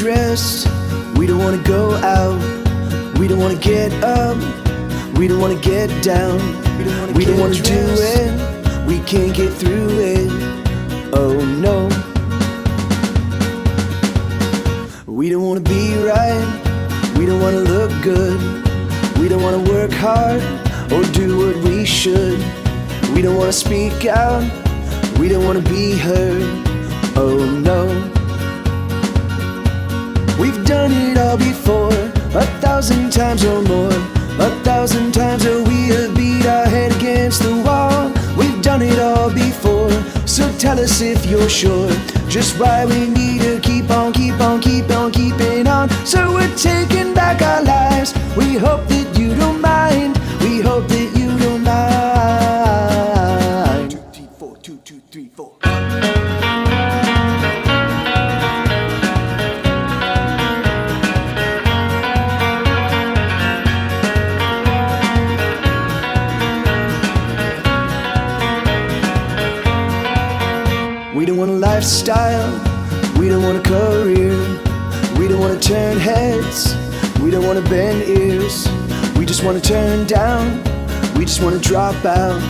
dressed, we don't wanna go out, we don't wanna get up, we don't wanna get down, we don't wanna do it, we can't get through it, oh no. We don't wanna be right, we don't wanna look good, we don't wanna work hard or do what we should, we don't wanna speak out, we don't wanna be heard, oh no. We've done it all before, 1,000 times or more, 1,000 times or we have beat our head against the wall. We've done it all before, so tell us if you're sure, just why we need to keep on, keep on, keep on, keeping on. So we're taking back our lives, we hope that you don't mind, we hope that you don't mind. 2, 3, 4, 2, 2, 3, 4. We don't want a lifestyle, we don't want a career, we don't want to turn heads, we don't want to bend ears, we just want to turn down, we just want to drop out,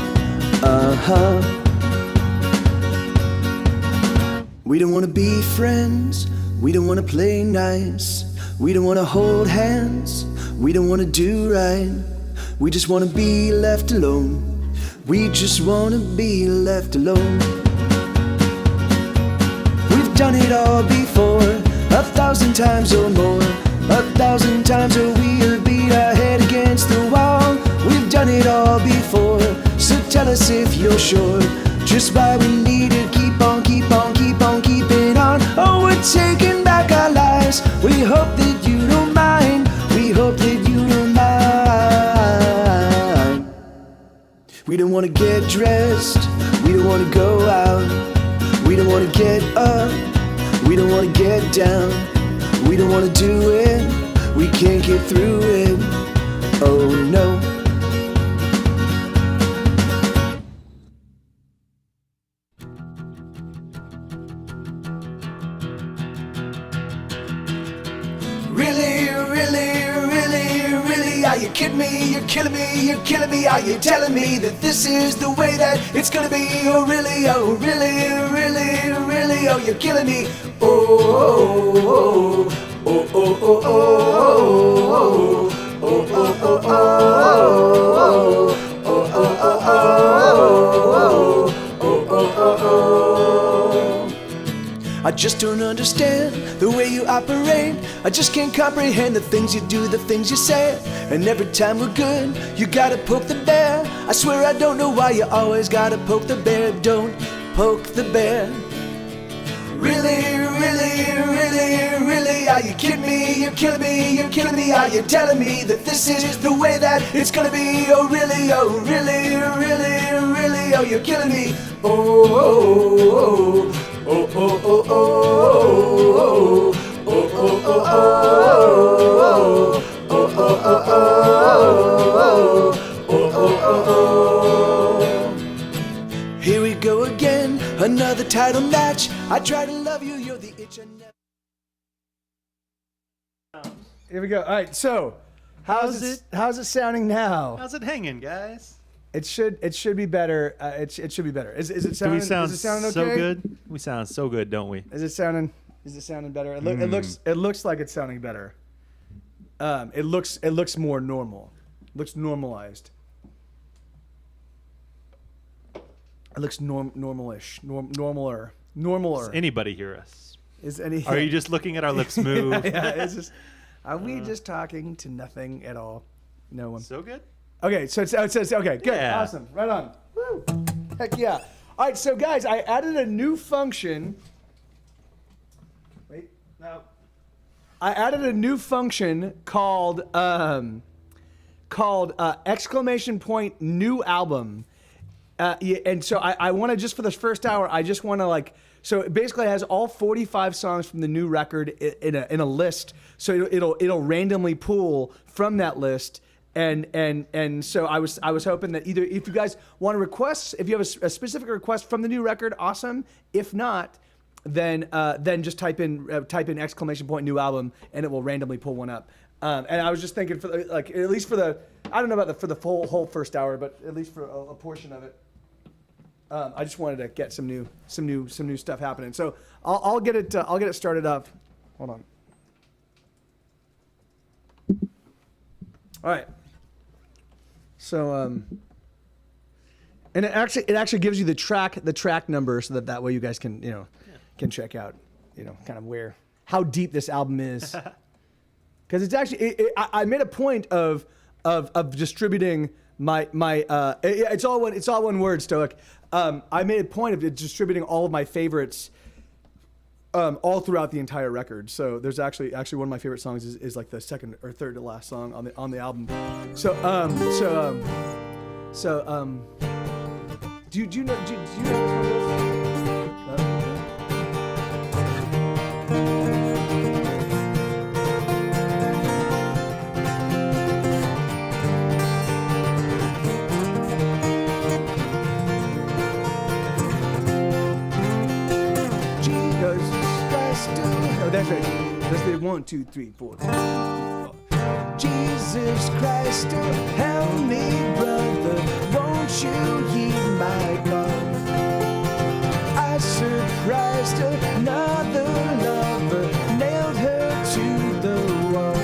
We don't want to be friends, we don't want to play nice, we don't want to hold hands, we don't want to do right, we just want to be left alone, we just want to be left alone. We've done it all before, 1,000 times or more, 1,000 times or we have beat our head against the wall. We've done it all before, so tell us if you're sure, just why we need to keep on, keep on, keep on, keeping on. Oh, we're taking back our lives, we hope that you don't mind, we hope that you don't mind. We don't want to get dressed, we don't want to go out, we don't want to get up, we don't want to get down, we don't want to do it, we can't get through it, oh no. Really, really, really, really, are you kidding me? You're killing me, you're killing me. Are you telling me that this is the way that it's gonna be? Oh really, oh really, really, really, oh you're killing me. Oh, oh, oh, oh, oh, oh, oh, oh, oh, oh, I just don't understand the way you operate. I just can't comprehend the things you do, the things you say. And every time we're good, you gotta poke the bear. I swear I don't know why you always gotta poke the bear. Don't poke the bear. Really, really, really, really, are you kidding me? You're killing me, you're killing me. Are you telling me that this is the way that it's gonna be? Oh really, oh really, really, really, oh you're killing me. Oh, oh, oh, oh, oh, oh, oh, oh, oh, oh, oh, oh. Here we go again, another title match. I try to love you, you're the itch I never. Here we go. All right, so how's it sounding now? How's it hanging, guys? It should be better. It should be better. Is it sounding? Do we sound is it sounding so okay? good? We sound so good, don't we? Is it sounding better? It looks like it's sounding better. It looks more normal. It looks normalized. It looks normalish. Normaler. Does anybody hear us? Are you just looking at our lips move? Yeah. It's just. Are we just talking to nothing at all? No one. So good. Okay, so it says, okay, good, Yeah. awesome, right on. Woo. Heck yeah. All right, so guys, I added a new function. Wait, no. I added a new function called exclamation point new album. And so I want to, just for this first hour, I just want to like, so it basically has all 45 songs from the new record in a list. So it'll randomly pull from that list. And so I was hoping that either if you guys want to request, if you have a specific request from the new record, awesome. If not, then just type in exclamation point new album, and it will randomly pull one up. And I was just thinking, for like at least for the, I don't know about for the whole first hour, but at least for a portion of it, I just wanted to get some new stuff happening. So I'll get it started up. Hold on. All right. So and it actually gives you the track number, so that way you guys can can check out kind of how deep this album is. Because it's actually, I made a point of distributing my it's all one word, Stoic. I made a point of distributing all of my favorites all throughout the entire record. So there's actually one of my favorite songs is like the second or third to last song on the album. So do you know which one it is? That's right. Let's do 1, 2, 3, 4. Jesus Christ, oh, help me, brother. Won't you heed my call? I surprised another lover, nailed her to the wall.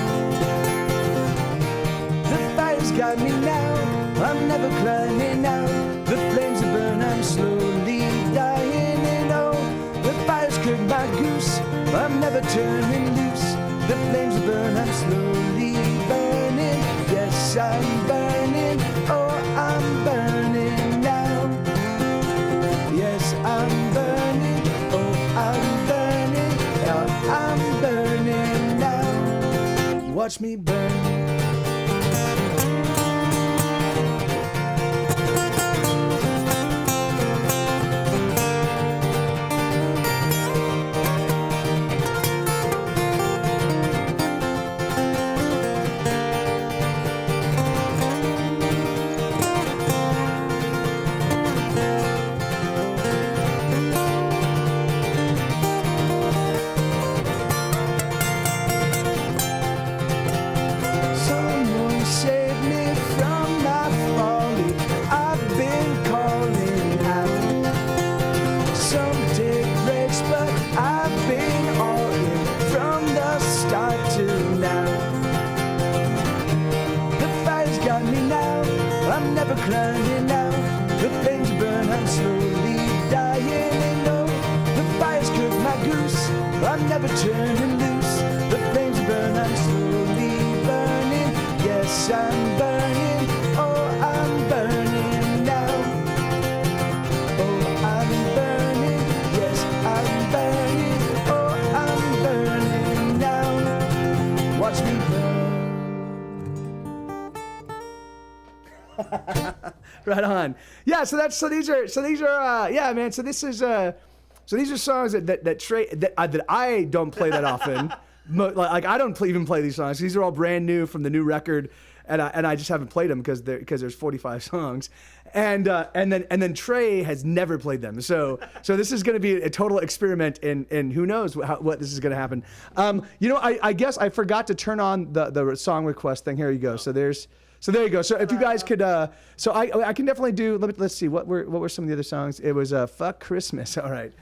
The fire's got me now, I'm never climbing out. The flames are burn, I'm slowly dying, and oh, the fire's cooked my goose. I'm never turning loose. The flames burn, I'm slowly burning. Yes, I'm burning. Oh, I'm burning now. Yes, I'm burning. Oh, I'm burning. Oh, I'm burning now. Watch me burn. Climbing out, the flames burn, I'm slowly dying, and oh, the fire's cooked my goose, I'm never turning loose. The flames burn, I'm slowly burning. Yes, I'm burning. Oh, I'm burning now. Oh, I'm burning. Yes, I'm burning. Oh, I'm burning now. Watch me burn. Right on. Yeah. So these are yeah, man. So these are songs that I don't play that often. Like I don't even play these songs. These are all brand new from the new record, and I just haven't played them because there's 45 songs, and then Trey has never played them. So this is going to be a total experiment, and who knows what this is going to happen. I guess I forgot to turn on the song request thing. Here you go. So there you go. So if you guys could, so I can definitely do. Let's see what were some of the other songs. It was "Fuck Christmas." All right.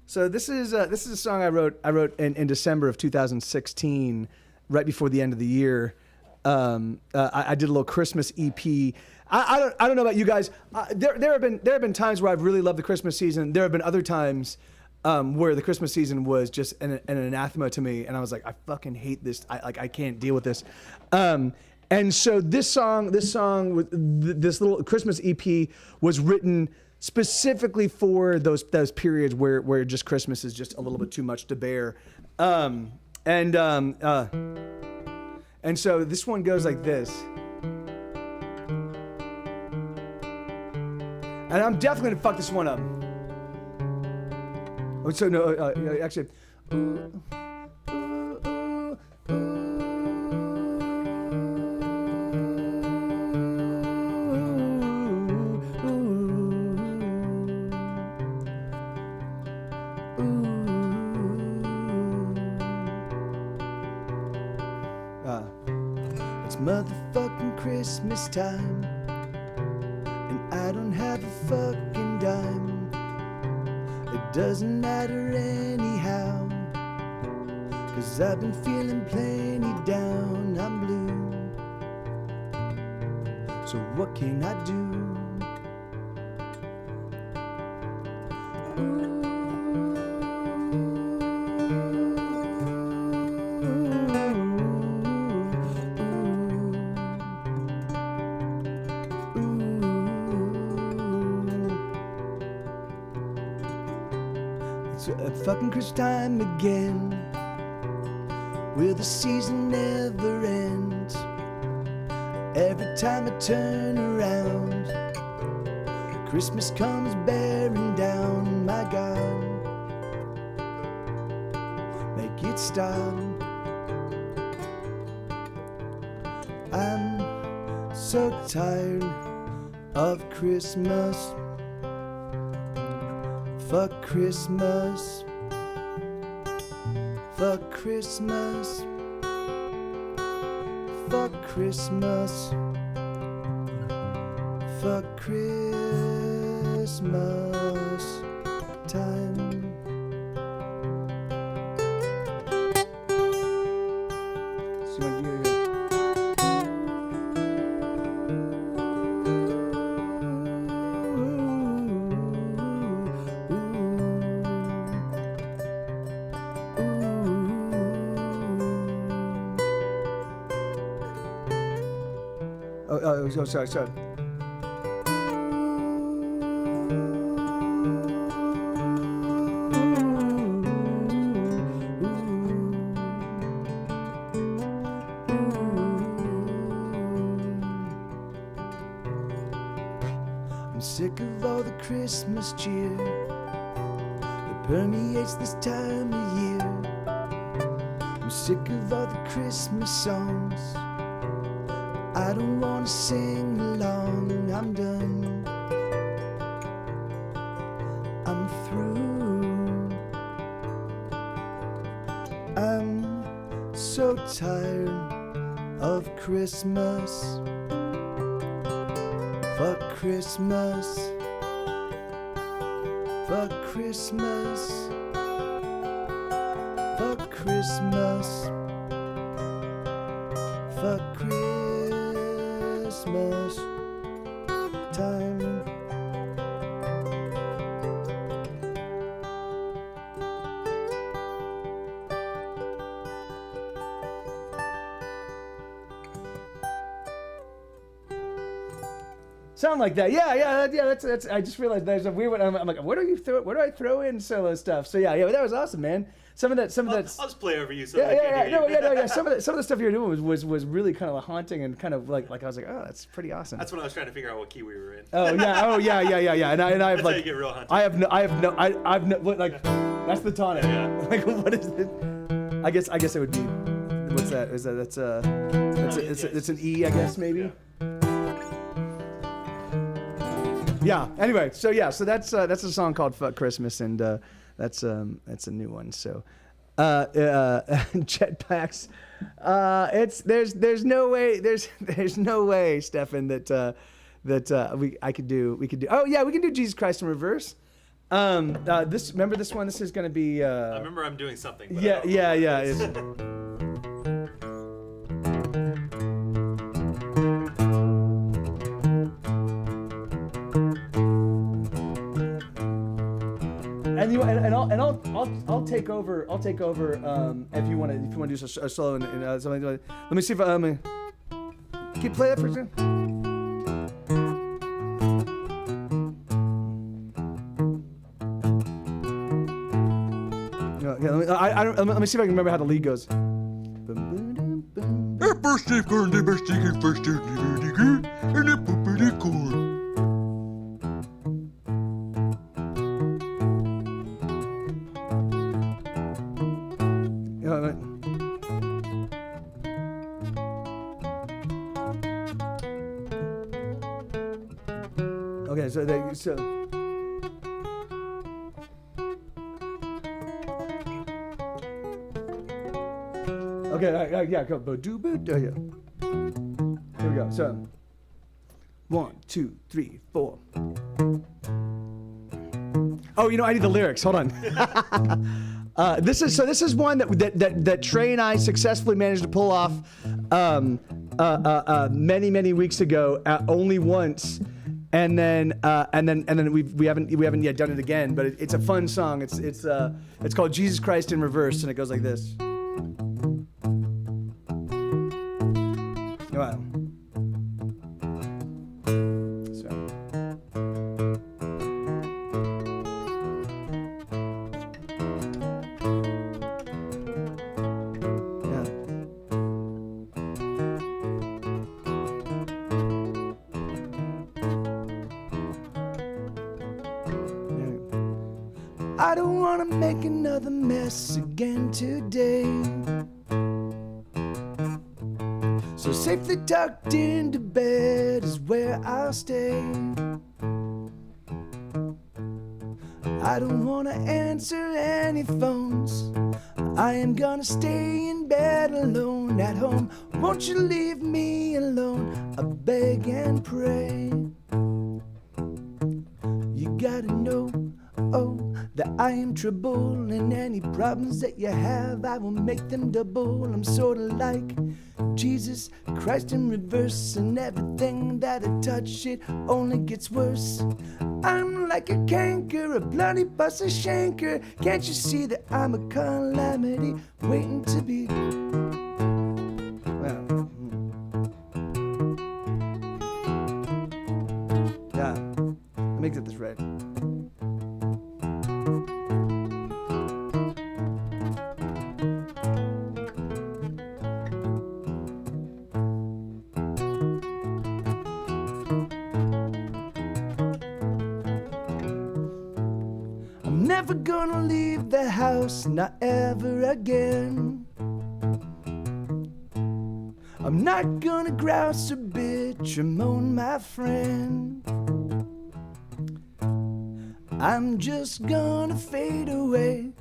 So this is a song I wrote in December of 2016, right before the end of the year. I did a little Christmas EP. I don't know about you guys. There have been times where I've really loved the Christmas season. There have been other times where the Christmas season was just an anathema to me, and I was like, I fucking hate this. I can't deal with this. And so this little Christmas EP was written specifically for those periods where just Christmas is just a little bit too much to bear. And so this one goes like this. And I'm definitely gonna fuck this one up. Oh, so no, actually. motherfucking Christmas time, and I don't have a fucking dime. It doesn't matter anyhow, 'cause I've been feeling plenty down. I'm blue, so what can I do? It's a fucking Christmas time again. Will the season never end? Every time I turn around, Christmas comes bearing down. My God, make it stop. I'm so tired of Christmas. Fuck Christmas. Fuck Christmas. Fuck Christmas. Fuck Christmas time. So you want to do Oh, sorry. I'm sick of all the Christmas cheer that permeates this time of year. I'm sick of all the Christmas songs I don't wanna sing along. I'm done. I'm through. I'm so tired of Christmas. Fuck Christmas. Fuck Christmas. Fuck Christmas. Fuck Christmas time. Sound like that? Yeah. That's. I just realized there's a weird one. I'm like, where do I throw in solo stuff? So yeah, that was awesome, man. Some of that. I'll just play over you. So Yeah. Some of the stuff you were doing was really kind of haunting and kind of like I was like, oh, that's pretty awesome. That's when I was trying to figure out what key we were in. Oh yeah. And I have That's like how you get real haunting. I've no like that's the tonic. Yeah. Like what is it? I guess it would be. What's that? Is that it's an E, I guess maybe. Yeah. Anyway, so that's a song called "Fuck Christmas," and that's a new one. So, jetpacks. There's no way, Stefan, that we could do. Oh yeah, we can do Jesus Christ in reverse. Remember this one. This is gonna be. I remember I'm doing something. But Yeah. It's, I'll take over. If you want to do a solo and something. Let me see if can you play that for a second? Yeah, let me see if I can remember how the lead goes. Okay, so okay, yeah, go. Yeah. Here we go. So, 1, 2, 3, 4. Oh, I need the lyrics. Hold on. This is one that Trey and I successfully managed to pull off many weeks ago, only once, and then we haven't yet done it again. But it's a fun song. It's called Jesus Christ in Reverse, and it goes like this. Wow. I don't wanna make another mess again today. So safely tucked into bed is where I'll stay. I don't wanna answer any phones. I am gonna stay in bed alone at home. Won't you leave me alone? I beg and pray. You gotta know, that I am trouble, and any problems that you have, I will make them double. I'm sorta like Jesus Christ in reverse, and everything that I touch, it only gets worse. I'm like a canker, a bloody bus, a shanker. Can't you see that I'm a calamity waiting to be? Well, yeah, let me get this right. Never gonna leave the house, not ever again. I'm not gonna grouse or bitch or moan, my friend. I'm just gonna fade away,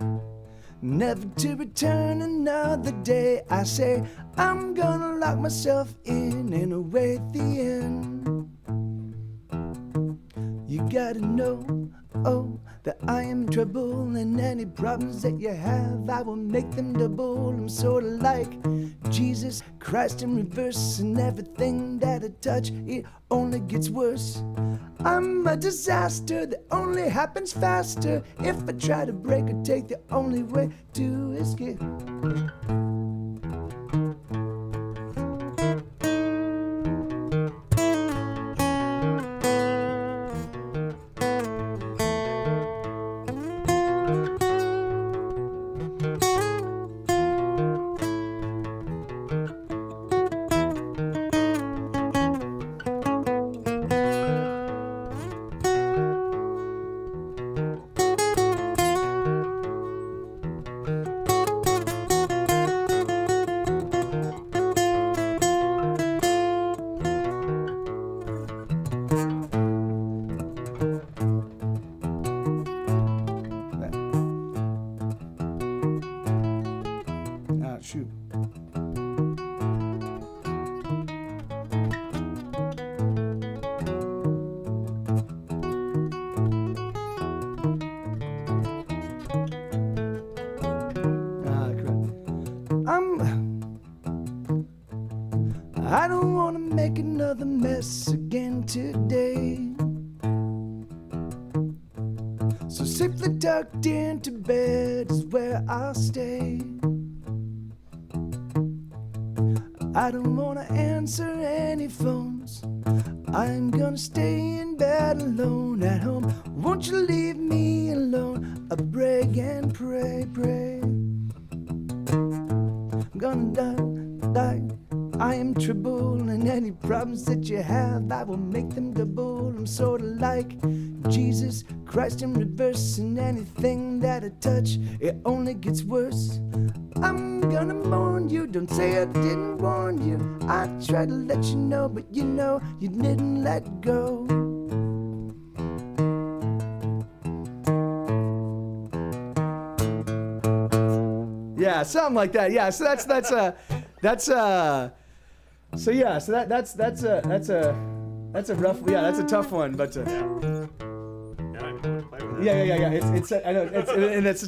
never to return another day. I say I'm gonna lock myself in and await the end. You gotta know, that I am trouble, and any problems that you have, I will make them double. I'm sorta like Jesus Christ in reverse, and everything that I touch, it only gets worse. I'm a disaster that only happens faster. If I try to break or take, the only way to escape. Shoot. I don't wanna make another mess again today. So safely tucked into bed is where I'll stay. I don't wanna answer any phones. I'm gonna stay in bed alone at home. Won't you leave me alone? I beg and pray. I'm gonna die. I am trouble, and any problems that you have, I will make them double. I'm sorta like Jesus Christ in reverse, and anything that I touch, it only gets worse. I'm gonna mourn you, don't say I didn't warn you. I tried to let you know, but you know you didn't let go. Yeah, something like that. Yeah, so that's So yeah, so that's a rough, yeah, that's a tough one, but Yeah, I don't even know what to play with that. yeah. It's I know and it's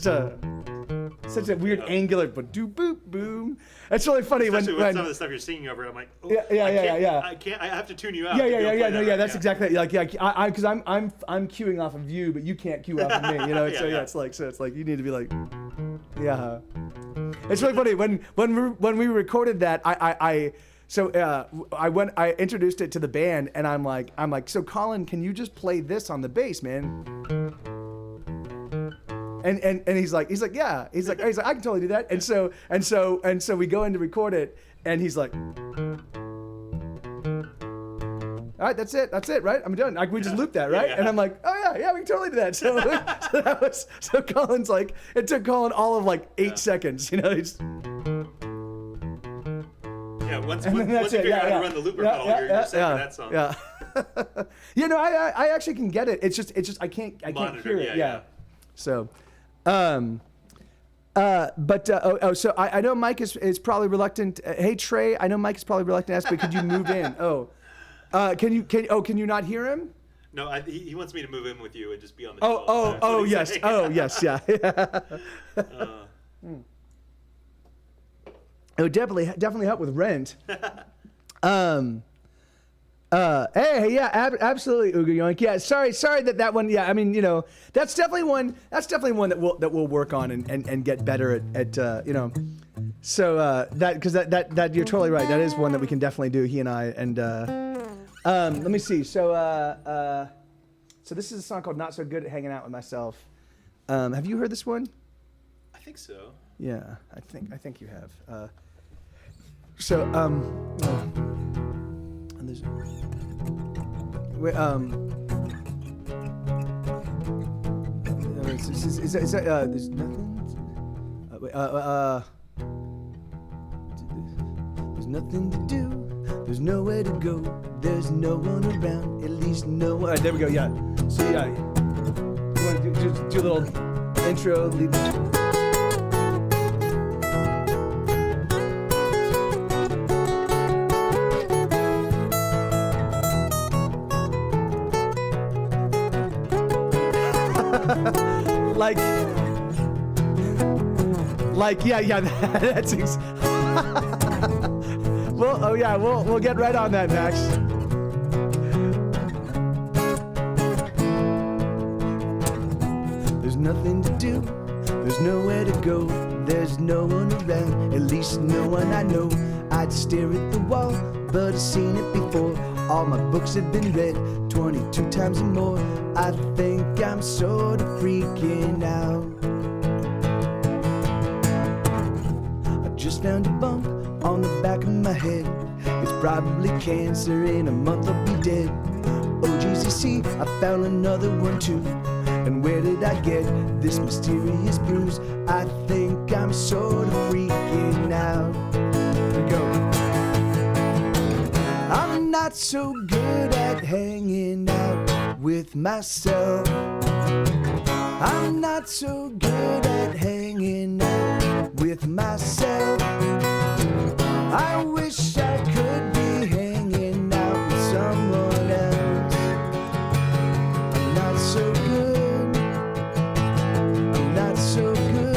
such a weird angular, but do boop boom. It's really funny Especially with when some of the stuff you're singing over, I'm like, oh, Yeah. I can't. I have to tune you out. yeah, to be able to play no, that yeah, right. that's exactly like I because I'm queuing off of you, but you can't cue off of me, you know. So Yeah. it's like you need to be like, yeah. It's really funny when we recorded that I introduced it to the band and I'm like so Colin, can you just play this on the bass, man? And he's like yeah, he's like I can totally do that. And so we go in to record it and he's like, all right, that's it, right? I'm done. Like we just looped that, right? Yeah. And I'm like, oh yeah, we can totally do that. So Colin's like, it took Colin all of like 8 seconds, you know. Yeah, once And you then that's figure it. out how to run the looper pedal, you're set for that song. Yeah. You know, I actually can get it. It's just I can't Monitor, hear it. yeah. So, so I know Mike is probably reluctant. Hey Trey, I know Mike is probably reluctant to ask, but could you move in? Can you not hear him? No, he wants me to move in with you and just be on the. Yes. Oh yes, yeah. It would definitely help with rent. Hey, yeah, absolutely, Uga Yoink. Yeah, sorry that one. Yeah, I mean, you know, that's definitely one that we'll work on and get better at you know. So that you're totally right. That is one that we can definitely do. He and I and let me see. So this is a song called "Not So Good at Hanging Out with Myself." Have you heard this one? I think so. Yeah, I think you have. And there's, there's nothing. There's nothing to do. There's nowhere to go. There's no one around. At least no one. All right, there we go. Yeah. So yeah, you want to do a little intro? Yeah, that's we'll get right on that, Max. There's nothing to do, there's nowhere to go, there's no one around, at least no one I know. I'd stare at the wall, but I've seen it before. All my books have been read 22 times and more. I think I'm sort of freaking out. Just found a bump on the back of my head. It's probably cancer. In a month I'll be dead. Oh geez, you see, I found another one too. And where did I get this mysterious bruise? I think I'm sort of freaking out. Here we go. I'm not so good at hanging out with myself. I'm not so good at hanging out with myself. I wish I could be hanging out with someone else. I'm not so good. I'm not so good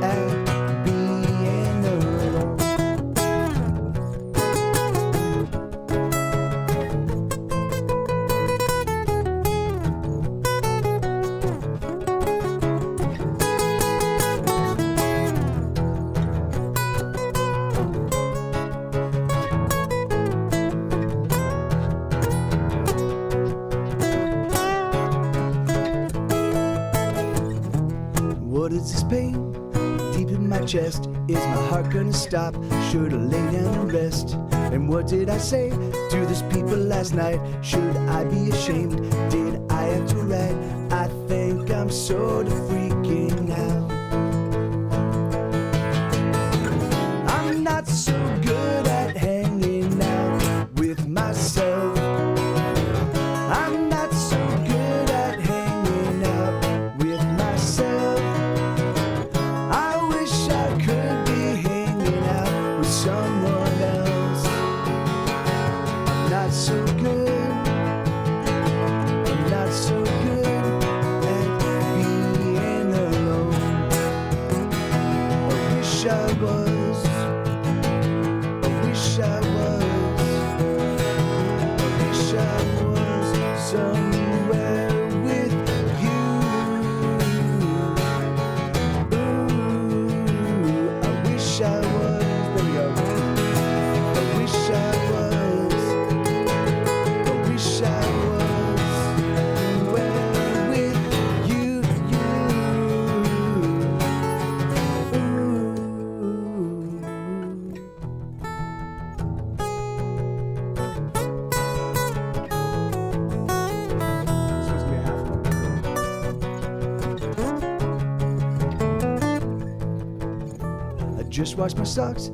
at being alone. What is this pain deep in my chest? Is my heart gonna stop? Should I lay down and rest? And what did I say to those people last night? Should I be ashamed? Did I act right? I think I'm sort of freaking out. I'm not so good at hanging out with myself. I'm not so good at hanging out with myself. I wish I could be hanging out with someone else. just washed my socks.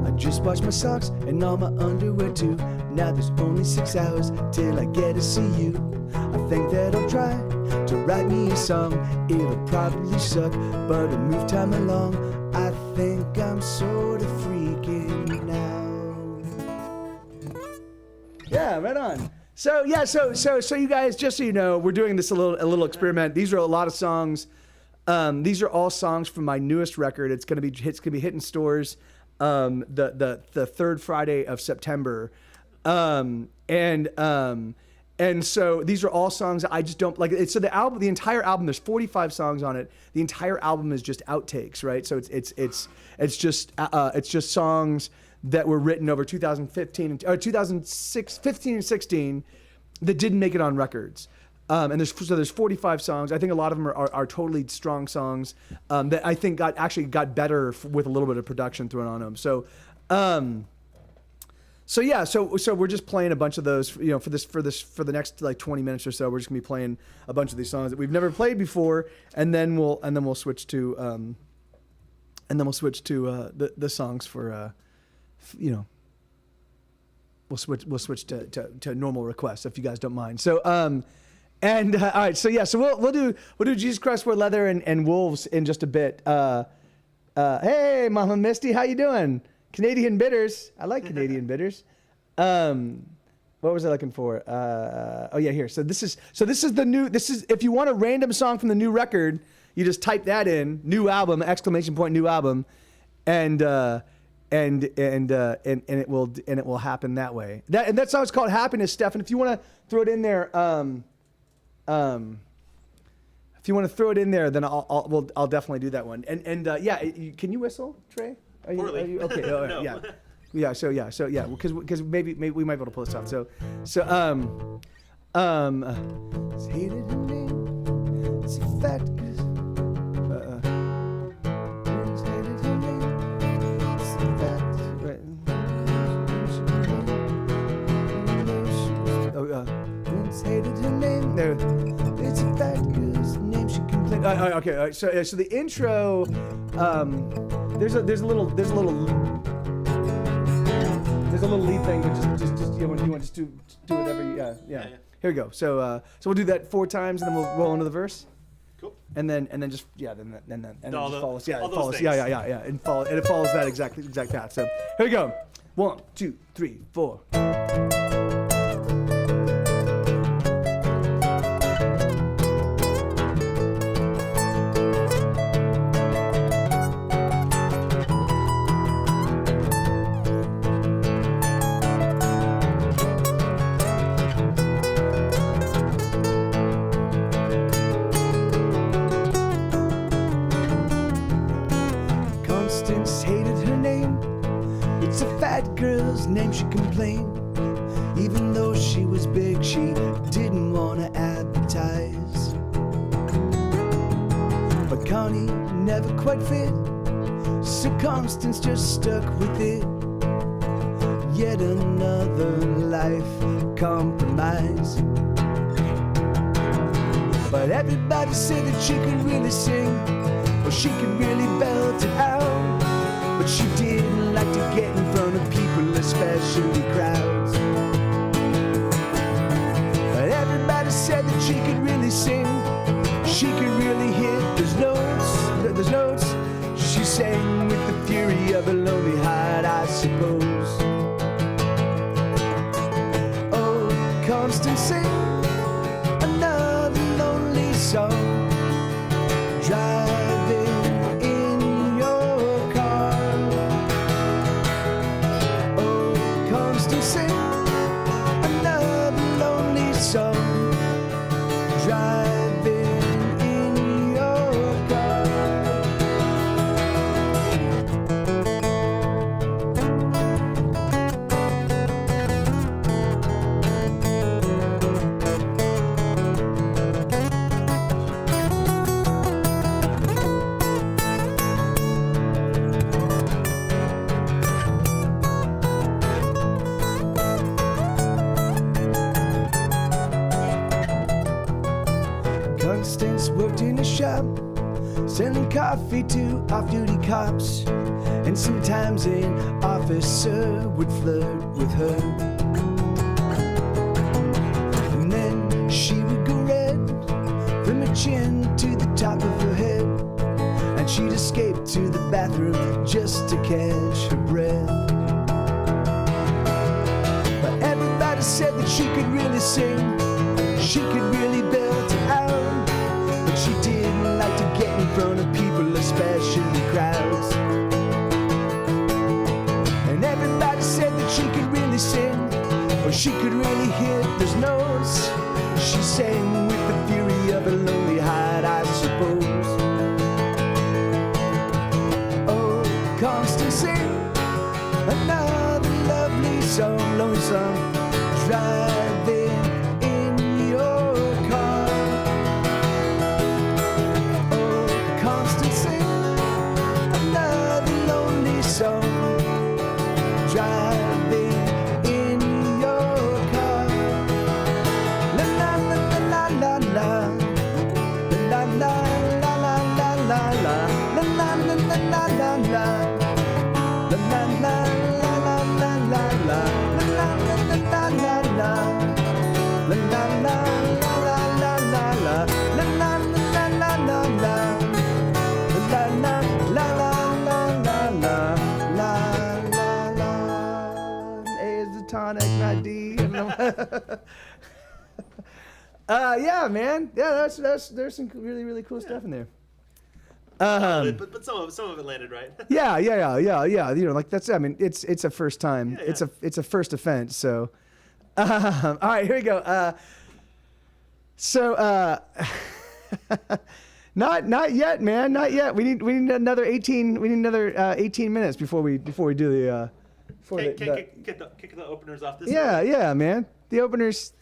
I just washed my socks and all my underwear too. Now there's only 6 hours till I get to see you. I think that I'll try to write me a song. It'll probably suck, but it'll move time along. I think I'm sort of freaking now. Yeah, right on. So yeah, so you guys, just so you know, we're doing this a little experiment. These are a lot of songs. These are all songs from my newest record. It's gonna be hitting stores the third Friday of September. And so these are all songs I just don't like. So the entire album, there's 45 songs on it. The entire album is just outtakes, right? So it's just songs that were written over 2015 or 15 and 16 that didn't make it on records. And there's 45 songs. I think a lot of them are totally strong songs that I think got better with a little bit of production thrown on them. So we're just playing a bunch of those, you know, for the next like 20 minutes or so. We're just gonna be playing a bunch of these songs that we've never played before, and then we'll switch to the songs for you know, we'll switch to normal requests if you guys don't mind. So all right, so we'll do Jesus Christ Wore Leather and Wolves in just a bit. Hey, Mama Misty, how you doing? Canadian Bitters. I like Canadian Bitters. What was I looking for? Oh yeah, here. So this is if you want a random song from the new record, you just type that in, new album, ! New album, and it will happen that way. That song's called Happiness, Stefan. If you want to throw it in there, if you want to throw it in there, then I'll definitely do that one. And can you whistle, Trey? Poorly. Are you okay? No. Yeah. Yeah, because maybe we might be able to pull this off. So Hated her name. It's a fact. Hated her name. It's a fact. Prince hated her name. There. It's a fact. Girl's name she complained. Okay. All right. So the intro. There's a little lead thing, but just you know, when you want to do whatever. Yeah. Here we go. So we'll do that 4 times, and then we'll roll into the verse. Cool. And then just follows. Yeah, all it follows. those Yeah. And it follows that exact path. So here we go. 1, 2, 3, 4. Constance hated her name. It's a fat girl's name she complained. Even though she was big, she didn't want to advertise. But Connie never quite fit, so Constance just stuck with it. Yet another life compromise. But everybody said that she could really sing, or she could really belt it out. But she didn't like to get in front of people, especially crowds. But everybody said that she could really sing, she could really hit those notes. She sang with the fury of a lonely heart, I suppose. Oh, Constance, sing another lonely song. Driving in your car. Oh, Constance, sing another lonely song. Driving in your car. Constance worked in a shop selling coffee to off-duty cops, and sometimes an officer would flirt with her. And then she would go red from her chin to the top of her head, and she'd escape to the bathroom just to catch her breath. But everybody said that she could really sing, she could really belt it out, but she didn't like to get in front of people, especially crowds. And everybody said that she could really sing, or she could really hit those notes. She sang with the fury of a lonely heart, I suppose. Oh, Constance, sing another lovely song, lonely song, driving in your car. Oh, Constance, sing another lonely song, driving in your car. La la la la la la la la la la la la la la la la la la la la. La la la la la la la la la la la la la la. La la la la la la la la. La la la la la la. La la la la la la la. La la. A is the tonic, not D. Yeah, man. Yeah, there's some really cool stuff in there. But some of it landed right. Yeah. You know, like that's. I mean, it's a first time. Yeah. It's a first offense. So, all right, here we go. Not yet, man. Not yet. We need another 18. We need another 18 minutes before we do the. Kick the openers off this. Yeah, man. The openers.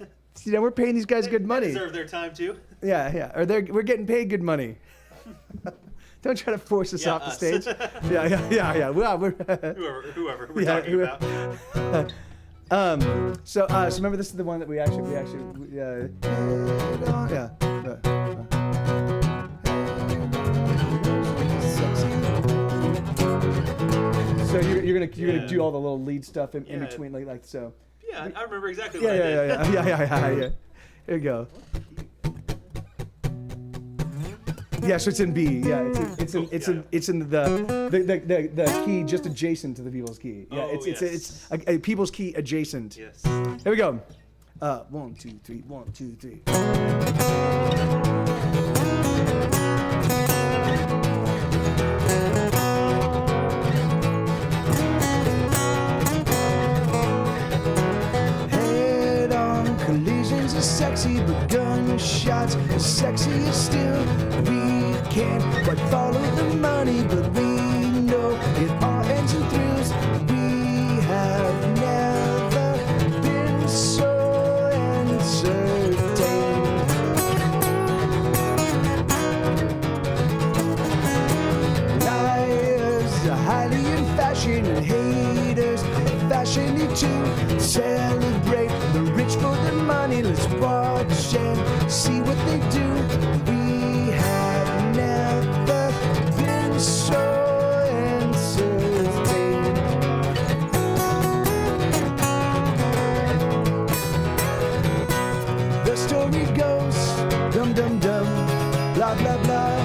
You know, we're paying these guys good They money. deserve their time too. Yeah. Or we're getting paid good money. Don't try to force us off the us. stage. Yeah. Well, we're Whoever we're talking about. So remember, this is the one that we actually yeah. So you're gonna do all the little lead stuff in between, like so. Yeah, I remember exactly what I did. Yeah. Here you go. Yeah, so it's in B. Yeah, it's in the key just adjacent to the Beatles key. Yeah, Oh, it's a People's key adjacent. Yes. Here we go. 1, 2, 3. 1, 2, 3. Head-on collisions are sexy, but gunshots are sexier still. We can't quite follow the money, but we know it all ends in thrills. We have never been so uncertain. Liars are highly in fashion, and haters fashion it too. Celebrate the rich for the money. Let's watch and see what they do. We have never been so uncertain. The story goes dum dum dum, blah blah blah.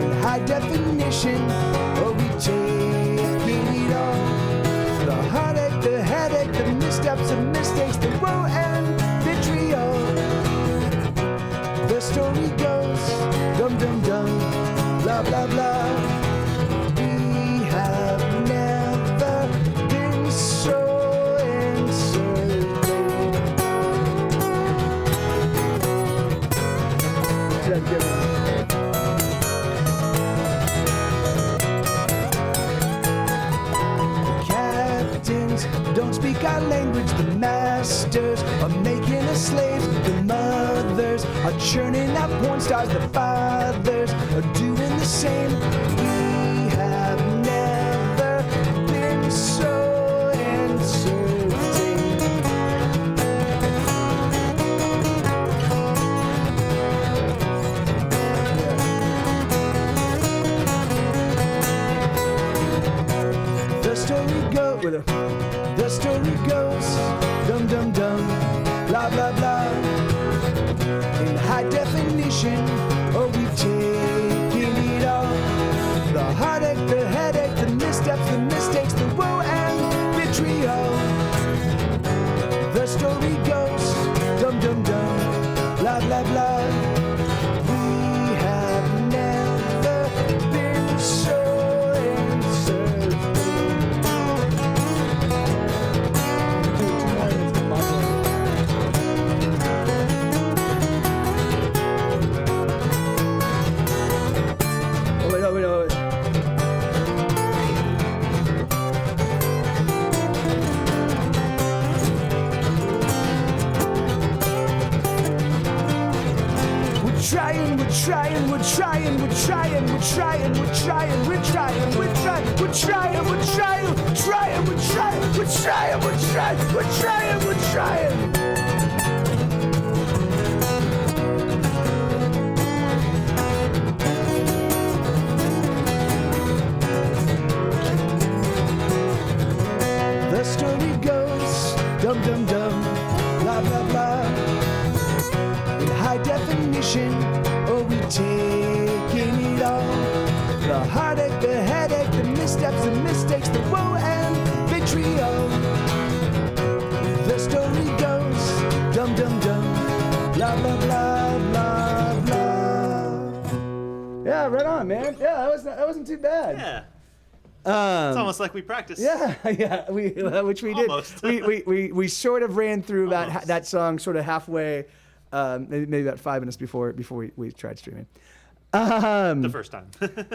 In high definition, oh we taking it all. The heartache, the headache, the missteps and mistakes, the woe and vitriol. The story goes dum dum dum, blah blah blah. We have never been so uncertain. Captains don't speak our language. The masters are making us slaves. The mothers are churning out porn stars. The fathers are doing the same. We have never been so uncertain. trying, we're trying, we're trying, we're trying, we're trying, we're trying, we're trying, we're trying, we're trying, we're trying, we're trying, we're trying, we're trying, we're trying, we're trying, we're trying. The story goes, dum dum dum, blah blah blah. In high definition, oh we taking it all. The heartache, the headache, the missteps, the mistakes, the woe and vitriol. The story goes, dum dum dum, blah blah blah blah blah. Yeah, right on, man. Yeah, that wasn't too bad. Yeah. It's almost like we practiced. Yeah, which we did. Almost. we sort of ran through that song sort of halfway, maybe about 5 minutes before we tried streaming. The first time.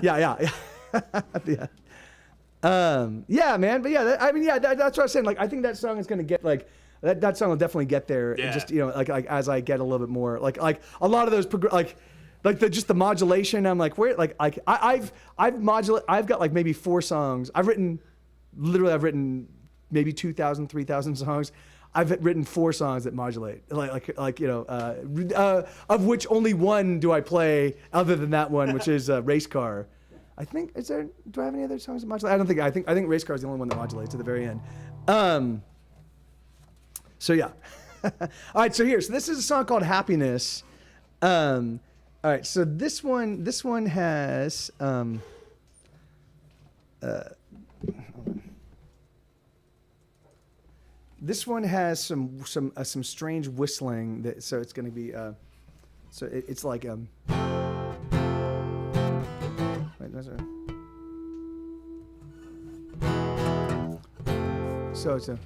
Yeah. Yeah, man. But yeah, that's what I was saying. Like, I think that song is gonna get like. That song will definitely get there. Yeah. And just like as I get a little bit more like a lot of those like the modulation. I'm like where like I've got like maybe 4 songs. I've written maybe 2,000, 3,000 songs. I've written 4 songs that modulate of which only one do I play other than that one, which is Race Car. I think do I have any other songs that modulate? I think Race Car is the only one that modulates at the very end. So yeah. All right, so this is a song called Happiness. All right, so this one has this one has some strange whistling so it's going to be it's like wait, so it's a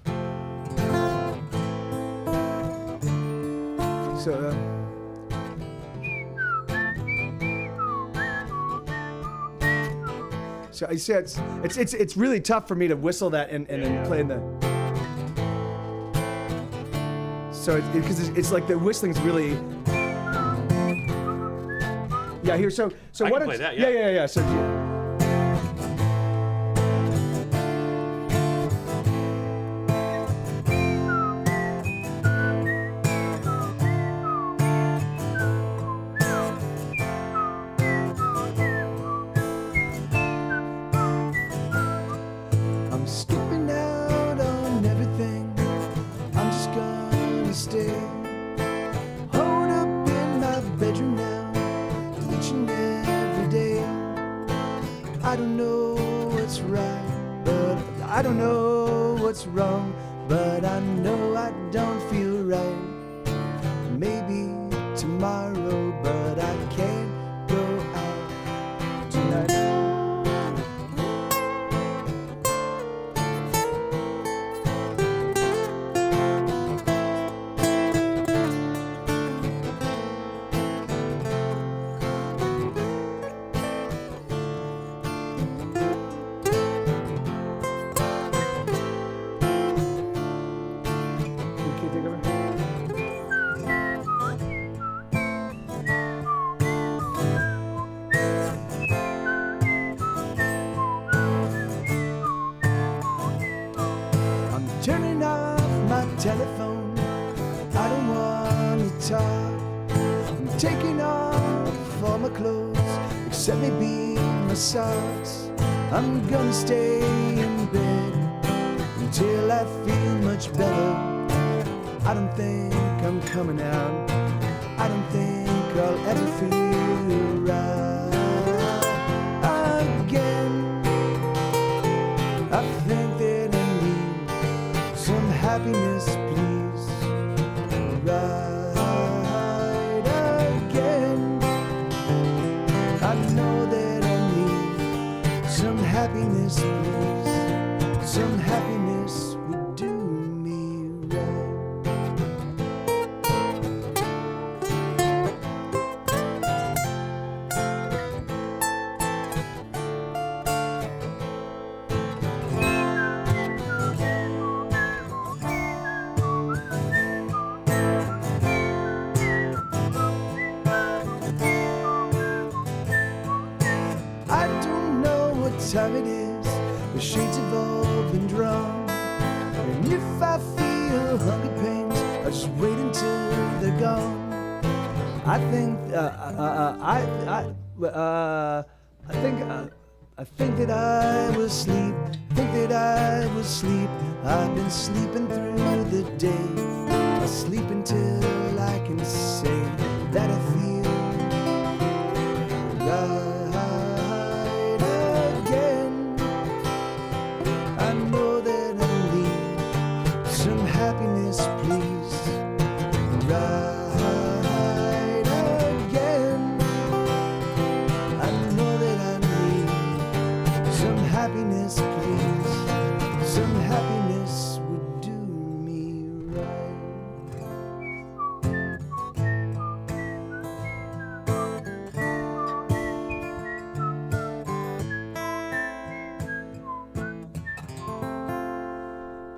So I see it's really tough for me to whistle that and then play in the. So because it's like the whistling's really. Yeah, here. So I why can don't play that, yeah. So. I'm skipping out on everything. I'm just gonna stay. Hold up in my bedroom now, each and every day. I don't know what's right, but I don't know what's wrong, but I know I don't feel right. Maybe tomorrow, but I can't go out tonight. Okay, take over. I'm turning off my telephone. I don't want to talk. I'm taking off all my clothes, except maybe my socks. I'm gonna stay in bed until I feel much better. I don't think I'm coming out. I don't think I'll ever feel right again. I think that I need some happiness, please. Right again. I know that I need some happiness, please. Some happiness would do me right. time it is. The shades have all been drawn. And if I feel hunger pains, I'll just wait until they're gone. I think that I will sleep. Think that I will sleep. I've been sleeping through the day. I'll sleep until I can say that I feel right again. I know that I need some happiness, please. Right again. I know that I need some happiness, please. Some happiness would do me right.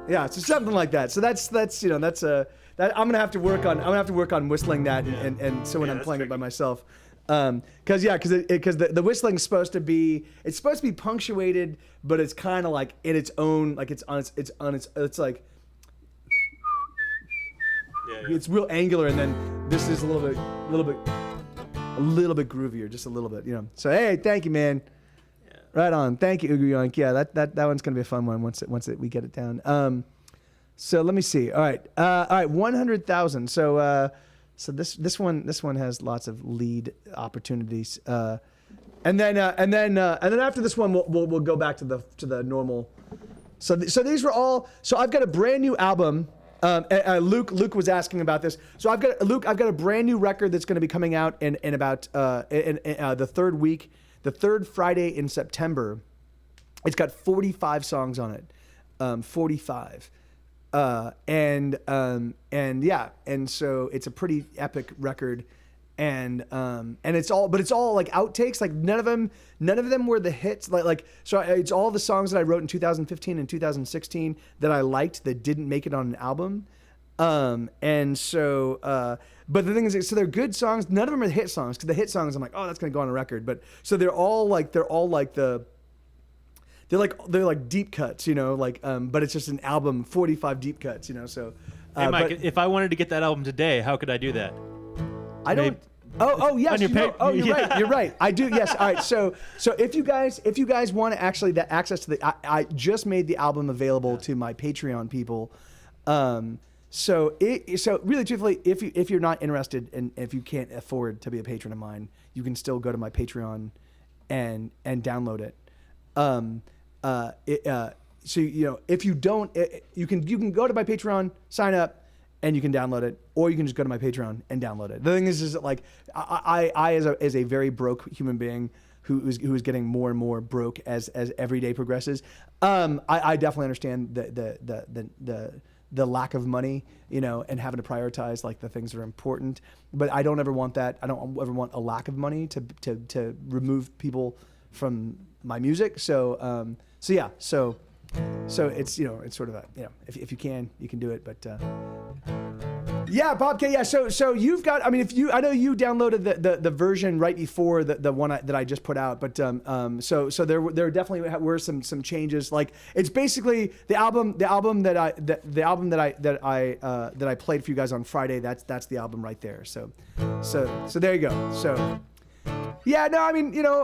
Yeah, so something like that. So that's you know that's that I'm gonna have to work on whistling that and so when I'm that's playing it by tricky. myself, because the whistling's supposed to be punctuated, but it's kind of like in its own, like it's like Yeah. it's real angular, and then this is a little bit groovier, just a little bit, you know. So hey, thank you, man. Right on. Thank you, Ugu Yoink. Yeah, that one's gonna be a fun one once we get it down. So let me see. All right, 100,000. So this one has lots of lead opportunities. And then after this one, we'll go back to the normal. So these were all. So I've got a brand new album. Luke was asking about this. So I've got a brand new record that's going to be coming out in about the third week. The third Friday in September. It's got 45 songs on it, 45, and yeah, and so it's a pretty epic record, and it's all like outtakes. Like none of them were the hits. So it's all the songs that I wrote in 2015 and 2016 that I liked that didn't make it on an album. And so, but the thing is, so they're good songs. None of them are hit songs, because the hit songs I'm like, oh, that's gonna go on a record. But so they're like deep cuts, you know, like, but it's just an album, 45 deep cuts, you know. So, Hey, Mike, but if I wanted to get that album today, how could I do that? I don't. maybe- Oh yes. on your You're yeah. right. You're right. I do. Yes. All right. So if you guys want to actually the access to the, I just made the album available to my Patreon people. So really truthfully, if you're not interested and if you can't afford to be a patron of mine, you can still go to my Patreon and download it. So you know, if you don't, you can go to my Patreon, sign up, and you can download it, or you can just go to my Patreon and download it. The thing is that like I as a very broke human being who is getting more and more broke as every day progresses, I definitely understand the lack of money, you know, and having to prioritize like the things that are important. But I don't ever want that. I don't ever want a lack of money to remove people from my music. So yeah. So it's, you know, it's sort of a, you know, if you can, you can do it. But yeah, Bob K. Yeah. So you've got, I mean, I know you downloaded the version right before the one that I just put out, but so there definitely were some changes. Like it's basically the album that I played for you guys on Friday. That's the album right there. So there you go. So. Yeah, no, I mean, you know,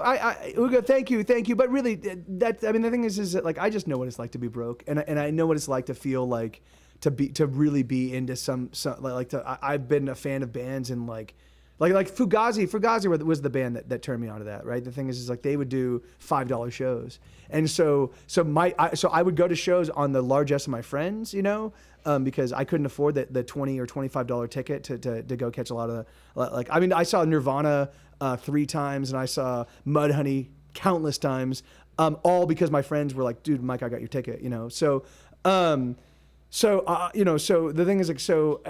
Ugo, thank you, but really, the thing is that like I just know what it's like to be broke, and I know what it's like to feel like to really be into some I've been a fan of bands and like Fugazi was the band that turned me onto that, right? The thing is like they would do $5 shows, and so I would go to shows on the largesse of my friends, you know. Because I couldn't afford the $20 or $25 ticket to go catch a lot of I saw Nirvana 3 times, and I saw Mudhoney countless times, all because my friends were like, dude, Mike, I got your ticket, you know. So you know, so the thing is like so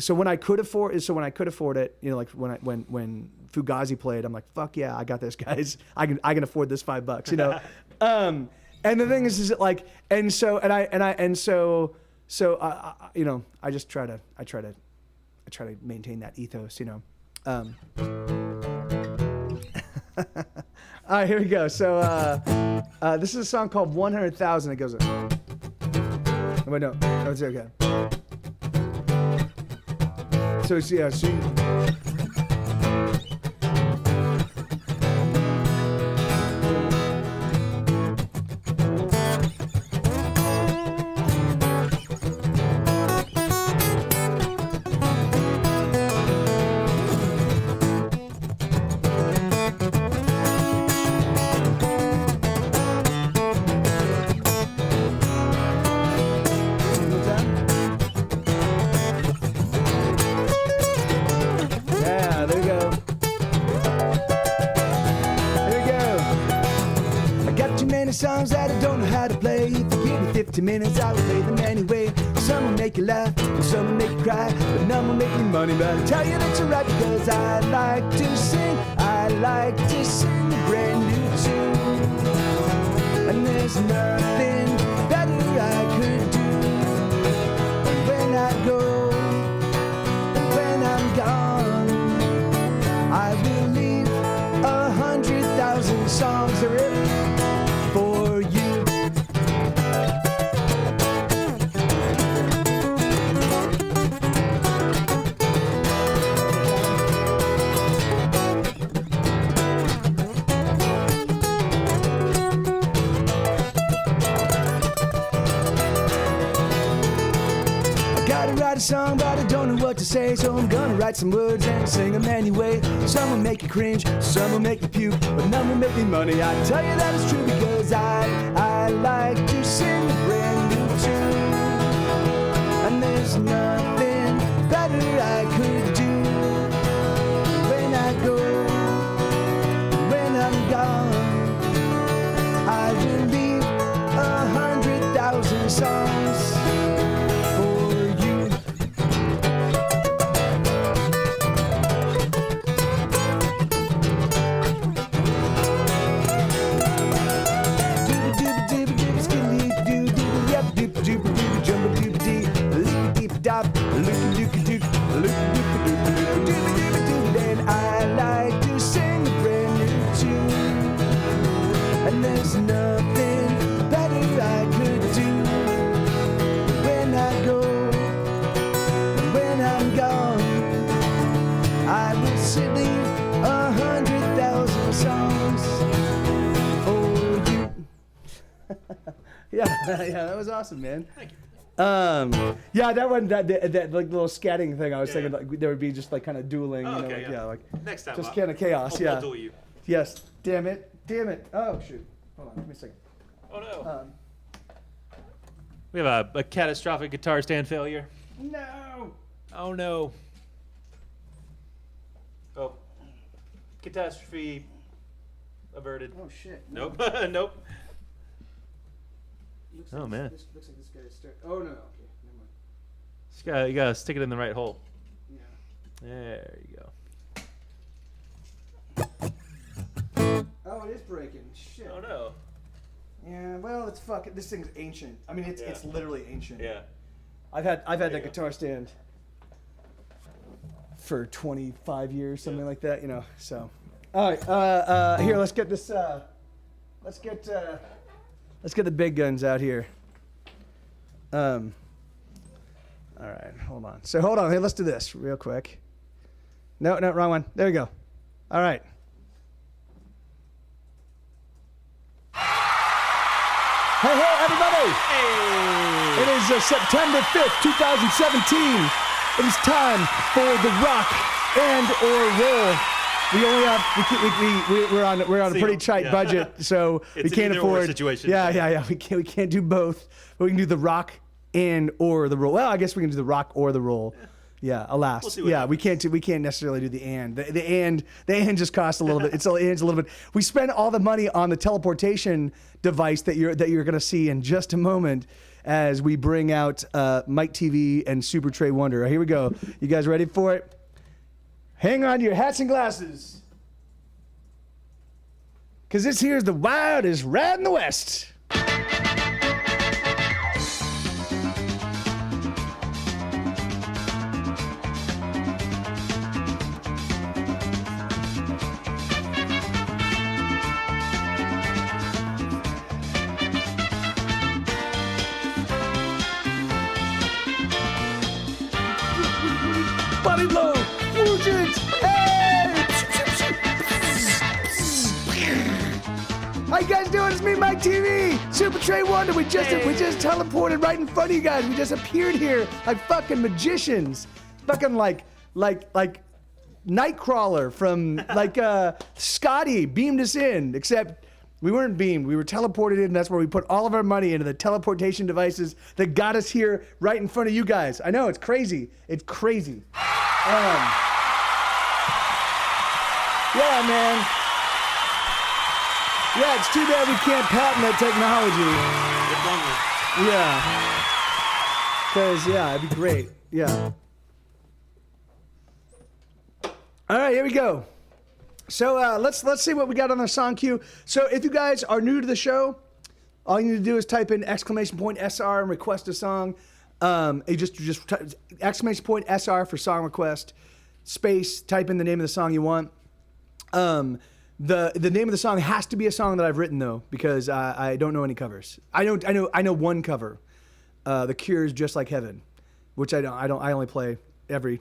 when I could afford it, you know, like when Fugazi played, I'm like, fuck yeah, I got this, guys. I can afford this $5, you know. And the thing is that like, so you know, I try to maintain that ethos, you know. All right, here we go. So This is a song called 100,000. It goes. Oh, wait, no, it's okay. So it's yeah. So yeah, there you go. There you go. I got too many songs that I don't know how to play. If you give me 50 minutes, I will play them anyway. Some will make you laugh, and some will make you cry, but none will make me money. But I tell you that's alright because I like to sing. I like to sing a brand new tune, and there's nothing better I could do. And when I go, and when I'm gone, I will leave 100,000 songs written for you. Gotta write a song, but I don't know what to say, so I'm gonna write some words and sing them anyway. Some will make you cringe, some will make you puke, but none will make me money. I tell you that it's true because I like to sing a brand new tune, and there's nothing better I could do. When I go, when I'm gone, I will leave 100,000 songs. And I like to sing a brand new tune, and there's nothing better I could do. When I go, when I'm gone, I will leave 100,000 songs for you. Yeah, that was awesome, man. Thank you. Yeah, that one, that like little scatting thing. I was thinking like there would be just like kind of dueling, Oh, you know, okay, like, like Next time. just kind of chaos. Yeah. I'll duel you. Yes. Damn it. Oh shoot. Hold on. Give me a second. Oh no. Um, We have a catastrophic guitar stand failure. no. Oh no. Oh. Catastrophe averted. Oh shit. Nope. Nope. Looks Oh, like man. This looks like this guy is Oh no. Okay. Never mind. You gotta stick it in the right hole. Yeah. There you go. Oh, it is breaking. Shit. Oh no. Yeah. Well, it's fucking. This thing's ancient. I mean, it's literally ancient. Yeah. I've had you that go. guitar stand for 25 years, something like that, you know. So, all right, here, let's get this. Let's get the big guns out here. All right, hold on. So hold on. Hey, let's do this real quick. No, wrong one. There you go. All right. Hey, everybody! Hey. It is September 5th, 2017. It is time for the rock and or roll. We only have we're on a pretty tight budget, so we It's an can't either-or afford. situation. Yeah. We can't do both. But we can do the rock and or the roll. Well, I guess we can do the rock or the roll. Yeah, alas. We'll see what We can't necessarily do the and. The and just costs a little bit. It's a little bit. We spend all the money on the teleportation device that you're going to see in just a moment as we bring out Mike TV and Super Trey Wonder. Here we go. You guys ready for it? Hang on to your hats and glasses, because this here's the wildest ride in the West. How you guys doing? It's me, Mike TV, Super Trey Wonder. We just teleported right in front of you guys. We just appeared here like fucking magicians, fucking like Nightcrawler from Scotty beamed us in, except we weren't beamed. We were teleported in, and that's where we put all of our money into the teleportation devices that got us here right in front of you guys. I know, it's crazy. It's crazy. Yeah, man. Yeah, it's too bad we can't patent that technology. Yeah. Because, yeah, it'd be great. Yeah. All right, here we go. So let's see what we got on the song queue. So if you guys are new to the show, all you need to do is type in !SR and request a song. You just !SR for song request, space, type in the name of the song you want. The name of the song has to be a song that I've written though, because I don't know any covers. I know one cover, The Cure's "Just Like Heaven," which I only play every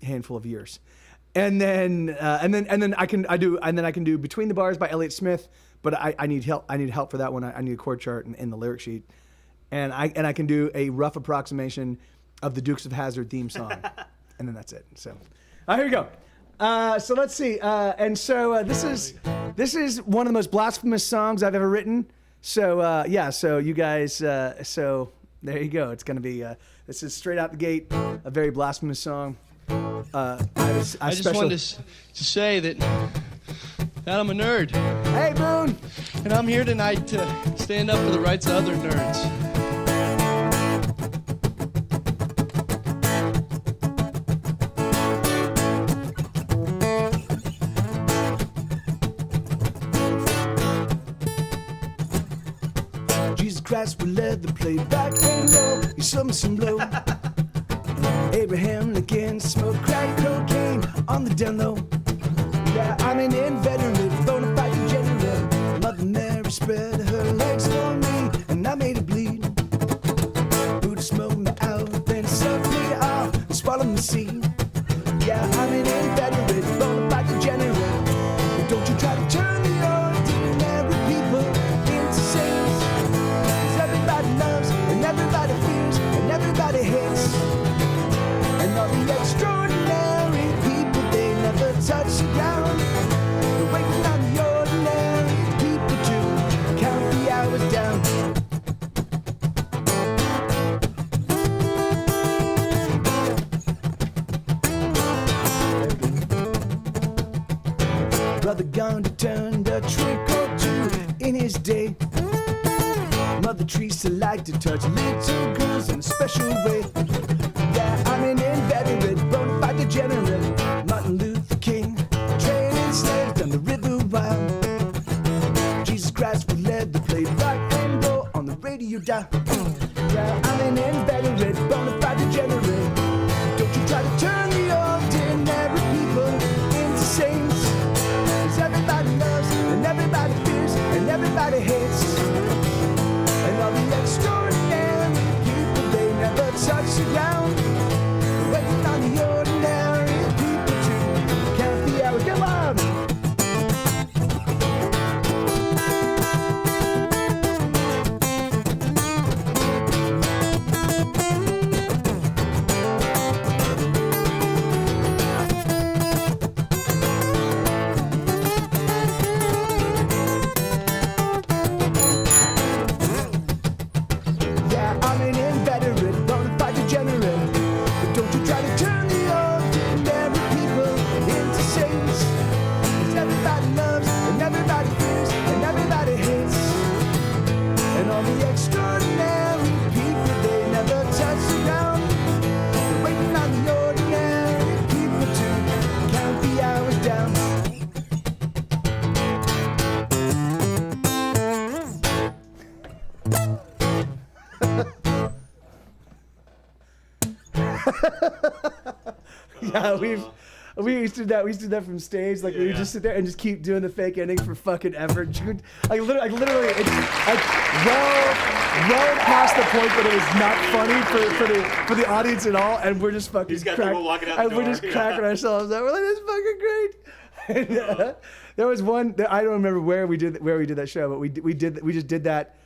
handful of years. And then I can do "Between the Bars" by Elliott Smith, but I need help. I need help for that one. I need a chord chart and the lyric sheet, and I can do a rough approximation of the Dukes of Hazzard theme song, and then that's it. So, here we go. So let's see. This is one of the most blasphemous songs I've ever written. So so you guys, so there you go. It's gonna be. This is straight out the gate, a very blasphemous song. I just wanted to say that I'm a nerd. Hey, Boone! And I'm here tonight to stand up for the rights of other nerds. Jesus Christ, we let the playback and roll. You saw me some blow. Abraham Lincoln smoked crack cocaine on the down low. Yeah, I'm an inveterate, bona fide degenerate. Mother Mary spread her legs for me, and I made her bleed. Buddha smoked me out, then sucked me off and swallowed me seed. Yeah, I'm an inveterate, bona fide degenerate. But don't you try to turn the ordinary people into saints. 'Cause everybody loves, and everybody fears, and everybody hates. And all the extraordinary people, they never touch the ground. They're waiting on the ordinary people to count the hours down. Brother Gandhi turned a trick or two in his day. Mother Teresa liked to touch little girls in a special way. Yeah, I'm an inveterate, bona fide degenerate. Martin Luther King, trading slaves down the river wild. Jesus Christ, we led the play rock and roll on the radio dial. Yeah, I'm an inveterate, bona fide degenerate. Don't you try to turn the ordinary people into saints. 'Cause everybody loves, and everybody fears, and everybody hates. And all the extraordinary people, they never touch the ground. Waiting on the ordinary people to count the hours. Come on! Yeah, I'm an inveterate, bona fide degenerate. But don't you try to turn the ordinary people into saints. 'Cause everybody loves, and everybody fears, and everybody hates. And all the extraordinary people, they never touch the ground. They're waiting on the ordinary people to count the hours down. Yeah, we used to do that. We used to do that from stage. Like we would just sit there and just keep doing the fake ending for fucking ever. Like literally, it's like well past the point that it was not funny for the audience at all, and we're just fucking. He's got people walking out the and we're door, just cracking ourselves up. We're like, this is fucking great. There was one. I don't remember where we did that show, but we just did that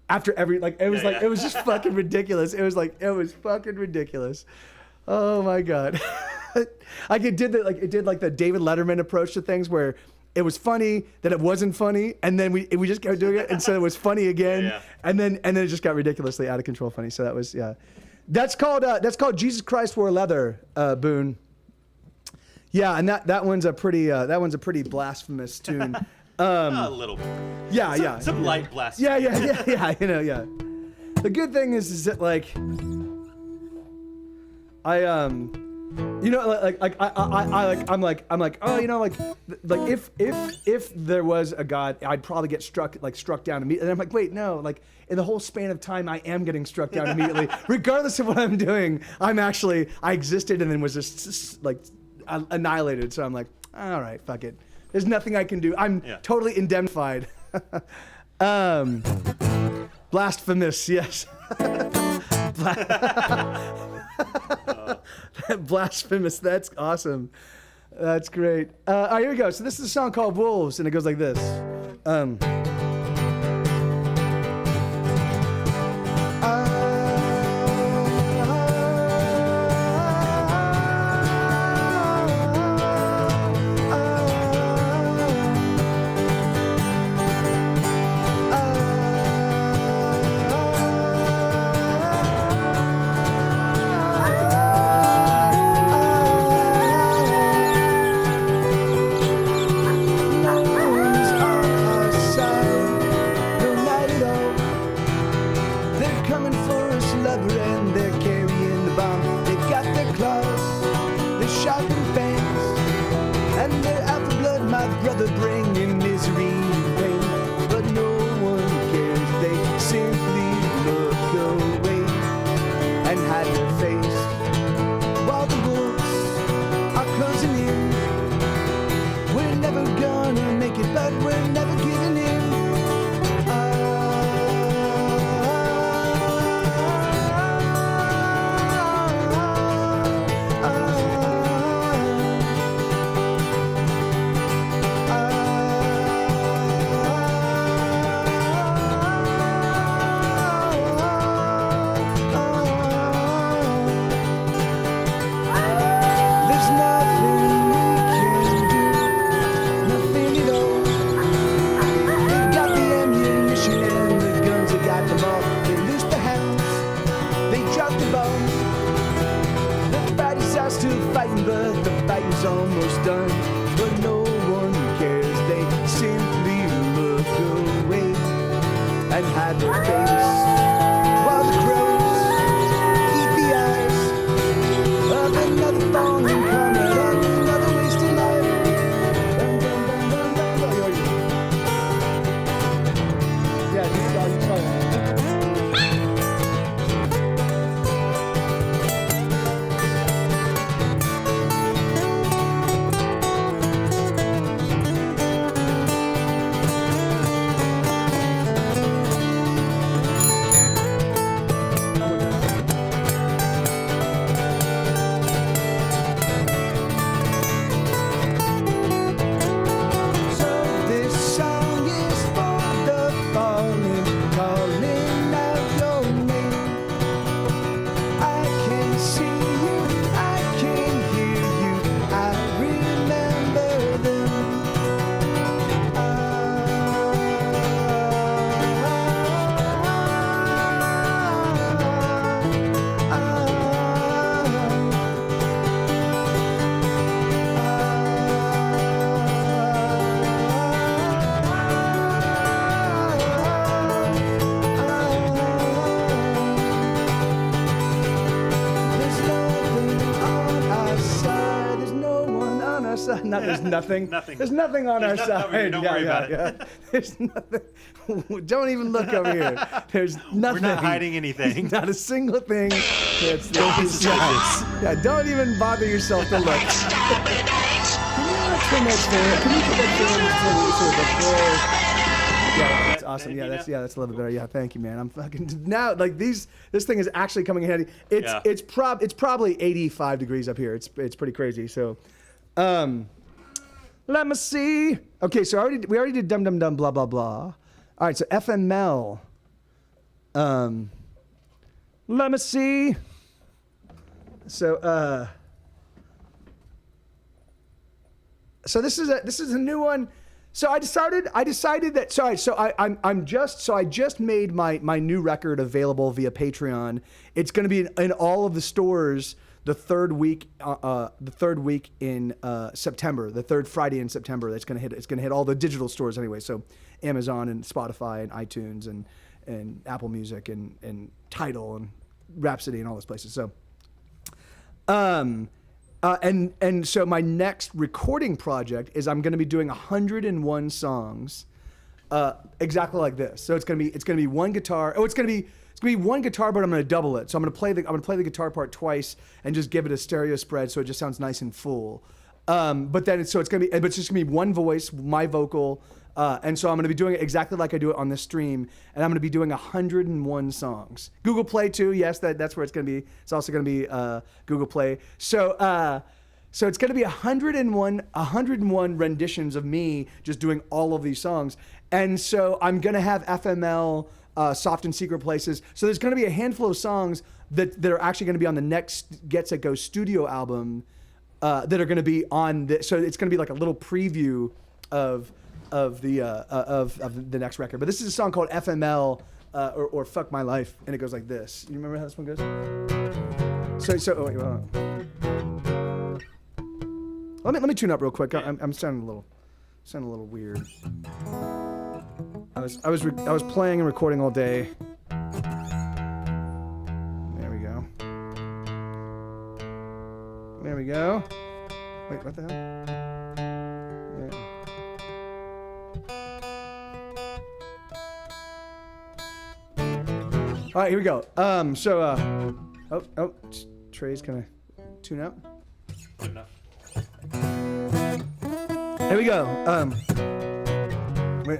after every it was just fucking ridiculous. It was fucking ridiculous. Oh my god. It did the David Letterman approach to things where it was funny, then it wasn't funny, and then we just kept doing it, and so it was funny again, and then it just got ridiculously out of control funny. So that was that's called Jesus Christ Wore Leather, Boone. Yeah, and that one's a pretty blasphemous tune. A little bit. Yeah, Some light blasphemy. Yeah. The good thing is that like I'm like, oh, if there was a God, I'd probably get struck down immediately. And I'm like, wait, no, like in the whole span of time, I am getting struck down immediately, regardless of what I'm doing. I existed and then was just like annihilated. So I'm like, all right, fuck it. There's nothing I can do. I'm totally indemnified. Blasphemous, yes. Blasphemous, that's awesome. That's great. All right, here we go. So this is a song called Wolves, and it goes like this. There's nothing. There's nothing on our side. Don't worry about it. There's nothing. Don't even look over here. There's nothing. We're not hiding anything. Not a single thing. That's Don't be suspicious. Yeah, don't even bother yourself to look. Can you turn that fan? Can you put that fan so the yeah, that's awesome. Yeah, that's a little bit better. Yeah, thank you, man. I'm fucking now like this thing is actually coming in handy. It's probably 85 degrees up here. It's pretty crazy. So. Let me see. Okay, so we already did dum dum dum blah blah blah. All right, so FML. Let me see. So so this is a new one. So I decided that I just made my new record available via Patreon. It's going to be in all of the stores the third week in September, the third Friday in September. That's going to hit. It's going to hit all the digital stores anyway. So Amazon and Spotify and iTunes and Apple Music and Tidal and Rhapsody and all those places. So and so my next recording project is I'm going to be doing 101 songs, exactly like this. So it's going to be one guitar. Oh, it's going to be one guitar, but I'm going to double it. So I'm going to play the guitar part twice and just give it a stereo spread so it just sounds nice and full. But it's just going to be one voice, my vocal. And so I'm going to be doing it exactly like I do it on this stream, and I'm going to be doing 101 songs. Google Play too, yes, that's where it's going to be. It's also going to be Google Play. So it's going to be 101 renditions of me just doing all of these songs. And so I'm going to have FML, Soft and Secret Places. So there's going to be a handful of songs that are actually going to be on the next Get Set Go studio album that are going to be on the. So it's going to be like a little preview of the next record. But this is a song called FML or Fuck My Life, and it goes like this. You remember how this one goes? Oh, wait, let me tune up real quick. I'm sounding a little weird. I was playing and recording all day. There we go. Wait, what the hell? All right, here we go. Trey's gonna tune up. Good enough. Here we go. Wait.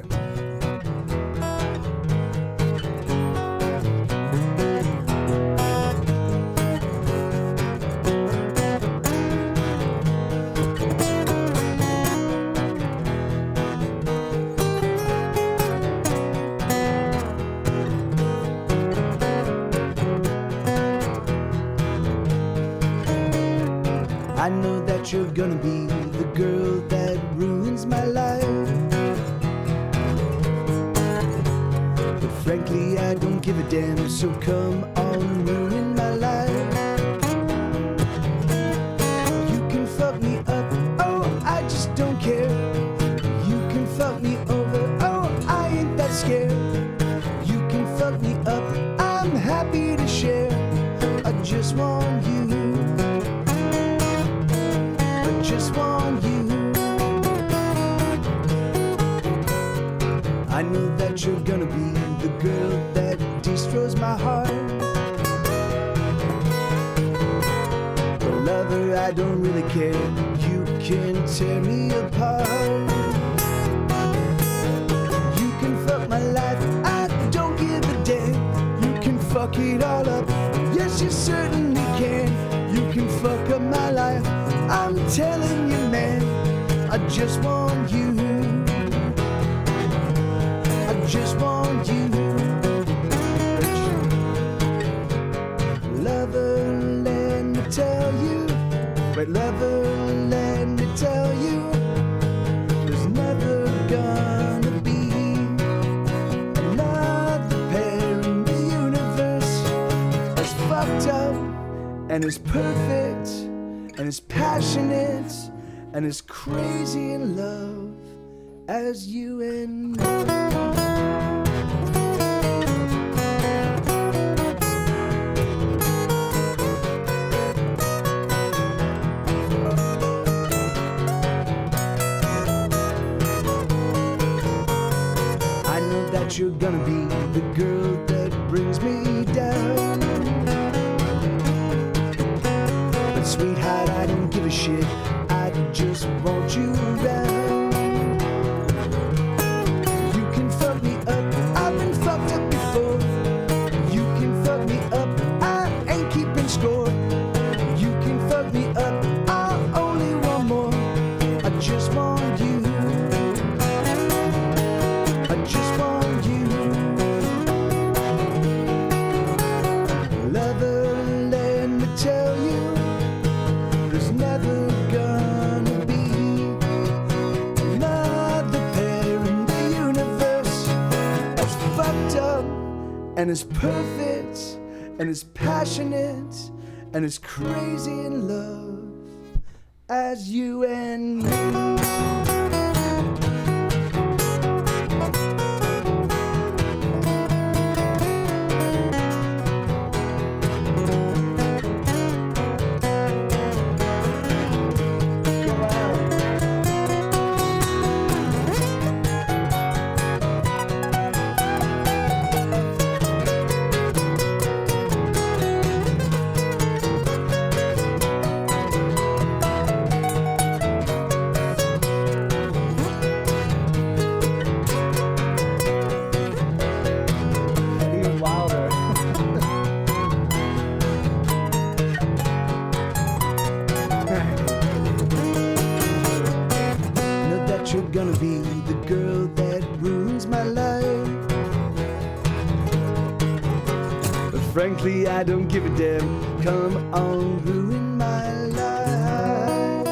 I know that you're gonna be the girl that ruins my life. But frankly, I don't give a damn, so come on, ruin my life. You can fuck me up, oh, I just don't care. You can fuck me over, oh, I ain't that scared. You can fuck me up, I'm happy to share. I just want you. Just want you. I know that you're gonna be the girl that destroys my heart. But lover, I don't really care. You can tear me apart. You can fuck my life, I don't give a damn. You can fuck it all up, yes you certainly can. You can fuck up my life, I'm telling you, man, I just want you. I just want you. Lover, let me tell you. Wait, lover, let me tell you. There's never gonna be another pair in the universe as fucked up and as perfect and as passionate and as crazy in love as you and me. I know that you're gonna be the girl that brings me down. Sweetheart, I don't give a shit, I just want you around. You can fuck me up, I've been fucked up before. You can fuck me up, I ain't keeping score. You can fuck me up, I only want more. I just want you. and as perfect and as passionate and as crazy in love as you and me. Even wilder. Know that you're gonna be the girl that ruins my life. But frankly, I don't give a damn. Come on, ruin my life.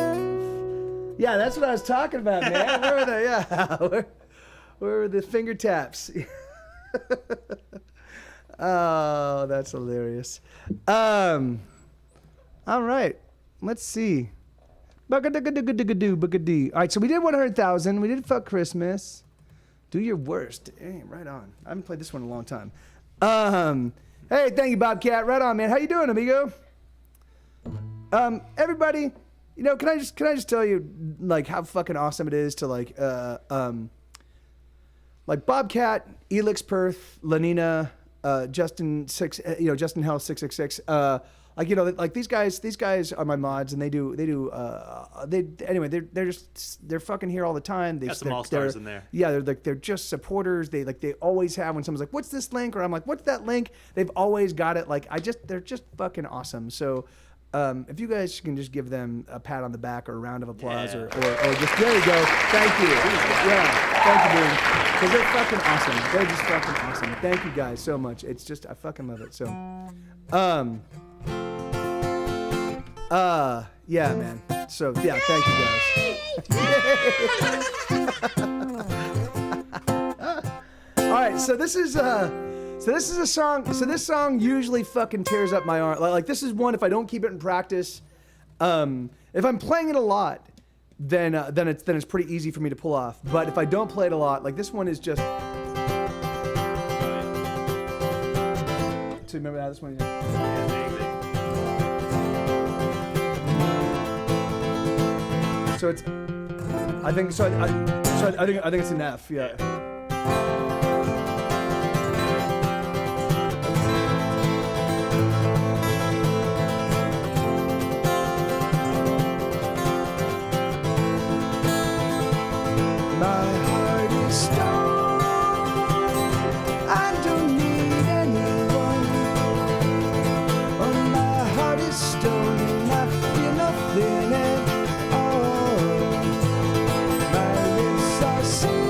Yeah, that's what I was talking about, man. Where were the where were the finger taps? Oh, that's hilarious. All right, let's see. Bugga-dugga-dugga-dugga-doo, bugga-dee. All right, so we did 100,000. We did Fuck Christmas. Do Your Worst. Hey, right on. I haven't played this one in a long time. Hey, thank you, Bobcat. Right on, man. How you doing, amigo? Everybody, you know, can I just tell you like how fucking awesome it is to like Bobcat, Elix Perth, Lanina, Justin Hell 666. Like, you know, like these guys are my mods, and they're fucking here all the time. Got some all-stars in there. Yeah, they're just supporters. They always have, when someone's like, "What's this link?" or I'm like, "What's that link?" They've always got it. Like, they're just fucking awesome. So, if you guys can just give them a pat on the back or a round of applause, Yeah. or just, there you go. Thank you. Yeah, thank you, dude. Because they're fucking awesome. They're just fucking awesome. Thank you guys so much. It's just, I fucking love it. So, yeah, man. So, yeah, thank you guys. All right, so this is a song. So this song usually fucking tears up my arm. Like this is one, if I don't keep it in practice, if I'm playing it a lot, then it's pretty easy for me to pull off. But if I don't play it a lot, like this one is just. So remember how this one is. So it's, I think it's an F, yeah. My heart is stone. I don't need anyone. Oh, my heart is stone, and I feel nothing at all. My lips are sealed.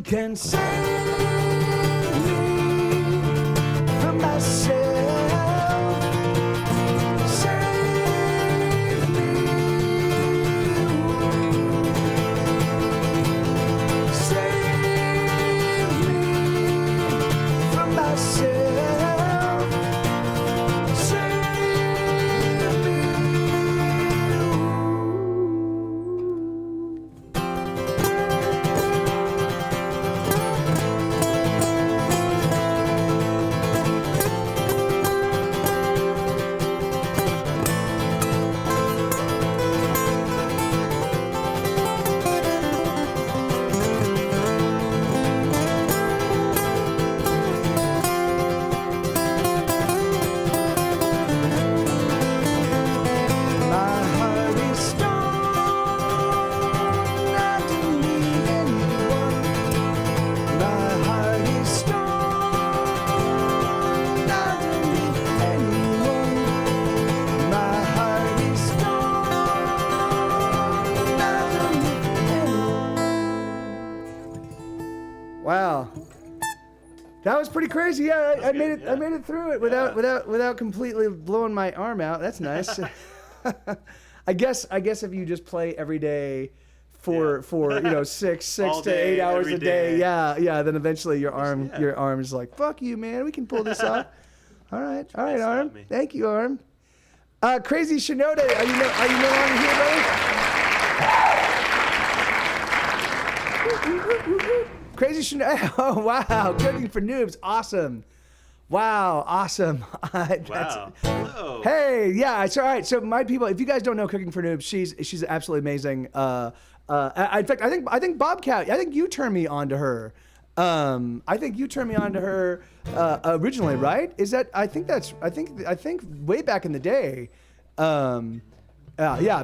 can save me from myself. Save me. Save me from myself. Save me. My heart is stone. I don't need anyone. My heart is stone. I don't need anyone. My heart is stone. I don't need anyone. Wow. That was pretty crazy. Yeah, I made it. I made it through it without completely blowing my arm out. That's nice. I guess if you just play every day for six All to day, 8 hours every a day, day. yeah, then eventually your arm's like, fuck you, man. We can pull this off. All right, Stop arm. me. Thank you, arm. Crazy Shinoda, are you no longer here, buddy? Crazy Shinoda. Oh wow, cooking for noobs, awesome. Wow, awesome. That's- Wow. Hello. Hey, yeah, it's all right. So my people, if you guys don't know Cooking for Noobs, she's absolutely amazing. In fact, I think Bobcat, I think you turned me on to her. I think you turned me on to her originally, right? Is that? I think way back in the day. Yeah,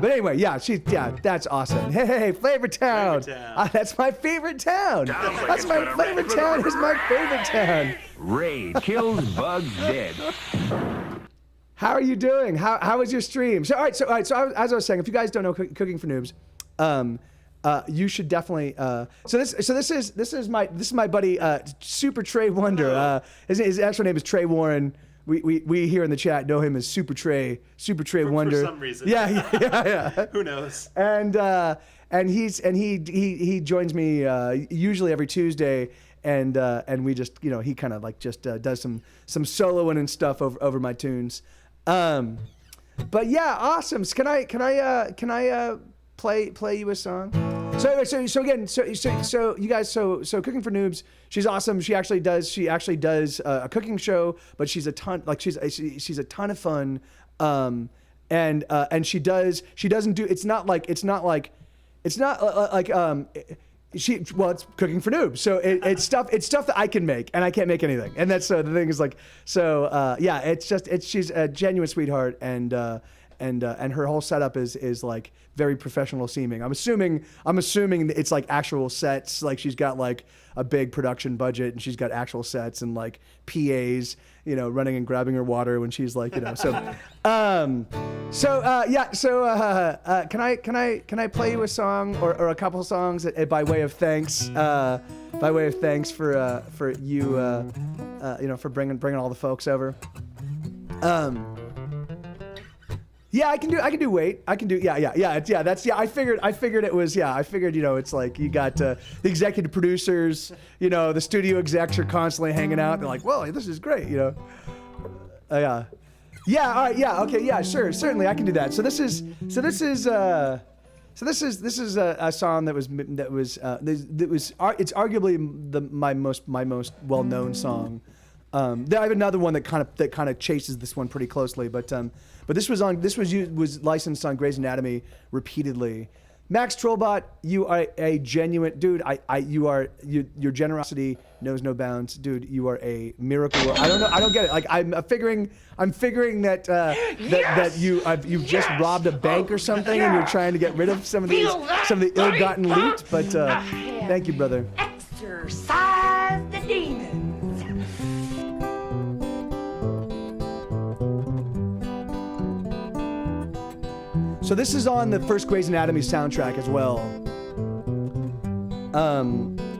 but anyway, that's awesome. Hey, Flavor Town. Town. That's my favorite town. That's my favorite town. Is my favorite town. Ray kills bugs dead. How are you doing? How was your stream? So all right. So as I was saying, if you guys don't know Cooking for Noobs, you should definitely. This is my buddy Super Trey Wonder. His actual name is Trey Warren. We here in the chat know him as Super Trey Wonder. For some reason. Yeah. Who knows? And he joins me usually every Tuesday, and we just he kind of like just does some soloing and stuff over my tunes. But yeah, awesome. So can I play you a song? So anyway, so you guys, so Cooking for Noobs, she's awesome. She actually does a cooking show, but she's a ton of fun. And she doesn't do, it's not like it's Cooking for Noobs. So it's stuff that I can make, and I can't make anything. And that's the thing is like, she's a genuine sweetheart, and her whole setup is like very professional seeming. I'm assuming it's like actual sets. Like she's got like a big production budget, and she's got actual sets and like PAs, running and grabbing her water when she's like, so. Can I play you a song or a couple songs by way of thanks? By way of thanks for you, for bringing all the folks over. Yeah, I can do wait. I can do I figured it was it's like you got the executive producers, the studio execs are constantly hanging out. They're like, "Whoa, this is great," Yeah. All right. Yeah. Okay. Yeah. Sure. Certainly, I can do that. So this is a song it's arguably my most well-known song. I have another one that kind of chases this one pretty closely, but this was licensed on Grey's Anatomy repeatedly. Max Trollbot, you are a genuine dude. Your generosity knows no bounds, dude. You are a miracle. I don't get it. Like I'm figuring that that you've just robbed a bank or something, and you're trying to get rid of some of the ill-gotten loot. But thank you, brother. Exercise the demons. So this is on the first Grey's Anatomy soundtrack as well.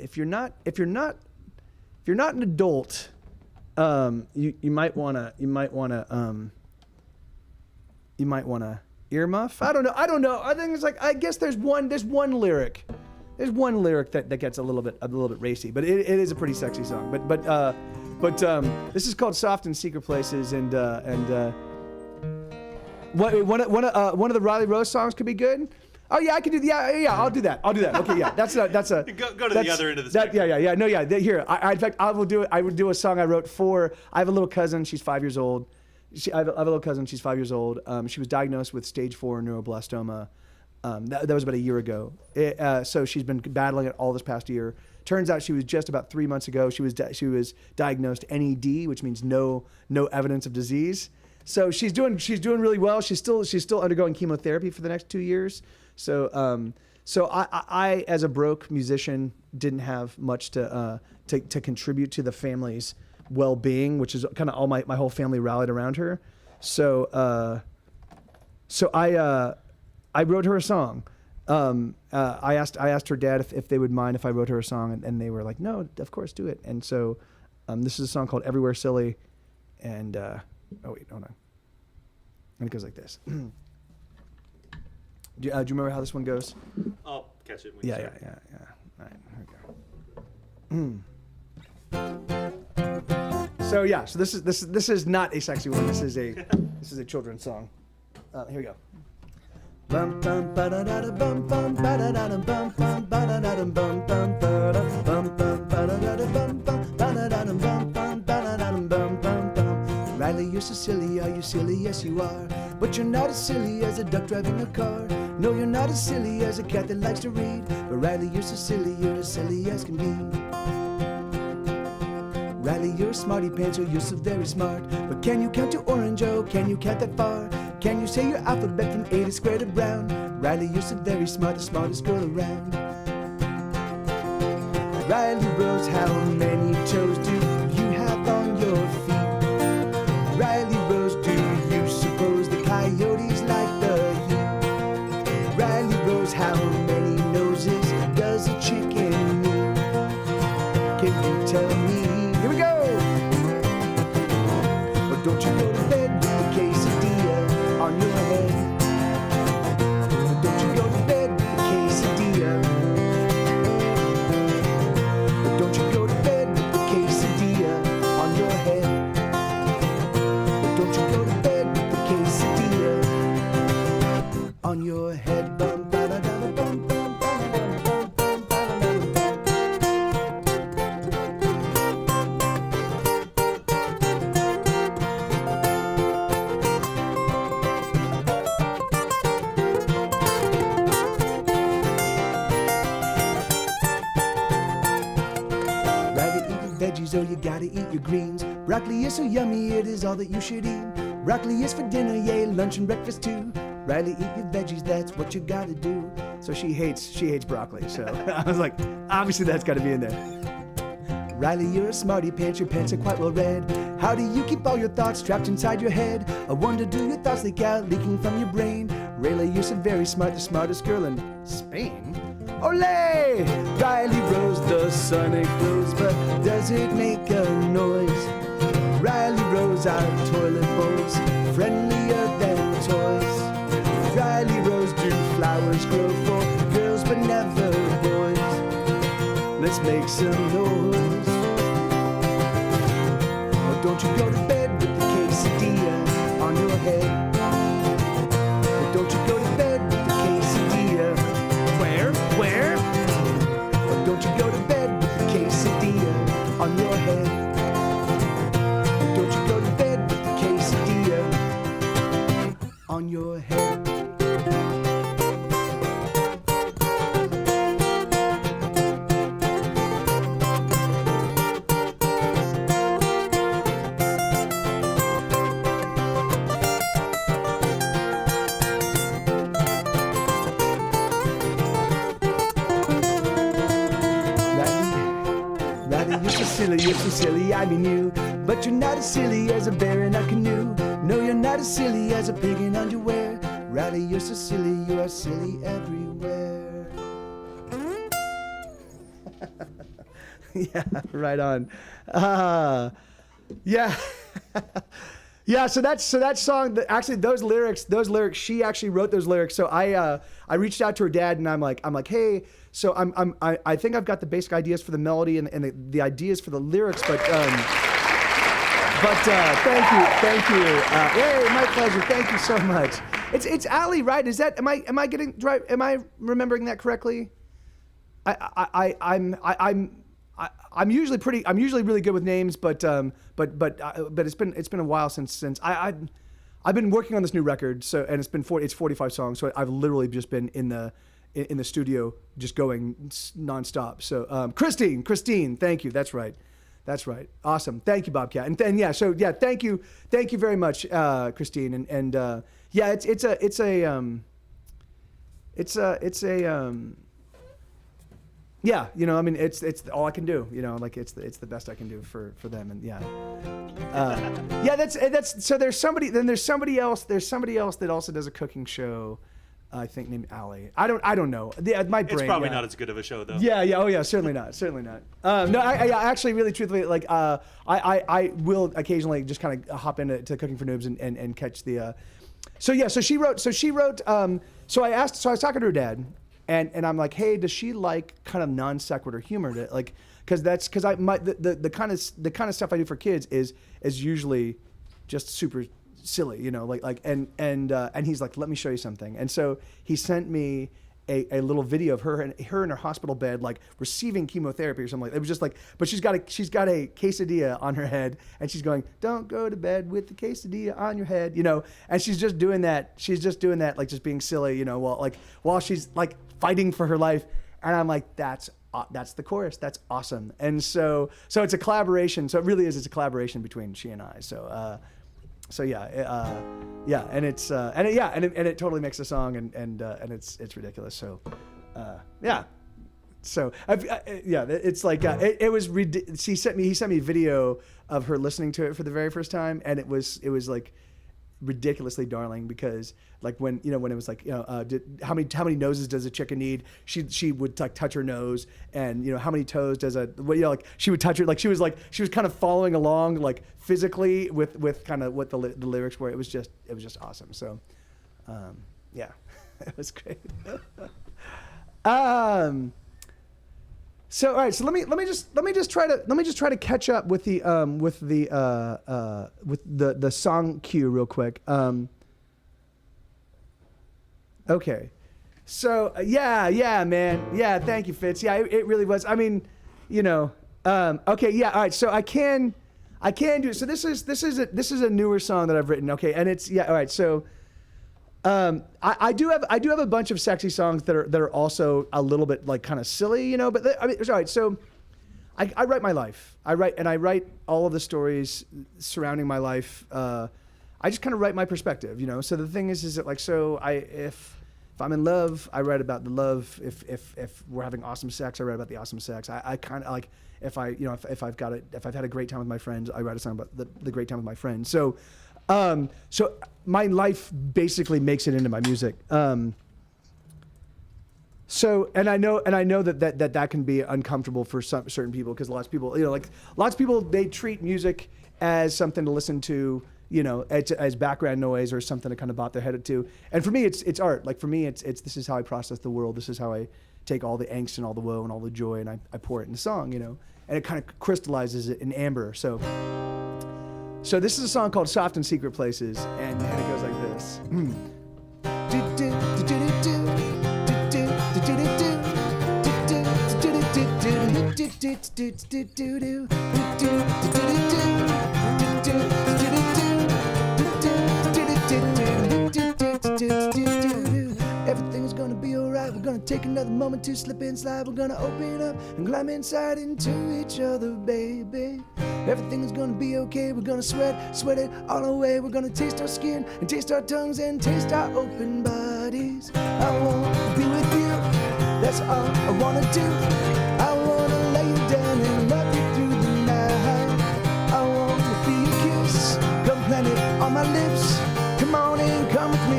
if you're not an adult, you might wanna earmuff. I don't know. I think it's like, I guess there's one lyric. There's one lyric that gets a little bit racy, but it is a pretty sexy song. But this is called "Soft in Secret Places," and one of the Riley Rose songs could be good. Oh yeah, I can do. Yeah. I'll do that. Okay, yeah. That's a. Go to the other end of the spectrum. Yeah. No, yeah. Here, in fact, I will do it. I would do a song I wrote for. I have a little cousin. She's 5 years old. I have a little cousin. She's 5 years old. She was diagnosed with stage 4 neuroblastoma. That was about a year ago. So she's been battling it all this past year. Turns out she was just about 3 months ago. She was diagnosed NED, which means no evidence of disease. So she's doing really well. She's still undergoing chemotherapy for the next 2 years. So I as a broke musician didn't have much to contribute to the family's well-being, which is kind of all my whole family rallied around her. So I wrote her a song. I asked her dad if they would mind if I wrote her a song, and they were like, no, of course, do it. And so this is a song called Everywhere Silly, and oh wait, hold on. And it goes like this. Do you remember how this one goes? I'll catch it when you Yeah. start. All right, here we go. So yeah, so this is not a sexy one. This is a children's song. Here we go. Bum bum ba da da bum bum ba da da bum bum ba da da bum bum ba da bum bum ba da da bum bum ba da da bum bum ba da da bum bum bum. Riley, you're so silly. Are you silly? Yes, you are. But you're not as silly as a duck driving a car. No, you're not as silly as a cat that likes to read. But Riley, you're so silly. You're as silly as can be. Riley, you're a smarty pants, so you're so very smart. But can you count to orange? Oh, can you count that far? Can you say your alphabet from A to square to brown? Riley, you're so very smart, the smartest girl around. Riley Rose, how many toes do you have on your feet? Riley Rose, do you suppose the coyotes like the heat? Riley Rose, how many noses does a chicken need? Can you tell me? Here we go! But don't you go to bed with the quesadilla on your head. But don't you go to bed with the quesadilla. But don't you go to bed with the quesadilla on your head. But don't you go to bed with the quesadilla on your head. Bum, ba, da, da, da, bum, bum, ba, da, da, bum, bum, ba, da, da, bum. Rather eat your veggies, oh, you gotta eat your greens. Broccoli is so yummy, it is all that you should eat. Broccoli is for dinner, yay, lunch and breakfast too. Riley, eat your veggies, that's what you gotta do. So she hates broccoli, so I was like, obviously that's gotta be in there. Riley, you're a smarty pants, your pants are quite well read. How do you keep all your thoughts trapped inside your head? I wonder, do your thoughts leak out, leaking from your brain? Riley, you're so very smart, the smartest girl in Spain. Olé! Riley Rose, the sun it glows, but does it make a noise? Riley Rose, our toilet bowls, friendlier than toys. Riley Rose, do flowers grow for girls but never boys? Let's make some noise. Or don't you go to bed with the quesadilla on your head? Or don't you go to bed with the quesadilla? Where? Or don't you go to bed with the quesadilla on your head? Or don't you go to bed with the quesadilla on your head? Riley, you're so silly, I mean you. But you're not as silly as a bear in a canoe. No, you're not as silly as a pig in underwear. Riley, you're so silly, you are silly everywhere. Yeah, right on. Yeah. Yeah, so that song, actually those lyrics, she actually wrote those lyrics. So I reached out to her dad and I'm like, hey, so I think I've got the basic ideas for the melody and the ideas for the lyrics, but thank you. Hey, my pleasure. Thank you so much. It's Allie, right? Is that am I getting right? Am I remembering that correctly? I'm usually really good with names, but it's been a while since I've been working on this new record. So and it's 45 songs. So I've literally just been in the studio just going nonstop. So Christine, thank you. That's right. Awesome. Thank you, Bobcat. And then thank you very much, Christine. And yeah, you know, I mean, it's all I can do, you know, like it's the best I can do for them, and that's so there's somebody else that also does a cooking show, I think named Allie. I don't know. My brain. It's probably not as good of a show though. Yeah. Oh yeah. Certainly not. No, I actually really truthfully like I will occasionally just kind of hop into Cooking for Noobs and catch the. So she wrote. So I was talking to her dad. And I'm like, hey, does she like kind of non sequitur humor? Because the kind of stuff I do for kids is usually just super silly, you know, and he's like, let me show you something. And so he sent me a little video of her in her hospital bed, like receiving chemotherapy or something like that. It was just like, but she's got a quesadilla on her head, and she's going, "Don't go to bed with the quesadilla on your head," you know. And she's just doing that. Like just being silly, you know, while she's like fighting for her life. And I'm like, that's the chorus. That's awesome. And so it's a collaboration. So it really is. It's a collaboration between she and I. So yeah, and it totally makes a song, and it's ridiculous. So, yeah. So it's like it was. He sent me a video of her listening to it for the very first time, and it was like ridiculously darling, because like when it was like, you know, how many noses does a chicken need? She would like touch her nose, and you know, how many toes does like she would touch her, like she was kind of following along like physically with kind of what the lyrics were. It was just awesome. So yeah, it was great. So all right, so let me just try to catch up with the song cue real quick. Okay, so yeah, man, yeah, thank you, Fitz. Yeah, it really was. I mean, you know, okay, yeah, all right. So I can do. So this is a newer song that I've written. Okay, and it's all right. So. I do have a bunch of sexy songs that are also a little bit like kind of silly, you know. But I mean, all right. So I write my life. I write all of the stories surrounding my life. I just kind of write my perspective, you know. So the thing is that like, so if I'm in love, I write about the love. If we're having awesome sex, I write about the awesome sex. I kind of like if I've had a great time with my friends, I write a song about the great time with my friends. So my life basically makes it into my music. So I know that can be uncomfortable for certain people, because lots of people, they treat music as something to listen to, you know, as background noise or something to kind of bop their head to. And for me, it's art. Like for me, it's this is how I process the world. This is how I take all the angst and all the woe and all the joy, and I pour it in a song, you know, and it kind of crystallizes it in amber. So this is a song called Soft and Secret Places, and it goes like this. Everything's gonna be alright. We're gonna take another moment to slip and slide. We're gonna open up and climb inside into each other, baby. Everything is gonna be okay. We're gonna sweat it all away. We're gonna taste our skin and taste our tongues and taste our open bodies. I wanna be with you. That's all I wanna do. I wanna lay you down and love you through the night. I wanna feel your kiss. Come plant it on my lips. Come on and come with me.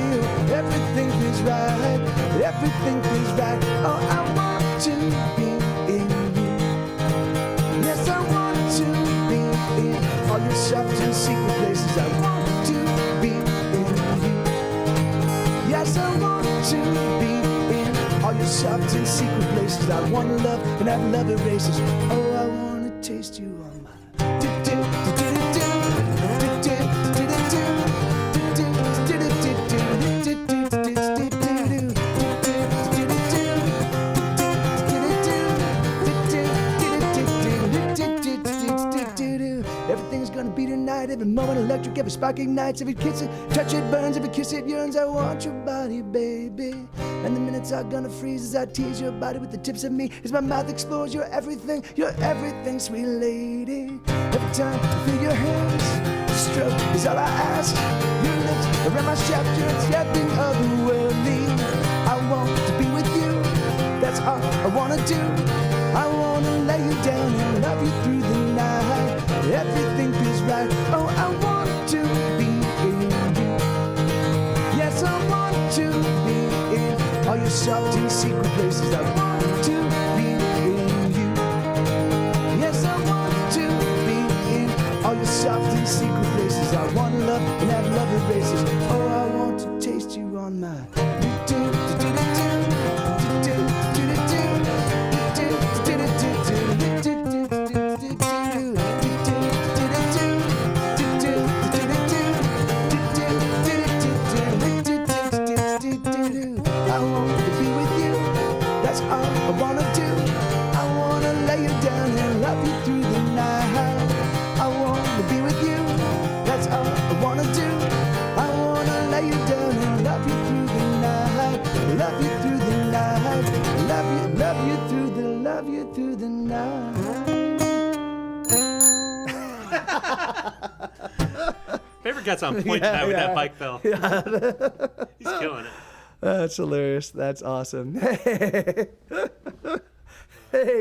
Everything feels right. Everything feels right. Oh, I want to be in you. Yes, I want to be in all your soft and secret places. I wanna love and have love erases. Oh, I wanna taste you on my everything's gonna be tonight, every moment electric, every spark ignites, every kiss it, touch it burns, every kiss it yearns. I want your body, baby. And the minutes are gonna freeze as I tease your body with the tips of me. As my mouth explores, you're everything, sweet lady. Every time I feel your hands, stroke is all I ask. Your lips around my shaft, you're accepting otherworldly. I want to be with you, that's all I wanna do. I wanna lay you down and love you through the night. Everything feels right. Oh, I want to be in you. Yes, I want to be in all your soft and secret places. I want to be in you. Yes, I want to be in all your soft and secret places. I want to love and have love erases. Oh, I want to taste you on my I want to be with you, that's all I wanna do. I wanna lay you down and love you through the night. I want to be with you, that's all I wanna do. I wanna lay you down and love you through the night. Love you through the night. Love you through the night. Favorite gets on point tonight with that bike bell. He's killing it. That's hilarious. That's awesome. Hey,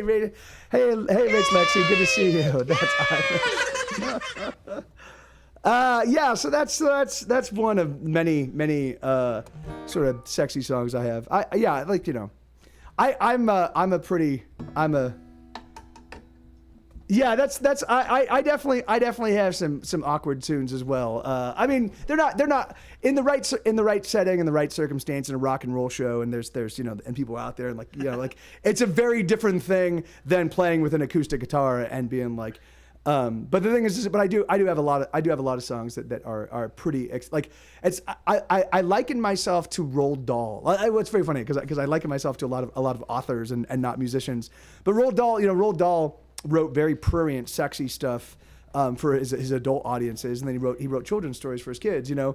Rich Lexi, good to see you. That's awesome. Yeah, so that's one of many sort of sexy songs I have. I definitely have some awkward tunes as well. I mean, they're not in the right setting, in the right circumstance, in a rock and roll show, and there's and people out there, and like it's a very different thing than playing with an acoustic guitar and being like. But the thing is, I do have a lot of songs that are pretty I liken myself to Roald Dahl. It's very funny because I liken myself to a lot of authors and not musicians. But Roald Dahl wrote very prurient, sexy stuff for his adult audiences, and then he wrote children's stories for his kids, and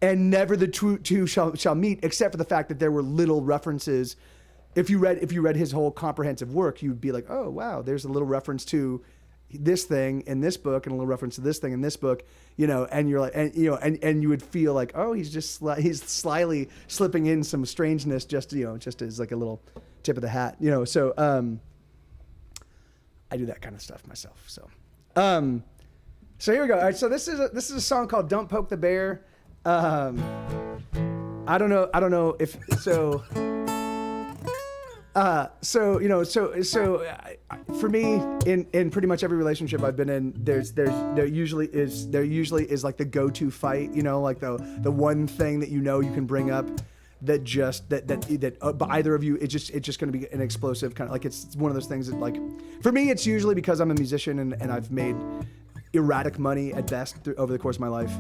never the two shall meet, except for the fact that there were little references. If you read his whole comprehensive work, you'd be like, oh wow, there's a little reference to this thing in this book and a little reference to this thing in this book, and you're like, and you would feel like, oh, he's he's slyly slipping in some strangeness just as like a little tip of the hat, so I do that kind of stuff myself. So here we go. All right, so this is a song called "Don't Poke the Bear." I don't know if so. For me, in pretty much every relationship I've been in, there usually is like the go-to fight, like the one thing that you can bring up that but either of you, it's just going to be an explosive kind of, like, it's one of those things that, like, for me, it's usually because I'm a musician and I've made erratic money at best over the course of my life.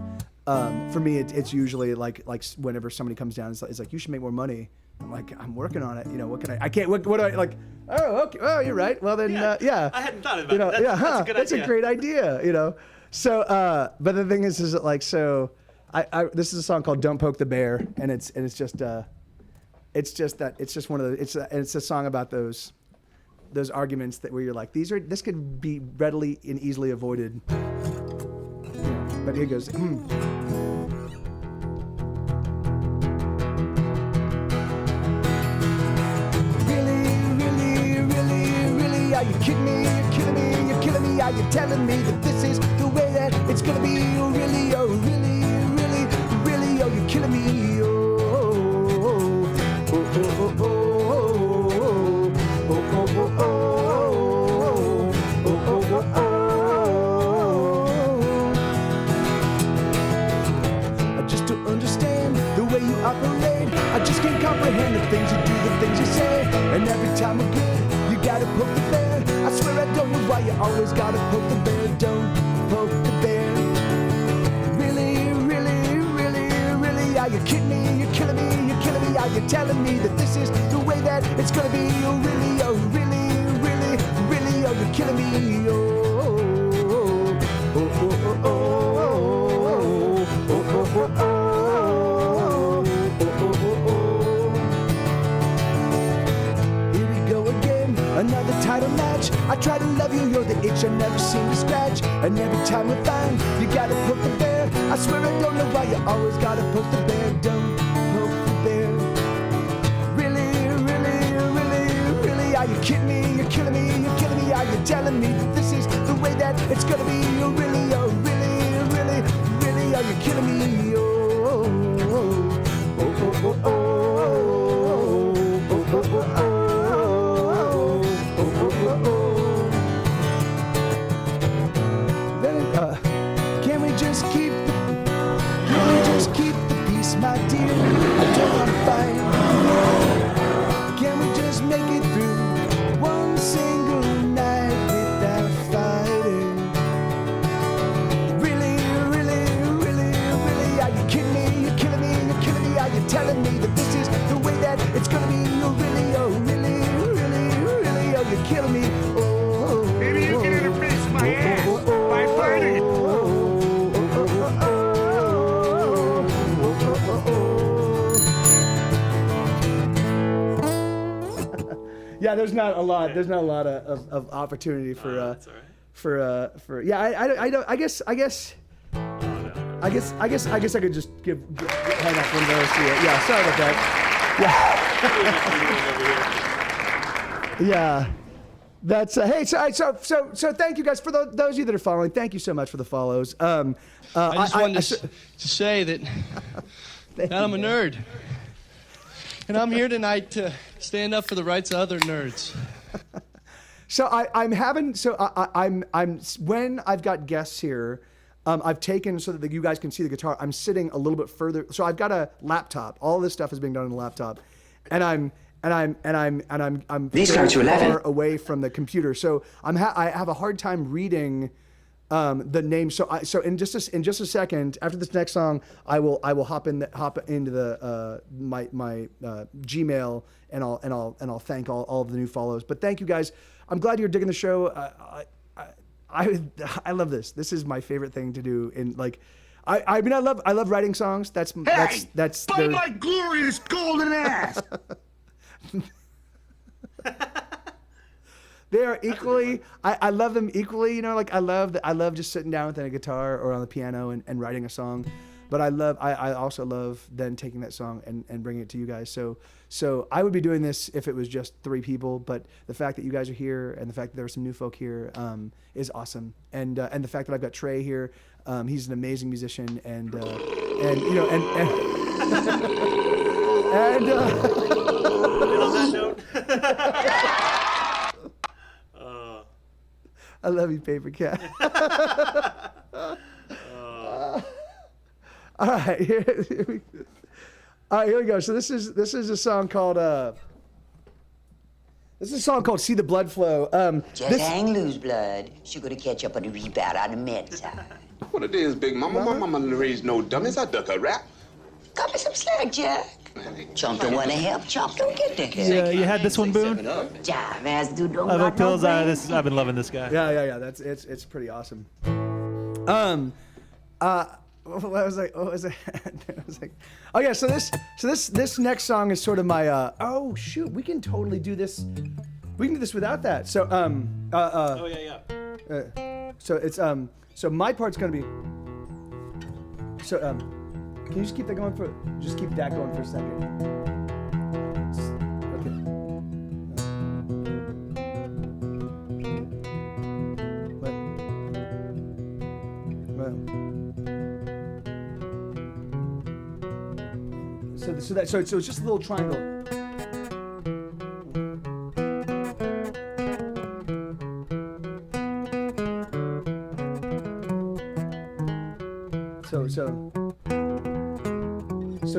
For me, it's usually like whenever somebody comes down, it's like, you should make more money. I'm like, I'm working on it. What can I can't, what do I, like, oh, okay. Oh, you're right. Well then, yeah. I hadn't thought about it. That's a good idea. That's a great idea, So, but the thing is that, like, so this is a song called "Don't Poke the Bear," and it's just one of the, it's a song about those arguments where you're like, this could be readily and easily avoided. But here goes. Are you kidding me? You're killing me. You're killing me. Are you telling me that this is the way that it's gonna be? Oh, really? Oh, really? Really? Really? Oh, you're killing me. Oh, oh, oh, oh, oh, oh, oh, oh, oh. I just don't understand comprehend the things you do, the things you say. And every time we're good, you gotta poke the bear. I swear I don't know why you always gotta poke the bear. Don't poke the bear. Really, really, really, really, are you kidding me? You're killing me, you're killing me. Are you telling me that this is the way that it's gonna be? Oh really, oh really, really, really, oh you're killing me. Oh, oh, oh, oh, oh, oh, oh, oh, oh, oh, oh. Another title match. I try to love you, you're the itch I never seem to scratch. And every time we find, you gotta poke the bear. I swear I don't know why you always gotta poke the bear. Don't poke the bear. Really, really, really, really, are you kidding me? You're killing me, you're killing me. Are you telling me that this is the way that it's gonna be? Oh really, oh really, really, really, are you killing me? Oh, oh, oh, oh, oh, oh, oh, oh, oh, oh, oh. My dear, I don't want to fight. Can we just make it through one single night without fighting? Really, really, really, really, are you kidding me? You're killing me, you're killing me. Are you telling me that this is the way that it's gonna be? Oh really, oh really, really, really, oh you're killing me. Oh, Maybe you can interface my ass by fighting it. Yeah, there's not a lot. There's not a lot of opportunity for That's all right. for yeah. I don't. I guess I guess I could just hang up one of those to you. Yeah, sorry about that. Yeah. Yeah. That's hey. So thank you guys for those of you that are following. Thank you so much for the follows. I just wanted to say that I'm a nerd. And I'm here tonight to stand up for the rights of other nerds. So I'm when I've got guests here, I've taken so that you guys can see the guitar. I'm sitting a little bit further. So I've got a laptop. All this stuff is being done on a laptop, and I'm These cards are 11. far away from the computer. So I have a hard time reading the name. So in just a second after this next song, I will hop into the my Gmail and I'll thank all of the new follows. But thank you guys. I'm glad you're digging the show. I love this. This is my favorite thing to do. I mean I love writing songs. That's Fight my glorious golden ass. They are equally. I love them equally. You know, like I love just sitting down with a guitar or on the piano and writing a song. But I also love then taking that song and bringing it to you guys. So I would be doing this if it was just 3 people. But the fact that you guys are here and the fact that there are some new folk here is awesome. And the fact that I've got Trey here, he's an amazing musician and you know and And on that note. I love you, Paper Cat. All right, here we go. So this is a song called "See the Blood Flow." Just hang loose, blood. She gonna catch up on the rebound on the med side. What it is, Big Mama? My mama didn't raise no dummies. I duck a rap. Cut me some slack, Jack. Chump don't wanna help. Chump don't get the help. Yeah, you had this one, Boone. Jive ass dude don't I've got pills. no brains. I've been loving this guy. Yeah. It's pretty awesome. What was it? It was like, oh yeah. So this next song is sort of my. Oh shoot, we can totally do this. We can do this without that. So Oh yeah. So it's so my part's gonna be. So can you just keep that going for? Just keep that going for a second. Okay. So it's just a little triangle. So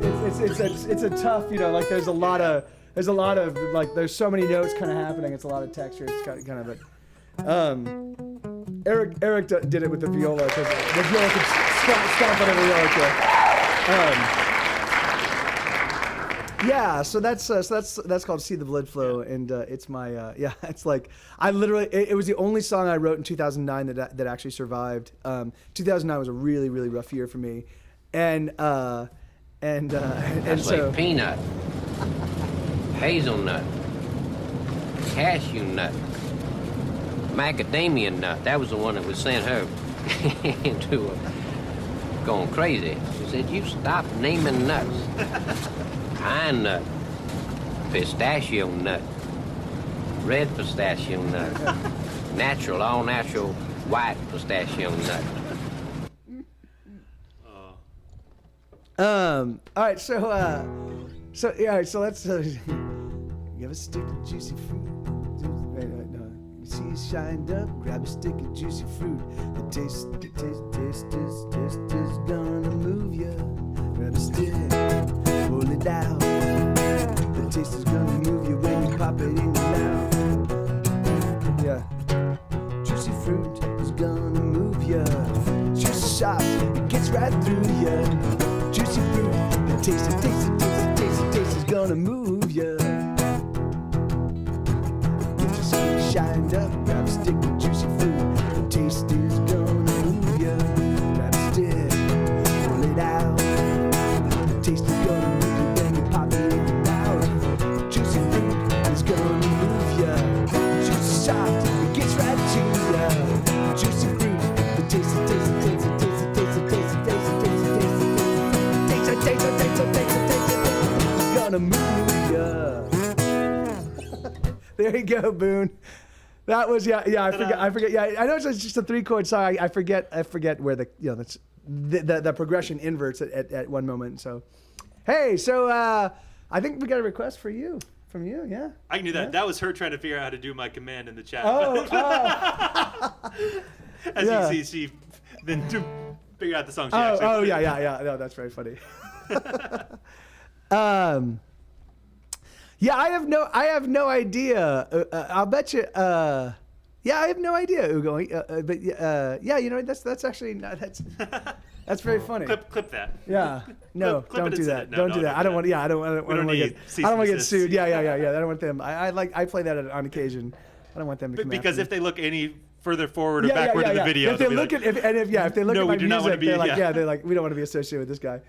Yeah, it's a tough, you know, like there's a lot of like there's so many notes kind of happening. It's a lot of texture. It's kind of it. Eric did it with the viola because the viola could stomp on every viola kick. Yeah, so that's called "See the Blood Flow," and it's my it's like I literally it was the only song I wrote in 2009 that actually survived. 2009 was a really rough year for me, and That's so like peanut, hazelnut, cashew nut, macadamia nut. That was the one that was sent her into going crazy. She said, "You stop naming nuts." Pine nut, pistachio nut, red pistachio nut, natural, all natural, white pistachio nut. All right, so let's. You ever stick of juicy fruit? Wait, no. You see it shined up, grab a stick of juicy fruit. The taste is gonna move ya. Grab a stick, pull it out. The taste is gonna move you when you pop it in your mouth. Yeah. Juicy fruit is gonna move ya. Juicy soft, it gets right through ya. Juicy fruit, the taste is gonna move ya. Get your stick shined up, grab a stick of juicy fruit. The taste is gonna move ya. Grab a stick, pull it out. The taste is gonna move you when you pop it in your mouth. Juicy fruit is gonna move ya. Juicy soft, it gets right to ya. Juicy fruit, the taste gonna move ya. There you go, Boone. That was I forget. Yeah, I know it's just a 3-chord song. I forget where that's the progression inverts at one moment. So, hey, so I think we got a request from you. Yeah. I can do that. Yeah. That was her trying to figure out how to do my command in the chat. As you see, she then figured out the song. Yeah. No, that's very funny. Yeah, I have no idea. I'll bet you. I have no idea, Ugo. But you know, that's actually that's very funny. Clip that. Yeah. No, clip don't do that. No, don't do that. I don't want. Yeah, I don't want to get sued. Yeah. I don't want them. I play that on occasion. I don't want them to come because after if they look any further forward or backward in the video, if they look at if they look at my music, they're like, we don't want to be associated with this guy.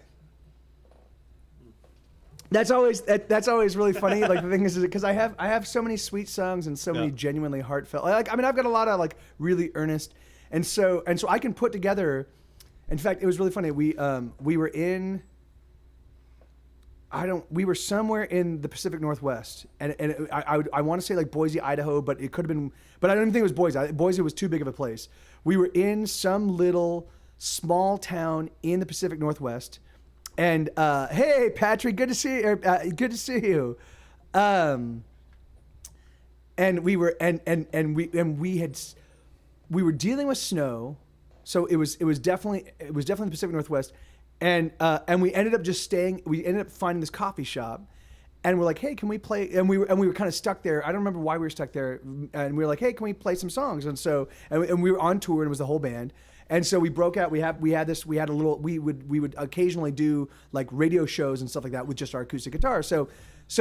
That's always really funny. Like the thing is because I have so many sweet songs and so many genuinely heartfelt. I've got a lot of like really earnest, and so I can put together. In fact, it was really funny. We were in. We were somewhere in the Pacific Northwest, and I want to say like Boise, Idaho, but it could have been. But I don't even think it was Boise. Boise was too big of a place. We were in some little small town in the Pacific Northwest. And hey, Patrick, good to see you. Good to see you. And we were we were dealing with snow, so it was definitely the Pacific Northwest, and we ended up just staying. We ended up finding this coffee shop, and we're like, hey, can we play? And we were kind of stuck there. I don't remember why we were stuck there, and we were like, hey, can we play some songs? And so and we were on tour, and it was the whole band. And so we broke out. We would occasionally do like radio shows and stuff like that with just our acoustic guitar. So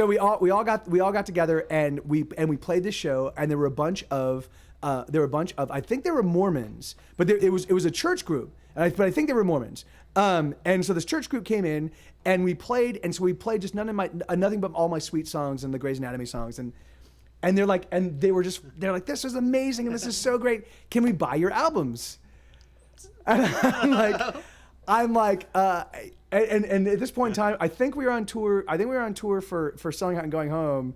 we all got together and we played this show. And there were a bunch of I think they were Mormons, but it was a church group. But I think they were Mormons. And so this church group came in and we played. And so we played just nothing but all my sweet songs and the Grey's Anatomy songs. And they're like, this is amazing and this is so great. Can we buy your albums? And I'm like, and at this point in time, I think we were on tour. For Selling Out and Going Home.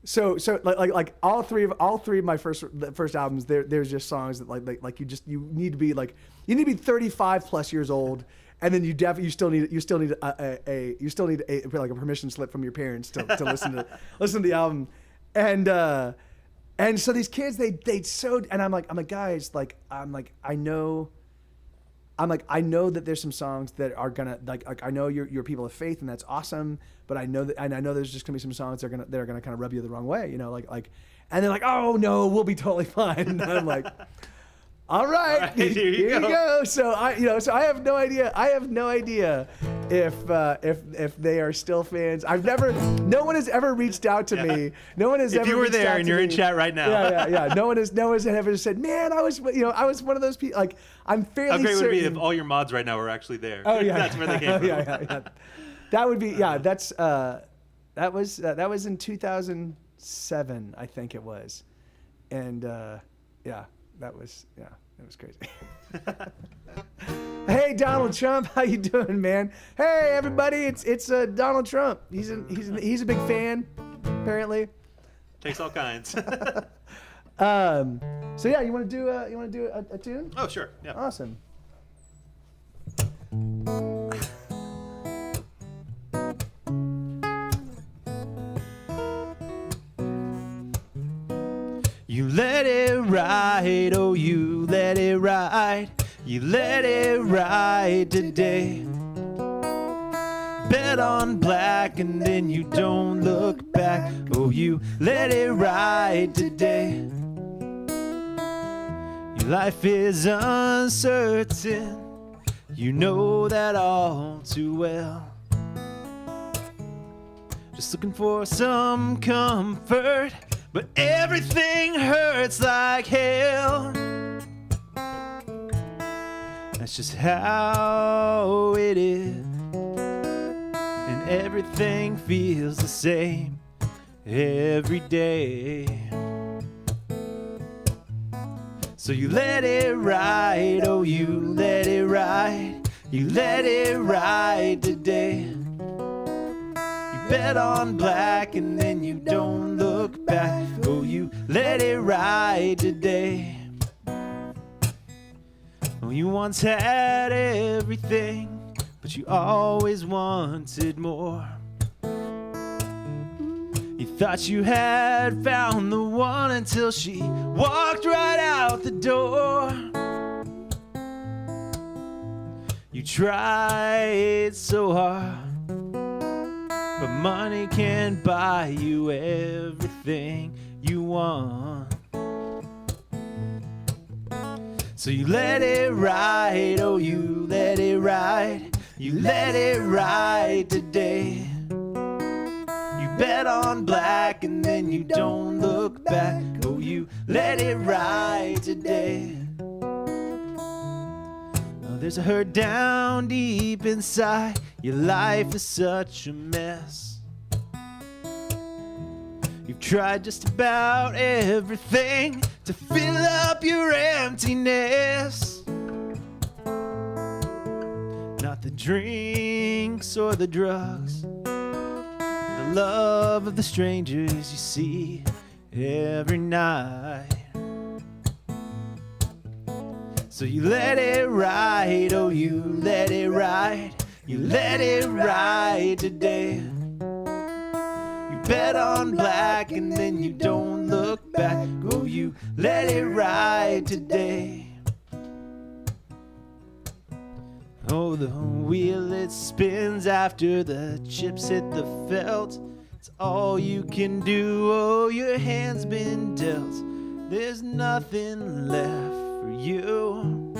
So like all three of my first albums, there's just songs that like you need to be 35 plus years old, and then you still need a permission slip from your parents to listen to the album, and so these kids they sewed, and I'm like guys, I know I'm like, I know that there's some songs that are gonna like I know you're people of faith and that's awesome, but I know there's just gonna be some songs that are gonna kind of rub you the wrong way, you know, like, and they're like, oh no, we'll be totally fine. And I'm like, all right, here you go. So I have no idea. If they are still fans. No one has ever reached out to me. No one has ever. If you were there and you're in chat right now. Yeah. No one has ever said, man, I was one of those people. Like, I'm fairly certain. How great would it be if all your mods right now were actually there? Oh yeah, that's where they came from. Yeah. That would be That's that was in 2007, I think it was, and that was it was crazy. Hey, Donald Trump, how you doing, man? Hey, everybody, it's Donald Trump. He's a big fan, apparently. Takes all kinds. So yeah, you want to do a tune? Oh sure, yeah. Awesome. You let it ride, oh you let it ride. You let it ride today. Bet on black and then you don't look back. Oh, you let it ride today. Your life is uncertain. You know that all too well. Just looking for some comfort, but everything hurts like hell. That's just how it is. And everything feels the same every day. So you let it ride, oh you let it ride. You let it ride today. You bet on black and then you don't look back. Oh, you let it ride today. Oh, you once had everything, but you always wanted more. You thought you had found the one until she walked right out the door. You tried so hard, but money can't buy you everything you want. So you let it ride, oh you let it ride. You let it ride today. You bet on black and then you don't look back. Oh, you let it ride today. Oh, there's a hurt down deep inside. Your life is such a mess. You've tried just about everything to fill up your emptiness. Not the drinks or the drugs, the love of the strangers you see every night. So you let it ride, oh you let it ride. You let it ride today. You bet on black and then you don't look back. Oh, you let it ride today. Oh, the wheel it spins after the chips hit the felt. It's all you can do. Oh, your hand's been dealt. There's nothing left for you.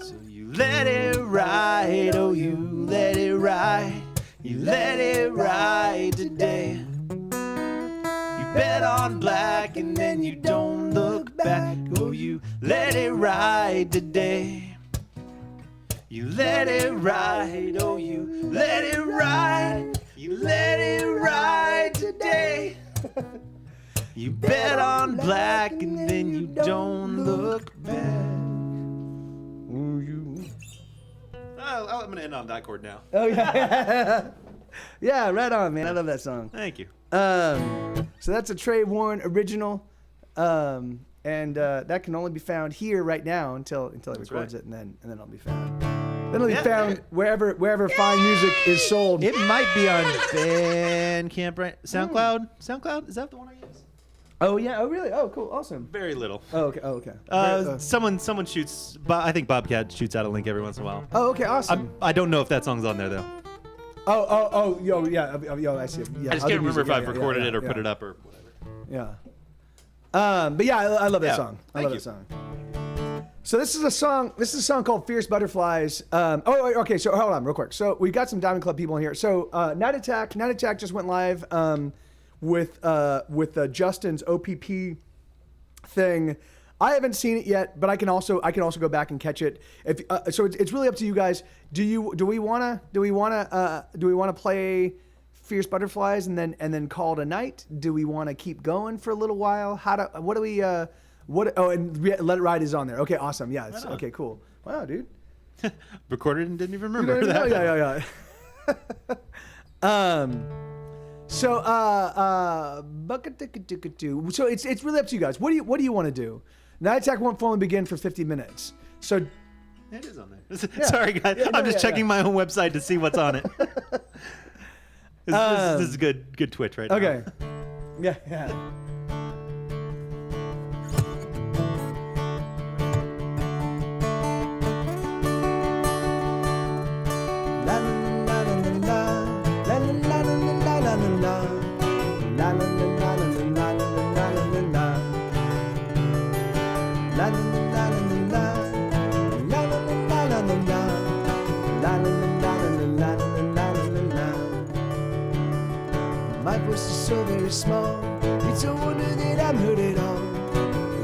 So you let it ride. Oh, you let it ride. You let it ride today. You bet on black and then you don't look back. Oh, you let it ride today. You let it ride, oh you let it ride. You let it ride today. You bet on black and then you don't look back. Oh, you. I'm going to end on that chord now. Oh, yeah. Yeah, right on, man. I love that song. Thank you. So that's a Trey Warren original. And that can only be found here right now until he records it, and then it'll be found. Then it'll be found wherever fine music is sold. It might be on Bandcamp, right? SoundCloud? SoundCloud? Is that the one I use? Oh yeah. Oh really? Oh cool. Awesome. Very little. Oh okay. Oh okay. Someone shoots. I think Bobcat shoots out a link every once in a while. Oh okay. Awesome. I don't know if that song's on there though. Yo yeah. Yo I see. Yeah, I just can't remember if I've recorded it or put it up or whatever. Yeah. But yeah, I love that song. I love you. that song. So this is a song called "Fierce Butterflies." Okay. So hold on, real quick. So we got some Diamond Club people in here. So Night Attack just went live with Justin's OPP thing. I haven't seen it yet, but I can also go back and catch it. If so, it's really up to you guys. Do we wanna play Fierce Butterflies and then call it a night? Do we want to keep going for a little while? And Let It Ride is on there. Okay, awesome. Yeah. Okay, cool. Wow, dude. Recorded and didn't even remember that. Yeah. So it's really up to you guys. What do you want to do? Night Attack won't fully begin for 50 minutes. So it is on there. Sorry, guys. I'm just checking my own website to see what's on it. This is good Twitch right now. Okay. Yeah. My voice is so very small, it's a wonder that I'm heard at all.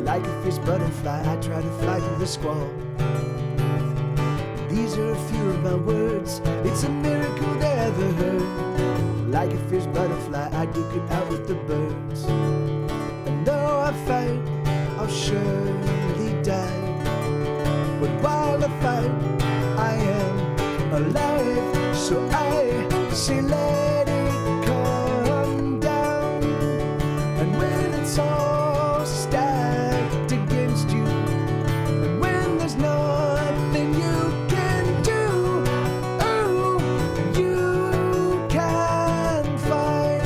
Like a fierce butterfly, I try to fly through the squall. These are a few of my words, it's a miracle they ever heard. Like a fierce butterfly, I duke it out with the birds. And though I fight, I'll surely die. But while I fight, I am alive. So I say let it come down. And when it's all stacked against you, and when there's nothing you can do, oh, you can fight.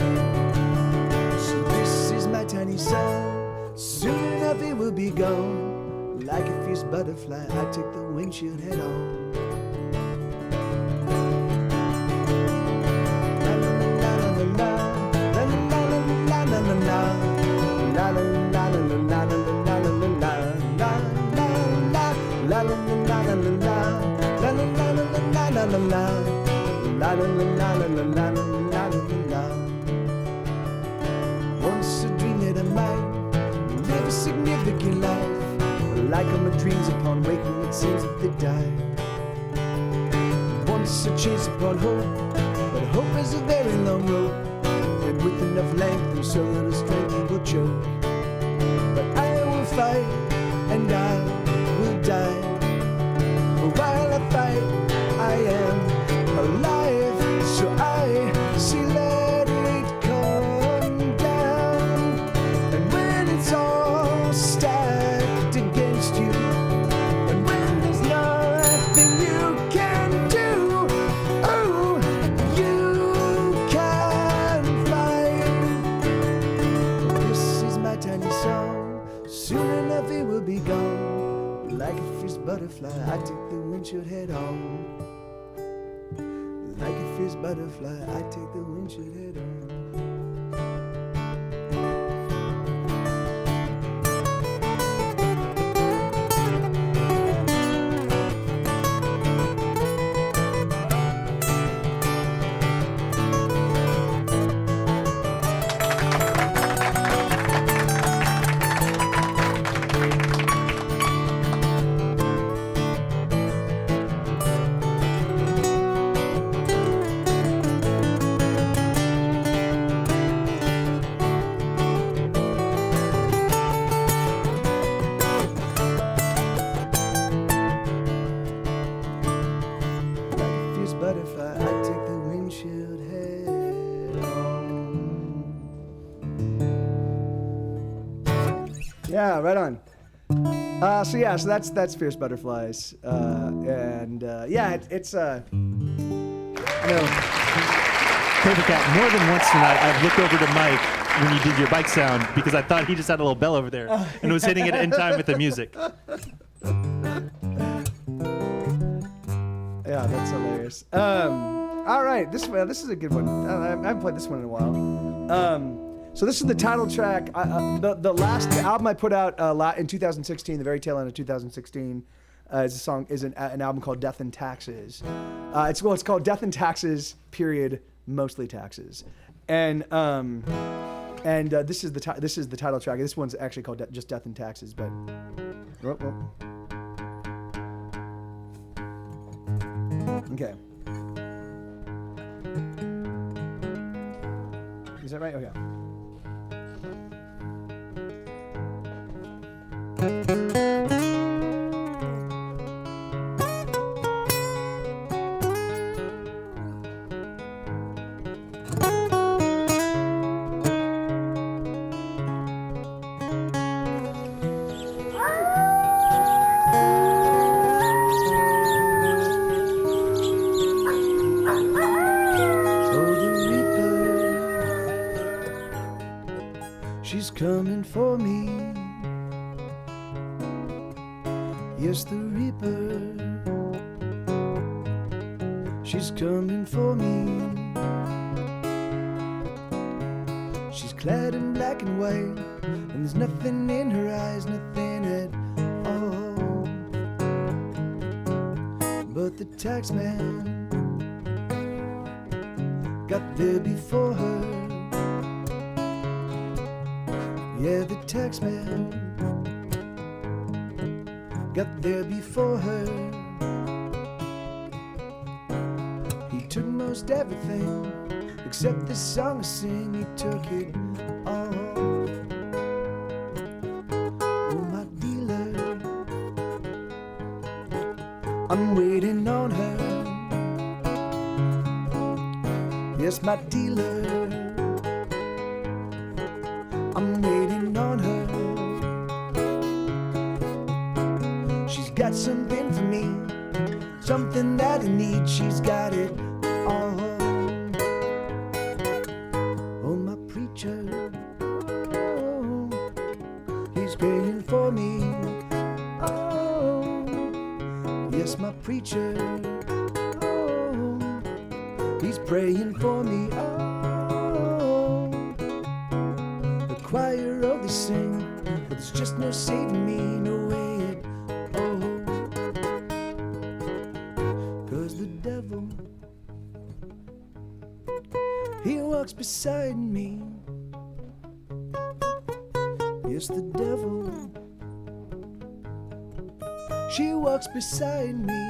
So this is my tiny song, soon enough it will be gone. Like a fierce butterfly, I take the windshield head on. Once a dream that I might live a significant life. Like all my dreams upon waking, it seems that they die. Once a chance upon hope, but hope is a very long road. And with enough length and so little strength, you will choke. But I will fight, and I will die. But while I fight, I am alive. So I say let it come down. And when it's all stacked against you, and when there's nothing you can do, oh, you can fight. This is my tiny song, soon enough it will be gone. Like a fierce butterfly, I take the windshield head on. Like a fierce butterfly, I take the windshield head on. Butterfly, I take the windshield head on. Yeah, right on. So that's Fierce Butterflies, it's Paper Cat, more than once tonight, I've looked over to Mike when you did your bike sound because I thought he just had a little bell over there and was hitting it in time with the music. Yeah, that's hilarious. All right, this is a good one. I haven't played this one in a while. So this is the title track. The last album I put out in 2016, the very tail end of 2016, is an album called Death and Taxes. It's called Death and Taxes, period, mostly taxes. And this is the title track. This one's actually called just Death and Taxes, but. Okay. Is that right? Okay. She's coming for me. Yes, the Reaper. She's coming for me. She's clad in black and white, and there's nothing in her eyes, nothing at all. But the tax man got there before her. Yeah, the tax man got there before her. He took most everything except the song I sing. He took it all. Oh, my dealer, I'm waiting on her. Yes, my dealer, I'm waiting on her. She's got something for me, something that I need. She's got it all. Oh, my preacher, oh, he's praying for me. Oh, yes, my preacher, oh, he's praying for me. Oh, choir, oh, they sing, but there's just no saving me, no way at all. 'Cause the devil, he walks beside me. Yes, the devil, she walks beside me.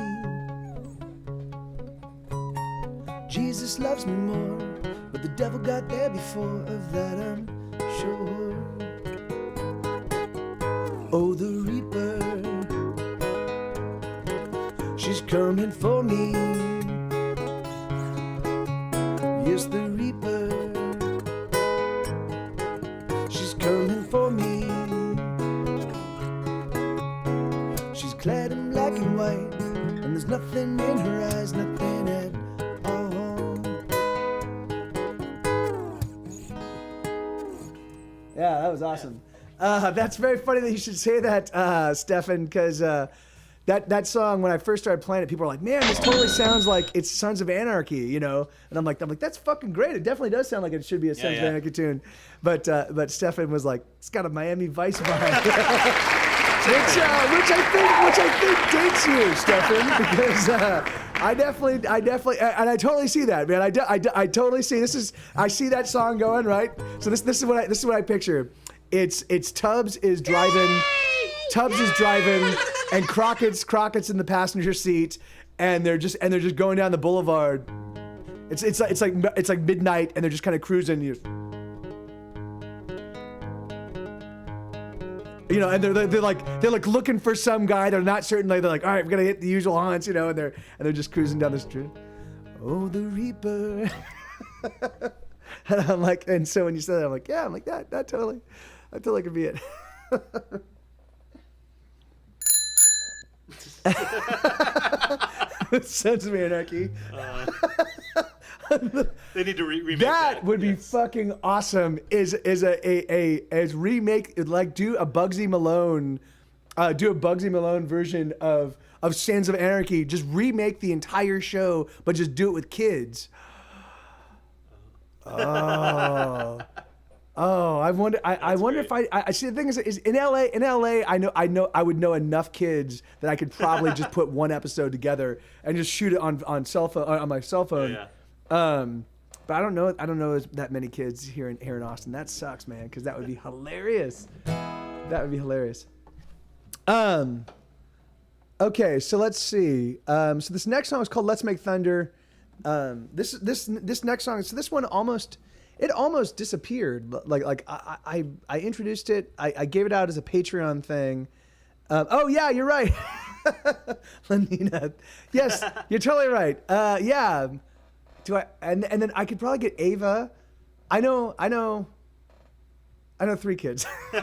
Jesus loves me more, but the devil got there before. Of that I'm sure. Oh, the Reaper, she's coming for me. Yes, the Reaper, she's coming for me. She's clad in black and white, and there's nothing in her eyes, nothing at all. Yeah, that was awesome. That's very funny that you should say that, Stefan, because that song, when I first started playing it, people were like, man, this totally sounds like it's Sons of Anarchy, you know? And I'm like, that's fucking great. It definitely does sound like it should be a Sons of Anarchy tune. But Stefan was like, it's got a Miami Vice vibe. which I think dates you, Stefan, because I definitely, and I totally see that, man. I totally see I see that song going, right? So this is what I picture. It's Tubbs is driving, and Crockett's in the passenger seat, and they're just going down the boulevard. It's like midnight, and they're just kind of cruising. You know, and they're like looking for some guy. They're not certain. They're like, all right, we're gonna hit the usual haunts, you know, and they're just cruising down the street. Oh, the Reaper. And I'm like, and so when you said that, I'm like, yeah, I'm like that totally could be it. Sons of Anarchy. They need to remake that. That would be fucking awesome. Is remake, like do a Bugsy Malone version of Sons of Anarchy. Just remake the entire show, but just do it with kids. Oh, I wonder. I wonder if I see. The thing is in LA. I know. I would know enough kids that I could probably just put one episode together and just shoot it on my cell phone. Yeah. But I don't know that many kids here in Austin. That sucks, man. Because that would be hilarious. That would be hilarious. Okay, so let's see. So this next song is called "Let's Make Thunder." This next song. So this one almost disappeared. Like I introduced it. I gave it out as a Patreon thing. Oh yeah, you're right, Lenina. Yes, you're totally right. Yeah. Do I? And then I could probably get Ava. I know 3 kids. There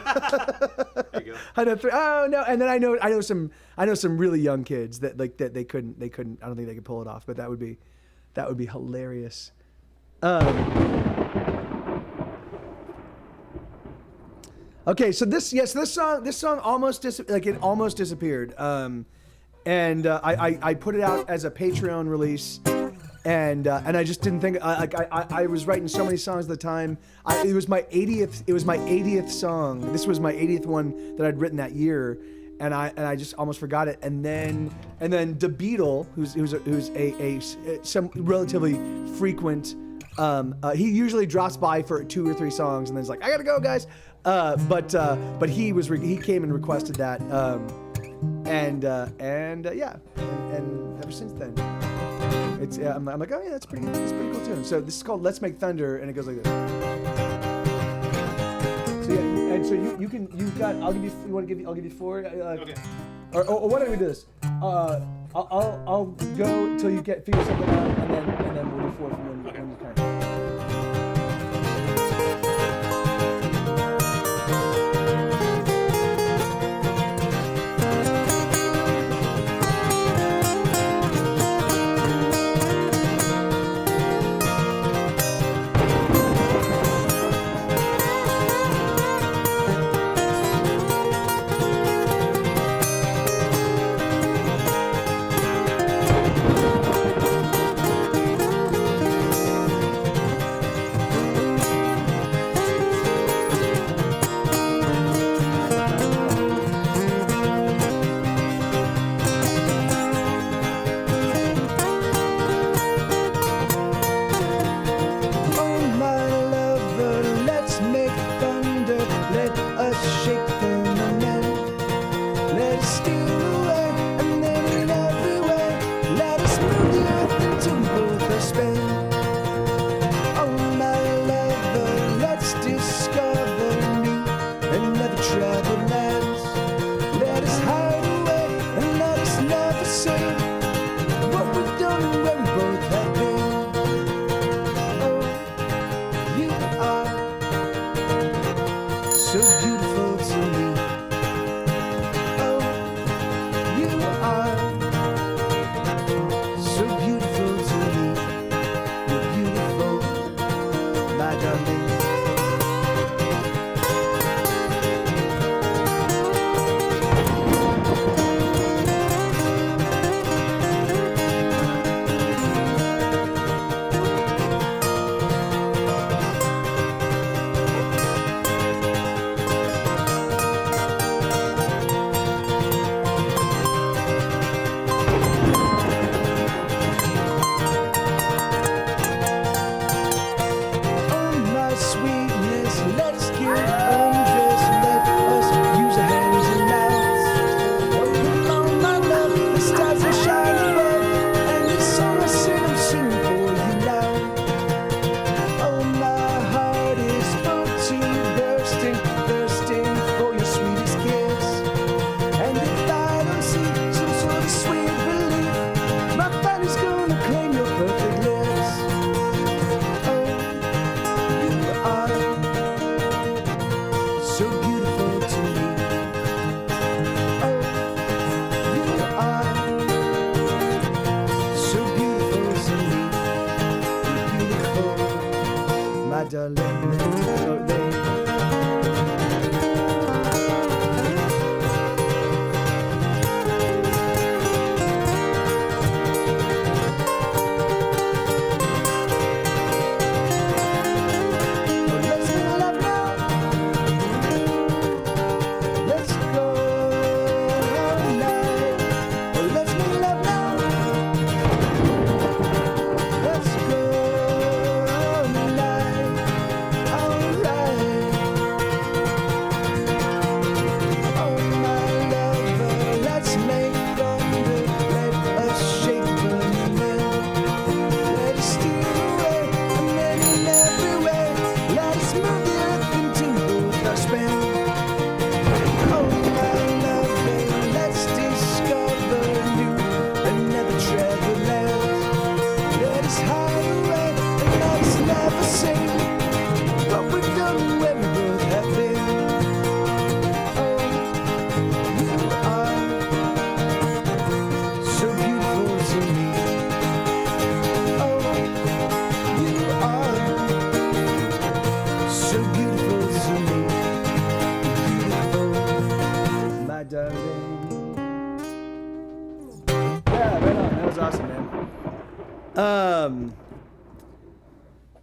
you go. I know 3. Oh no, and then I know some really young kids that they couldn't. I don't think they could pull it off. But that would be hilarious. Okay, so this song almost disappeared. And I put it out as a Patreon release. And I just didn't think I was writing so many songs at the time. It was my 80th song. This was my 80th one that I'd written that year, and I just almost forgot it. And then Da Beetle, who's some relatively frequent. He usually drops by for 2 or 3 songs, and then he's like, I gotta go, guys. But he came and requested that. And ever since then. I'm like, oh yeah, that's pretty cool tune. So this is called "Let's Make Thunder," and it goes like this. So yeah, and so I'll give you 4. Okay. Or why don't we do this? I'll go until you figure something out, and then we'll do 4 from when you kind of.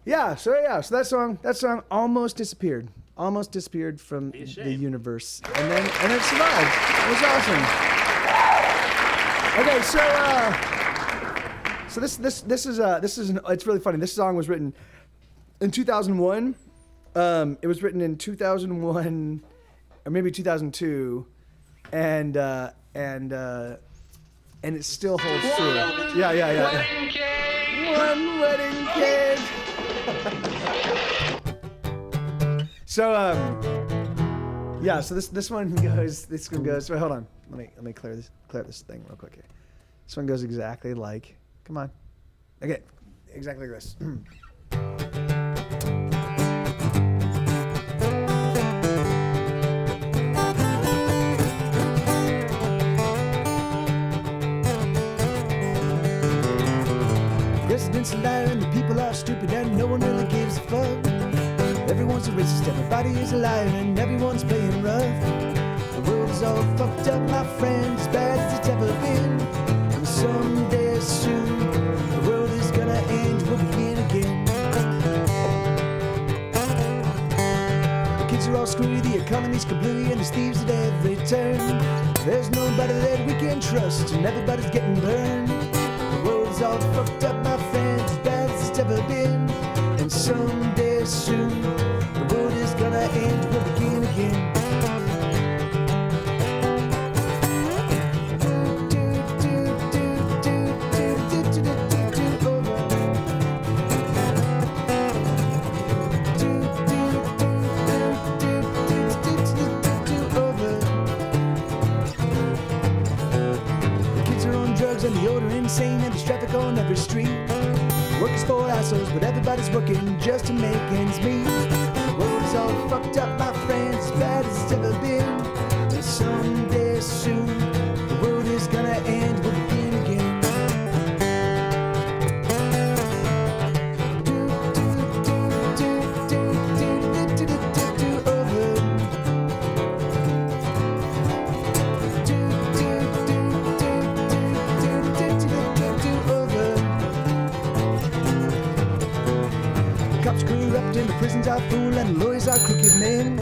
Yeah, so that song almost disappeared from the universe, and then it survived. It was awesome. Okay, so this is it's really funny. This song was written in 2001. It was written in 2001 or maybe 2002, and it still holds true. Yeah. One wedding cake. So this one goes. Wait, hold on. Let me clear this thing real quick here. This one goes exactly like. Come on. Okay, exactly like this. President's a liar and the people are stupid and no one really gives a fuck. Everyone's a racist, everybody is a liar and everyone's playing rough. The world is all fucked up, my friend, as bad as it's ever been. And someday soon, the world is gonna end, we'll begin again. The kids are all screwy, the economy's kablooey, and there's thieves at every turn. There's nobody that we can trust and everybody's getting burned. The world's all fucked up, my friend, as bad as it's ever been. And someday soon, the world is gonna end, we'll begin again. And the odor insane, and there's traffic on every street. Work is for assholes, but everybody's working just to make ends meet. The world is all fucked up, my friends, as bad as it's ever been. And someday soon, the world is gonna end, we'll begin again. The prisons are full and the lawyers are crooked men.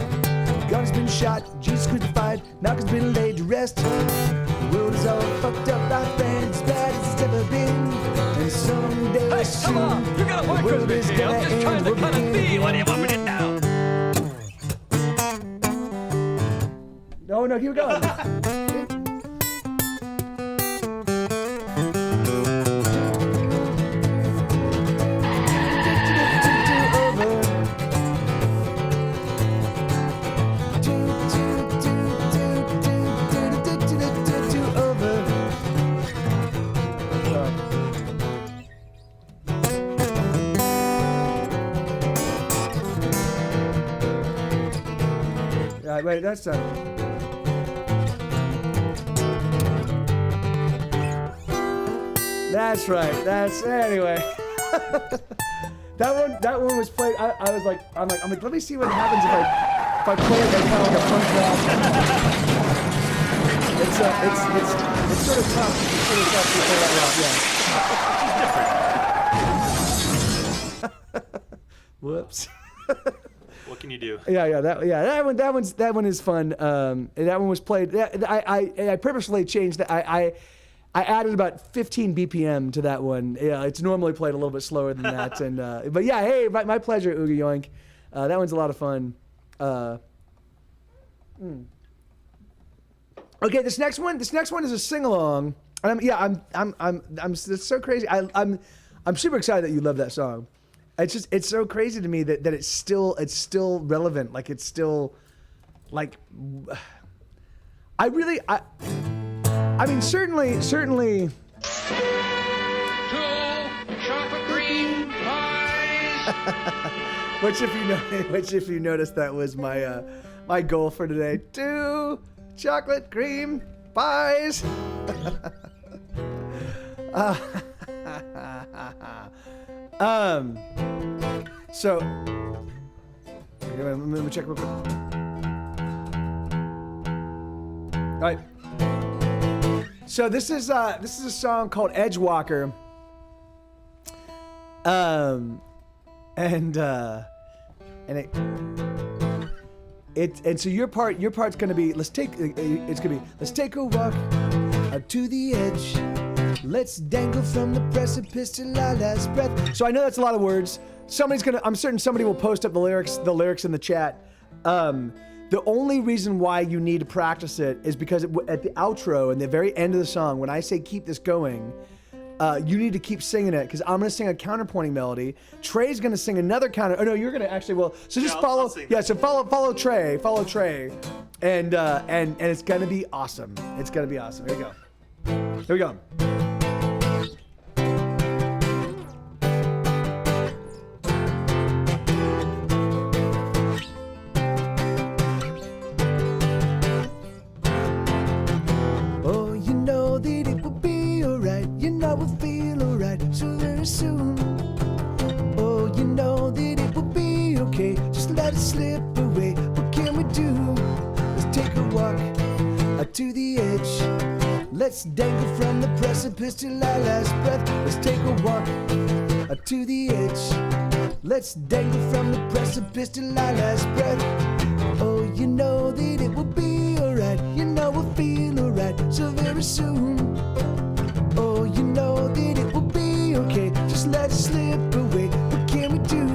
God has been shot, Jesus crucified, Malcolm's been laid to rest. The world is all fucked up, my friend, as bad as it's ever been. And someday soon, come on, you got a point, I'm just trying to cut a fee. What do you want me to do? No, keep going. Wait, that's That's right. That's anyway. that one was played. I'm like, let me see what happens if I play it like kind of like a punk rock. It's sort of tough. It's sort of tough to play that rock. Yeah. Whoops. What can you do? That one is fun. That one was played. I purposely changed that. I added about 15 BPM to that one. Yeah, it's normally played a little bit slower than that. And but yeah, hey, my pleasure, Oogie Yoink. That one's a lot of fun. Okay, this next one is a sing along. It's so crazy. I'm super excited that you love that song. It's so crazy to me that it's still relevant. Like it's still like I mean certainly 2 chocolate cream pies. which if you noticed, that was my goal for today. 2 chocolate cream pies. So let me check real quick. All right. So this is a song called Edgewalker, And so your part's gonna be let's take a walk out to the edge. Let's dangle from the precipice till our last breath. So I know that's a lot of words. I'm certain somebody will post up the lyrics in the chat. The only reason why you need to practice it is because at the outro and the very end of the song, when I say keep this going, you need to keep singing it because I'm going to sing a counterpointing melody. Trey's going to sing another counter. Oh no, you're going to actually. Well, so just follow. So follow Trey. Follow Trey, and it's going to be awesome. It's going to be awesome. Here we go. Here we go. Slip away, what can we do? Let's take a walk out to the edge. Let's dangle from the precipice till our last breath. Let's take a walk out to the edge. Let's dangle from the precipice till our last breath. Oh, you know that it will be alright. You know we'll feel alright so very soon. Oh, you know that it will be okay. Just let it slip away. What can we do?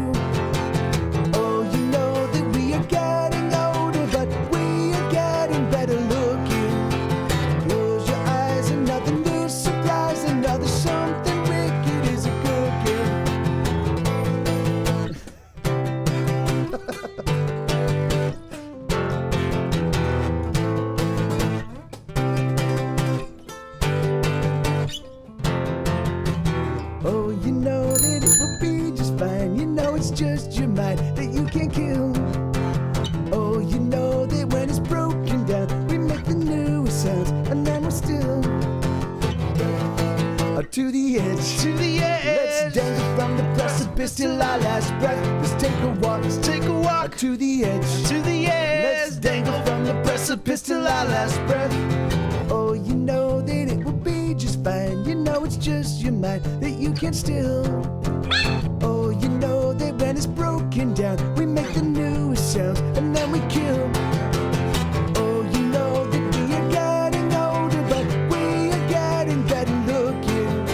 Just your mind that you can't kill. Oh, you know that when it's broken down, we make the newest sounds, and then we're still out to the edge. To the edge. Let's dangle from the precipice till our last breath. Let's take a walk. Let's take a walk out to the edge. To the edge. Let's dangle from the precipice till our last breath. Oh, you know that it will be just fine. You know it's just your mind that you can't still. Oh, you know that when it's broken down, we make the newest sounds and then we kill. Oh, you know that we are getting older, but we are getting better looking.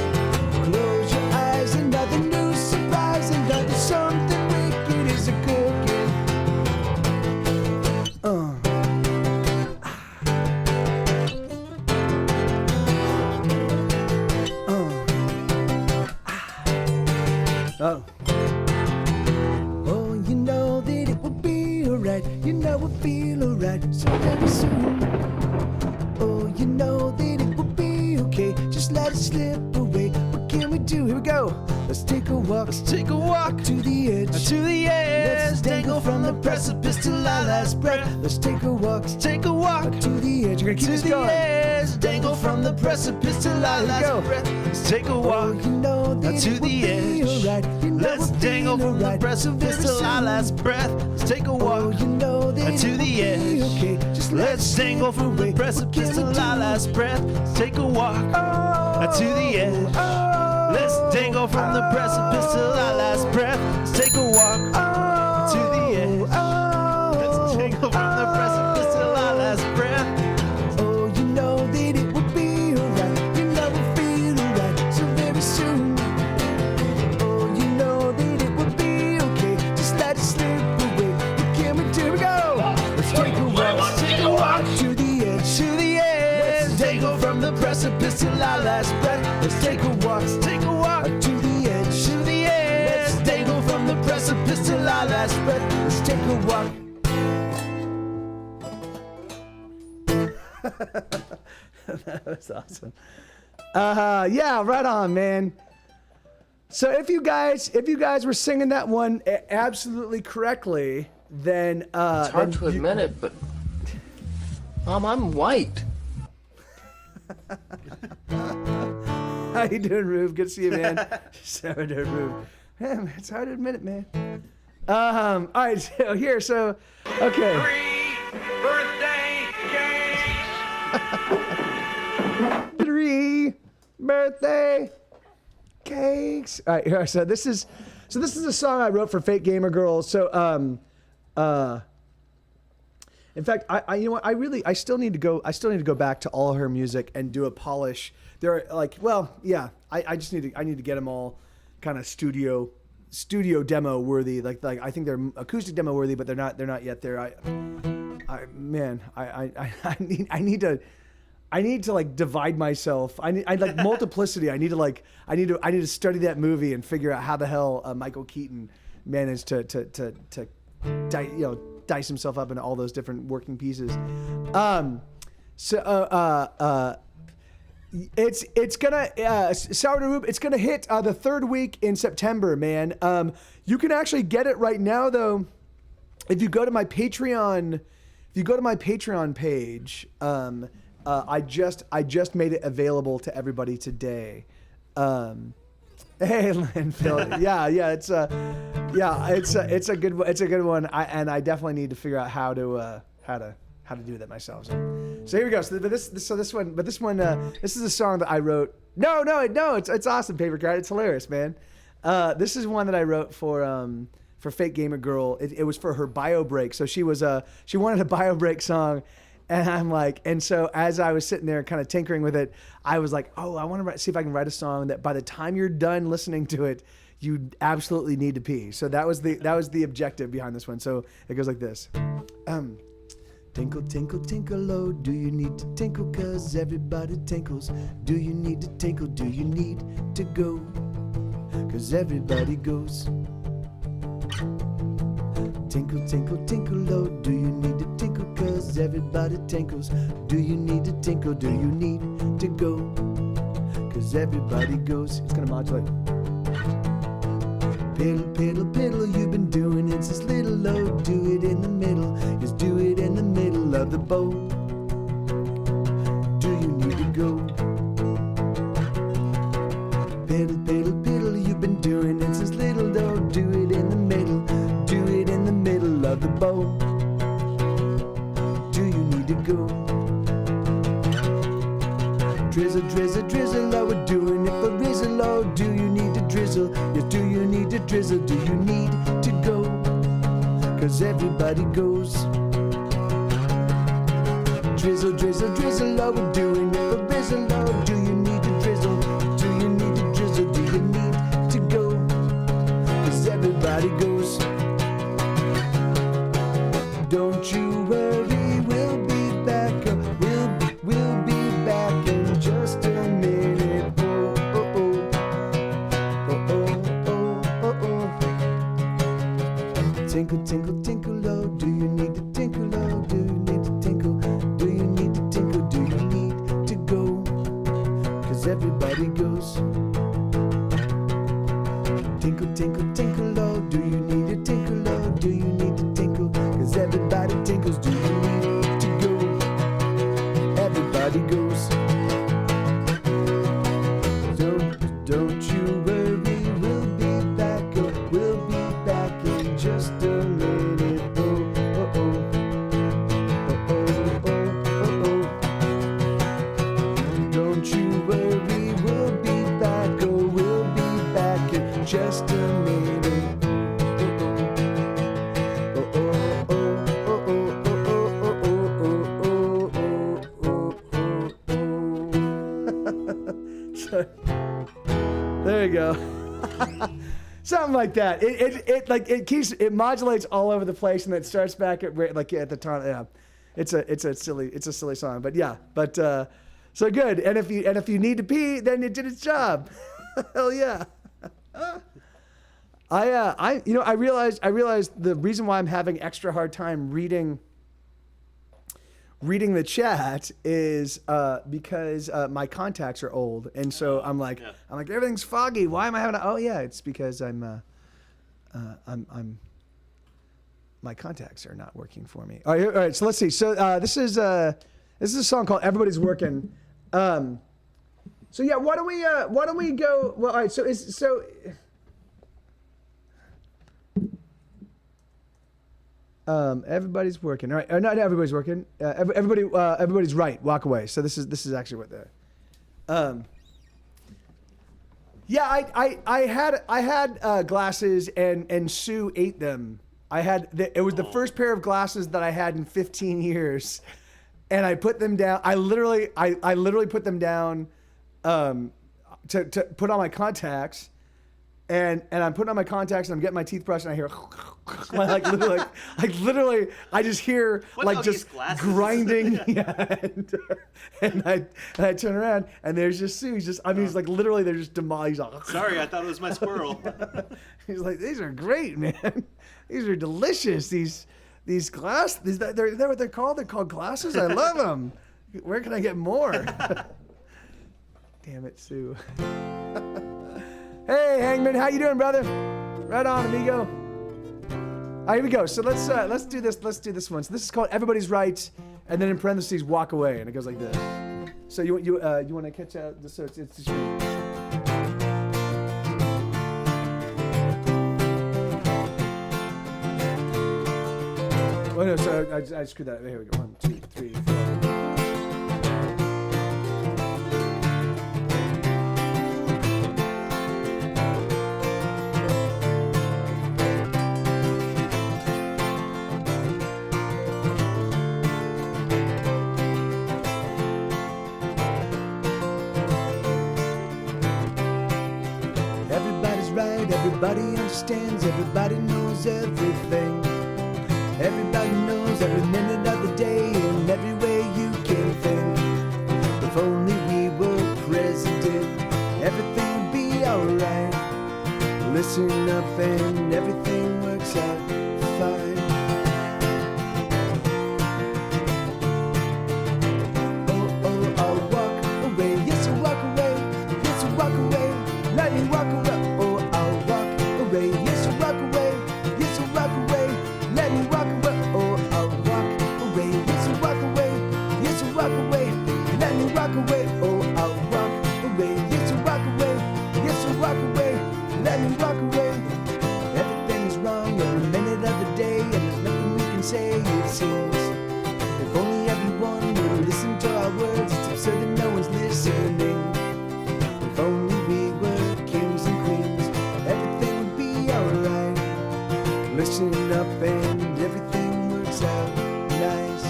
Close your eyes, another new surprise, another something wicked is a cooking. Oh, you know that it will be alright. You know we'll feel alright so very soon. Oh, you know that it will be okay. Just let it slip away. What can we do? Here we go. Let's take a walk. Let's take a walk to the edge. To the edge. Let's dangle from the precipice till our last breath. Let's take a walk. Let's take a walk to the edge. You're gonna keep this going. To the edge. Dangle from the precipice till our last breath. Let's take a walk. Oh, you know that to the edge. Right. You know let's dangle from the precipice till our last breath. Let's take a walk. Oh, you know that to the edge. Okay. Just let's dangle from the precipice till our last breath. Let's take a walk to the edge. Let's dangle from the precipice till our last breath. Let's take a walk to the edge. Let's dangle from the precipice till our last breath. Oh, you know that it will be alright. You know we'll feel alright so very soon. Oh, you know that it will be okay. Just let it slip away. What can we do? Here we go. Let's take a walk. Let's take a walk to the edge. To the edge. Let's dangle from the precipice till our last breath. Let's take a walk. Let's take a walk to the edge. To the edge. Let's dangle from the precipice till our last breath. Let's take a walk. That was awesome. Yeah, right on, man. So if you guys were singing that one absolutely correctly, then it's hard to admit it, but I'm white. How you doing, Rube? Good to see you, man. So doing, Rube. Man, it's hard to admit it, man. All right, so here, so okay. Birthday cake. 3 birthday cakes. All right, here. So this is a song I wrote for Fake Gamer Girl. So in fact, I you know what, I still need to go back to all her music and do a polish. They're like, well, yeah, I need to get them all kind of studio demo worthy. Like I think they're acoustic demo worthy, but they're not yet there. I need to like divide myself. I like multiplicity. I need to study that movie and figure out how the hell Michael Keaton managed to dice himself up into all those different working pieces. It's gonna Sourdough Rube. It's gonna hit the third week in September, man. You can actually get it right now though. If you go to my Patreon, page, I just made it available to everybody today. Hey, Lynn, Phil. Yeah, it's a good one. I definitely need to figure out how to do that myself. So here we go. So this one. This is a song that I wrote. No, it's awesome, Paper Cat. It's hilarious, man. This is one that I wrote for Fake Gamer Girl. It was for her bio break. So she wanted a bio break song. And I'm like, and so as I was sitting there kind of tinkering with it, I was like, oh, I want to see if I can write a song that by the time you're done listening to it, you absolutely need to pee. So that was the objective behind this one. So it goes like this. Tinkle, tinkle, tinkle, oh, do you need to tinkle? 'Cause everybody tinkles. Do you need to tinkle? Do you need to go? 'Cause everybody goes. Tinkle, tinkle, tinkle, oh, do you need to tinkle? 'Cause everybody tinkles. Do you need to tinkle? Do you need to go? 'Cause everybody goes. It's gonna modulate. Piddle, piddle, piddle, you've been doing it since little, oh, do it in the middle. Just do it in the middle of the bow. Do you need to go? Piddle, piddle, piddle, you've been doing it since little, oh, do it in the middle. Do it in the middle of the bow. Do you need to go? Drizzle, drizzle, drizzle, oh, we're doing it for Rizzle, oh, do you need to drizzle? Yes, do you need to drizzle? Do you need to go? 'Cause everybody goes. Drizzle, drizzle, drizzle, oh, we're doing it for Rizzle, oh, do you need to drizzle? Do you need to drizzle? Do you need to go? 'Cause everybody goes. Don't you worry, we'll be back. We'll be back in just a minute. Oh, oh, oh. Oh, oh, oh, oh, oh. Tinkle, tinkle, tinkle, oh, do you need to tinkle? Oh, do you need to tinkle? Do you need to tinkle? Do you need to go? 'Cause everybody goes. Tinkle, tinkle, tinkle, oh, do you need to tinkle? Oh, do you need to tinkle? 'Cause everybody tinkles. Do you need to go? Everybody goes. Don't you worry, we'll be back. Oh, we'll be back in just a minute. Oh, oh, oh. Oh, oh, oh, oh. Don't you worry, we'll be back. Oh, we'll be back in just a minute. There you go. Something like that. It modulates all over the place, and it starts back at the tone. Yeah, it's a silly song, but yeah, so good. And if you need to pee, then it did its job. Hell yeah. I realized the reason why I'm having extra hard time reading the chat is because my contacts are old, and so I'm like everything's foggy. Why am I having? Oh yeah, it's because I'm my contacts are not working for me. All right. So let's see. So this is a song called "Everybody's Working." So yeah, why don't we go? Well, all right. Everybody's working. All right. Not everybody's working. Everybody's right. Walk away. So this is actually what the. Yeah, I had glasses and Sue ate them. It was the first pair of glasses that I had in 15 years, and I put them down. I literally put them down to put on my contacts, and I'm putting on my contacts and I'm getting my teeth brushed and I hear literally I just hear just grinding. Yeah, and I turn around and there's just Sue. He's like literally they're just demolished. Sorry, I thought it was my squirrel. He's like, these are great, man. These are delicious. These glasses. They're what they're called. They're called glasses. I love them. Where can I get more? Damn it, Sue. Hey, Hangman, how you doing, brother? Right on, amigo. All right, here we go. So let's do this. Let's do this one. So this is called Everybody's Right, and then in parentheses, Walk Away, and it goes like this. So you want to catch out? So it's just. Oh no, so I screwed that. Here we go. 1, 2, 3, 4. Everybody's right, everybody understands, everybody knows everything. Everybody knows every minute of the day and every way you can think. If only we were president, everything would be alright. Listen up and everything works out fine. Oh, oh, I'll walk away, yes, I'll walk away, yes, I'll walk away, let me walk away. Oh, I'll walk away, yes, I'll walk away, yes, I'll walk away, let me walk away. Oh, I'll walk away, yes, I'll walk away, yes, I'll walk away, let me walk away. Oh, I'll walk away, yes, I'll walk away, yes, I'll walk away, let me walk away. Everything is wrong every minute of the day, and there's nothing we can say, it seems. If only everyone would listen to our words, it's absurd that no one's listening. If only we were kings and queens, everything would be alright. Listen up and everything works out nice.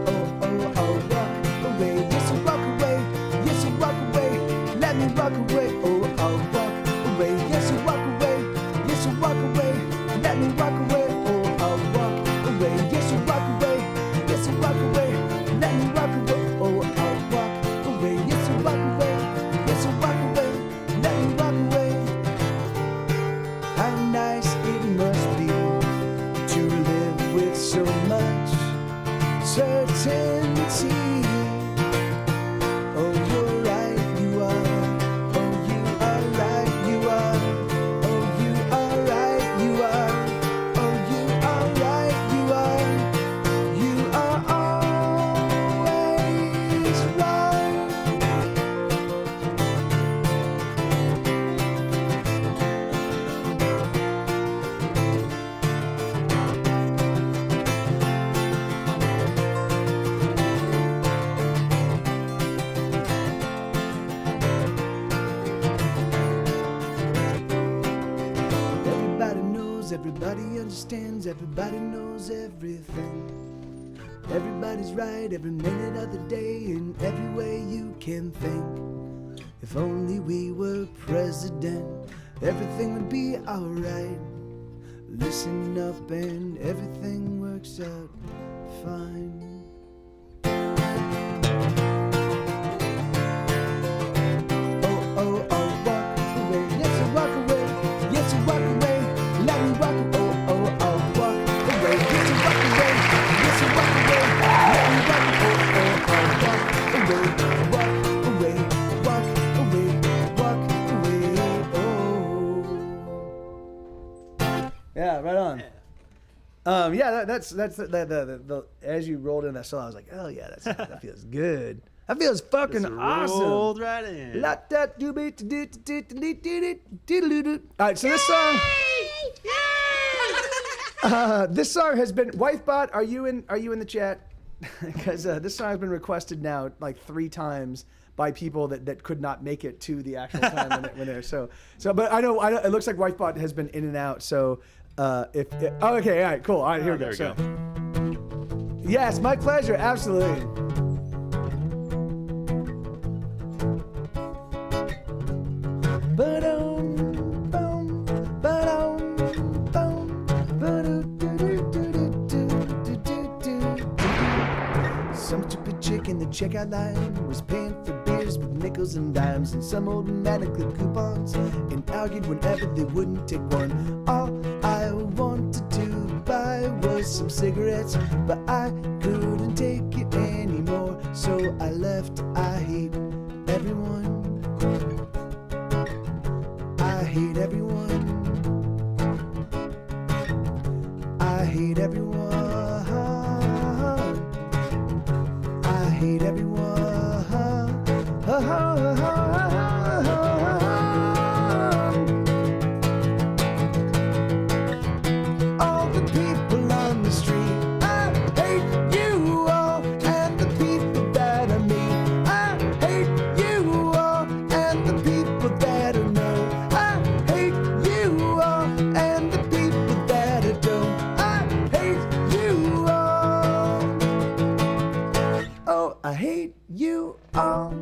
Oh, oh, I'll walk away, yes, I'll walk away, yes, I'll walk away, let me walk away. Oh, I'll walk away, yes, I'll walk away, yes, I'll walk away, let me walk away. Oh, I'll walk away, yes, I'll walk away, yes, I'll walk away, let me walk away. Oh, I'll walk away, yes, I'll walk away, yes, I'll walk away, let me walk away. How nice it must be to live with so much certainty. Oh, you're right, you are. Oh, you are right, you are. Oh, you are right, you are. Oh, you are right, you are. You are always right. Everybody knows, everybody understands, everybody knows everything. Everybody's right every minute of the day in every way you can think. If only we were president, everything would be alright. Listen up and everything works out fine. Oh, oh, I'll walk away, yes, I'll walk away, yes, I'll walk away, let me walk away. Oh, oh, I'll walk away, yes, I'll walk away, yes, I'll walk away, let me walk away. Oh, I'll walk away, walk away, walk away, oh. Yeah, right on. Yeah, that's the as you rolled in that song, I was like, oh yeah, that feels good. That feels fucking awesome. Rolled right in. All right, so this song has been. Wifebot, are you in the chat? because this song has been requested now like 3 times by people that could not make it to the actual time when they're but I know it looks like Wifebot has been in and out. So okay, all right, cool. All right, here we go. There we go. Yes, my pleasure. Absolutely. Some stupid chick in the checkout line was paying for beers with nickels and dimes, and some old man had clipped coupons and argued whenever they wouldn't take one. All I wanted to buy was some cigarettes, but I couldn't take it anymore, so I left. I hate everyone. I hate everyone. I hate everyone. I hate everyone. All the people on the street, I hate you all, and the people that I meet. I hate you all, and the people that I know. I hate you all, and the people that I don't. I hate you all. Oh, I hate you all.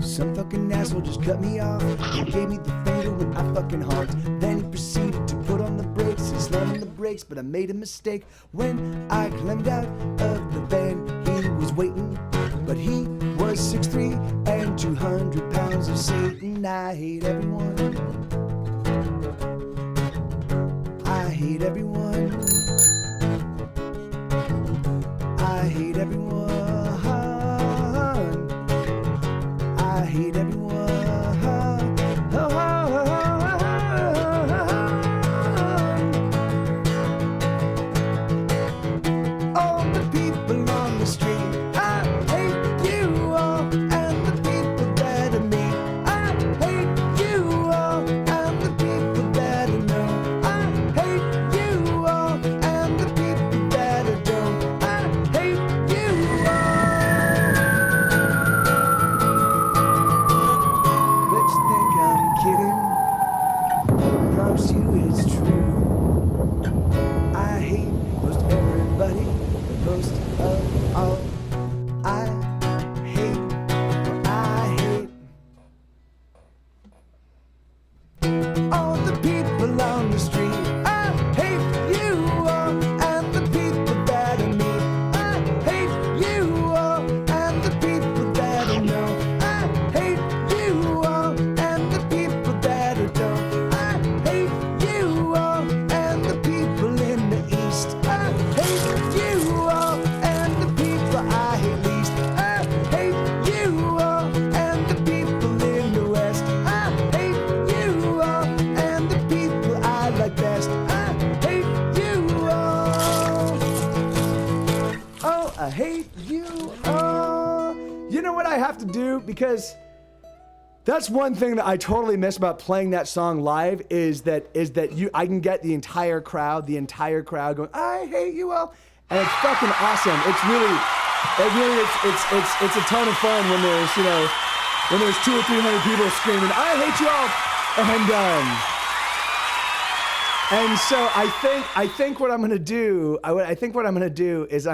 Some fucking asshole just cut me off. He gave me the finger when I fucking honked. Then he proceeded to put on the brakes. He slammed on the brakes, but I made a mistake. When I climbed out of the van, he was waiting. But he was 6'3" and 200 pounds of Satan. I hate everyone. I hate everyone. I hate everyone. I hate everyone. All the people on the street, I hate you all, and the people that I meet. I hate you all, and the people that I know. I hate you all, and the people that I don't. I hate you all. Bet you think I'm kidding. I promise you it's true. I hate most everybody, but most of all, I hate. All the people on the street, I hate you all, and the people that I meet. I hate you all, and the people that I know. I hate you all, and the people that I don't. I hate you all, and the people in the east. I hate you all, and the people I hate least. I hate you all, and the people in the west. I hate you all, and the people I like best. I hate you all. Oh, I hate you all. You know what I have to do? Because that's one thing that I totally miss about playing that song live is that I can get the entire crowd going, I hate you all. And it's fucking awesome. It's a ton of fun when there's 200 or 300 people screaming, I hate you all. And so I think what I'm gonna do, is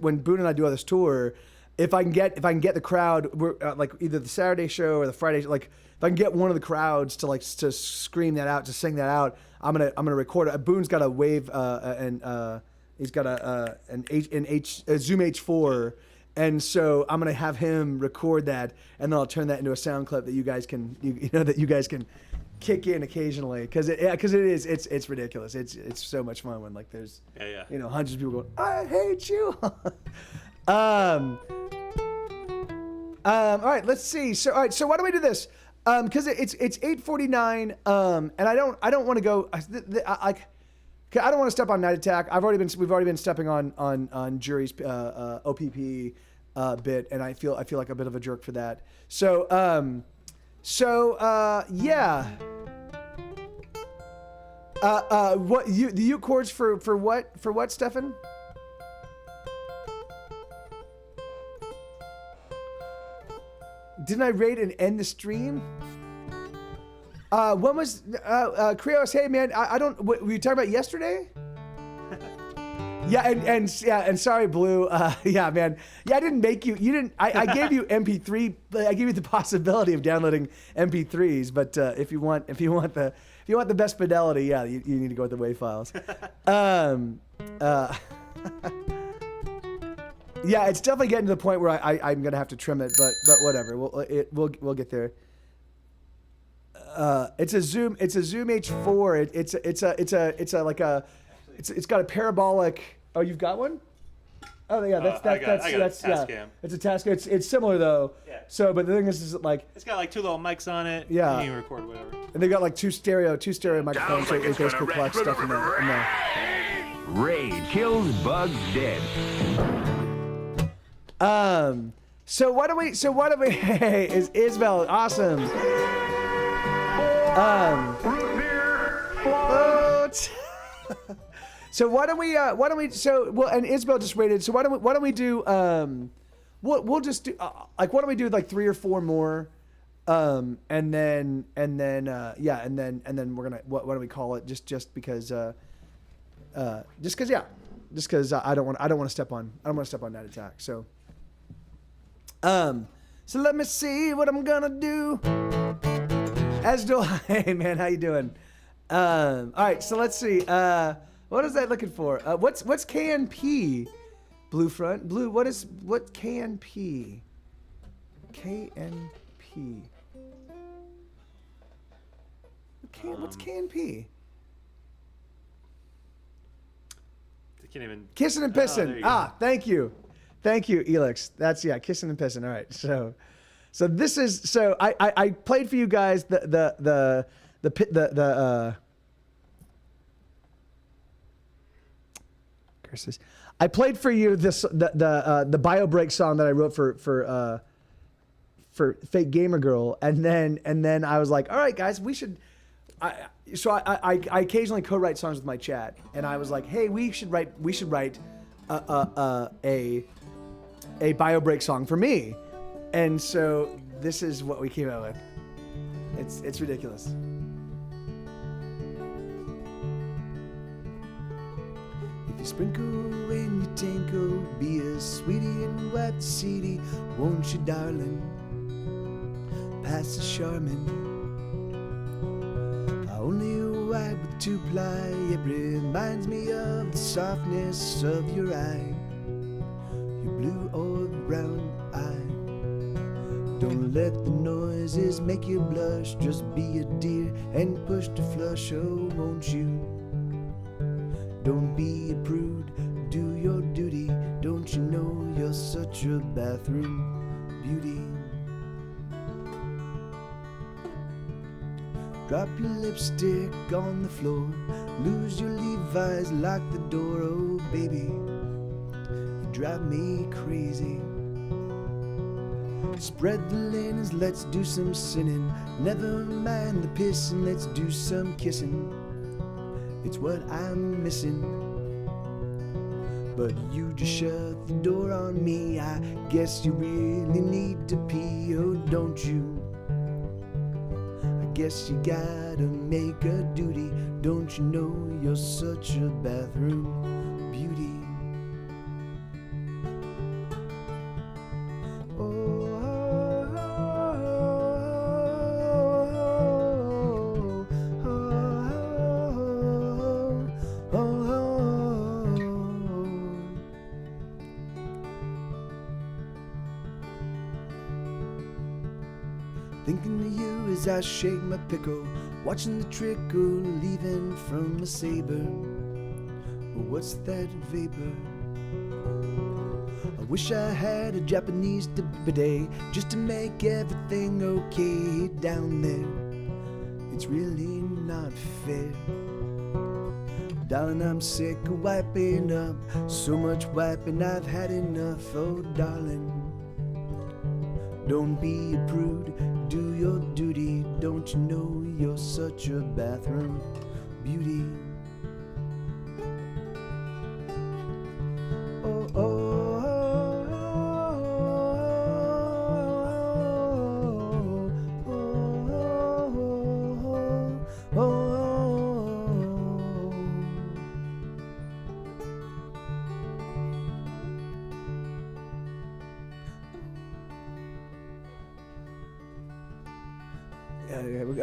when Boone and I do this tour, if I can get the crowd, like either the Saturday show or the Friday, like if I can get one of the crowds to scream that out, to sing that out, I'm gonna record it. Boone's got a Wave and he's got a Zoom H4. And so I'm gonna have him record that, and then I'll turn that into a sound clip that you guys can kick in occasionally, because it's ridiculous. It's so much fun when like there's hundreds of people going, I hate you. All right, let's see. So why don't we do this? Because it's 8:49, and I don't want to go. I don't want to step on Night Attack. We've already been stepping on Jury's OPP bit, and I feel like a bit of a jerk for that. So yeah. What the U chords for what, Stefan? Didn't I rate and end the stream? When was Krios? Hey man, I don't. What, were you talking about yesterday? Yeah, and sorry, Blue. Yeah, man. Yeah, I didn't make you. You didn't. I gave you MP3. I gave you the possibility of downloading MP3s. But if you want the best fidelity, yeah, you need to go with the WAV files. Yeah, it's definitely getting to the point where I'm gonna have to trim it, but whatever. We'll get there. It's a Zoom H4. It's got a parabolic. Oh, you've got one? Oh yeah, that's Tascam. It's a Tascam. It's similar though. Yeah. So, but the thing is like it's got like 2 little mics on it. Yeah. You can record whatever. And they've got like two stereo microphones, so it basically collects stuff in there. Raid kills bugs dead. So what do we? Hey, is Isabel awesome? So why don't we? So well, and Isabel just rated. So why don't we do? We'll just do like why don't we do like 3 or 4 more, and then we're gonna what do we call it? Just because I don't want to step on Night Attack. So let me see what I'm gonna do. Asdol, hey man, how you doing? All right, so let's see. What is that looking for? What's KNP? Blue front, blue. What KNP? KNP. What's KNP? I can't even. Kissing and pissing. Thank you, Elix. That's kissing and pissing. All right, so this is I played for you guys the curses. I played for you the Bio Break song that I wrote for Fake Gamer Girl, and then I was like, all right, guys, we should. I occasionally co-write songs with my chat, and I was like, hey, we should write a Bio Break song for me, and so this is what we came out with. It's ridiculous. If you sprinkle in your tanko, be a sweetie and wipe the CD, won't you, darling? Pass the Charmin. I only wipe with 2-ply. It reminds me of the softness of your eye, your blue or brown eye. Don't let the noises make you blush. Just be a dear and push to flush. Oh, won't you? Don't be a prude, do your duty. Don't you know you're such a bathroom beauty? Drop your lipstick on the floor, lose your Levi's, lock the door. Oh baby, you drive me crazy. Spread the linens, let's do some sinning. Never mind the pissing, let's do some kissing. It's what I'm missing. But you just shut the door on me. I guess you really need to pee, oh don't you? I guess you gotta make a duty. Don't you know you're such a bathroom beauty? Thinking of you as I shake my pickle, watching the trickle leaving from a saber. What's that vapor? wish I had a Japanese bidet just to make everything okay down there. It's really not fair. Darling, I'm sick of wiping up. So much wiping, I've had enough. Oh, darling, don't be a prude. Do your duty. Don't you know you're such a bathroom beauty? Oh, oh.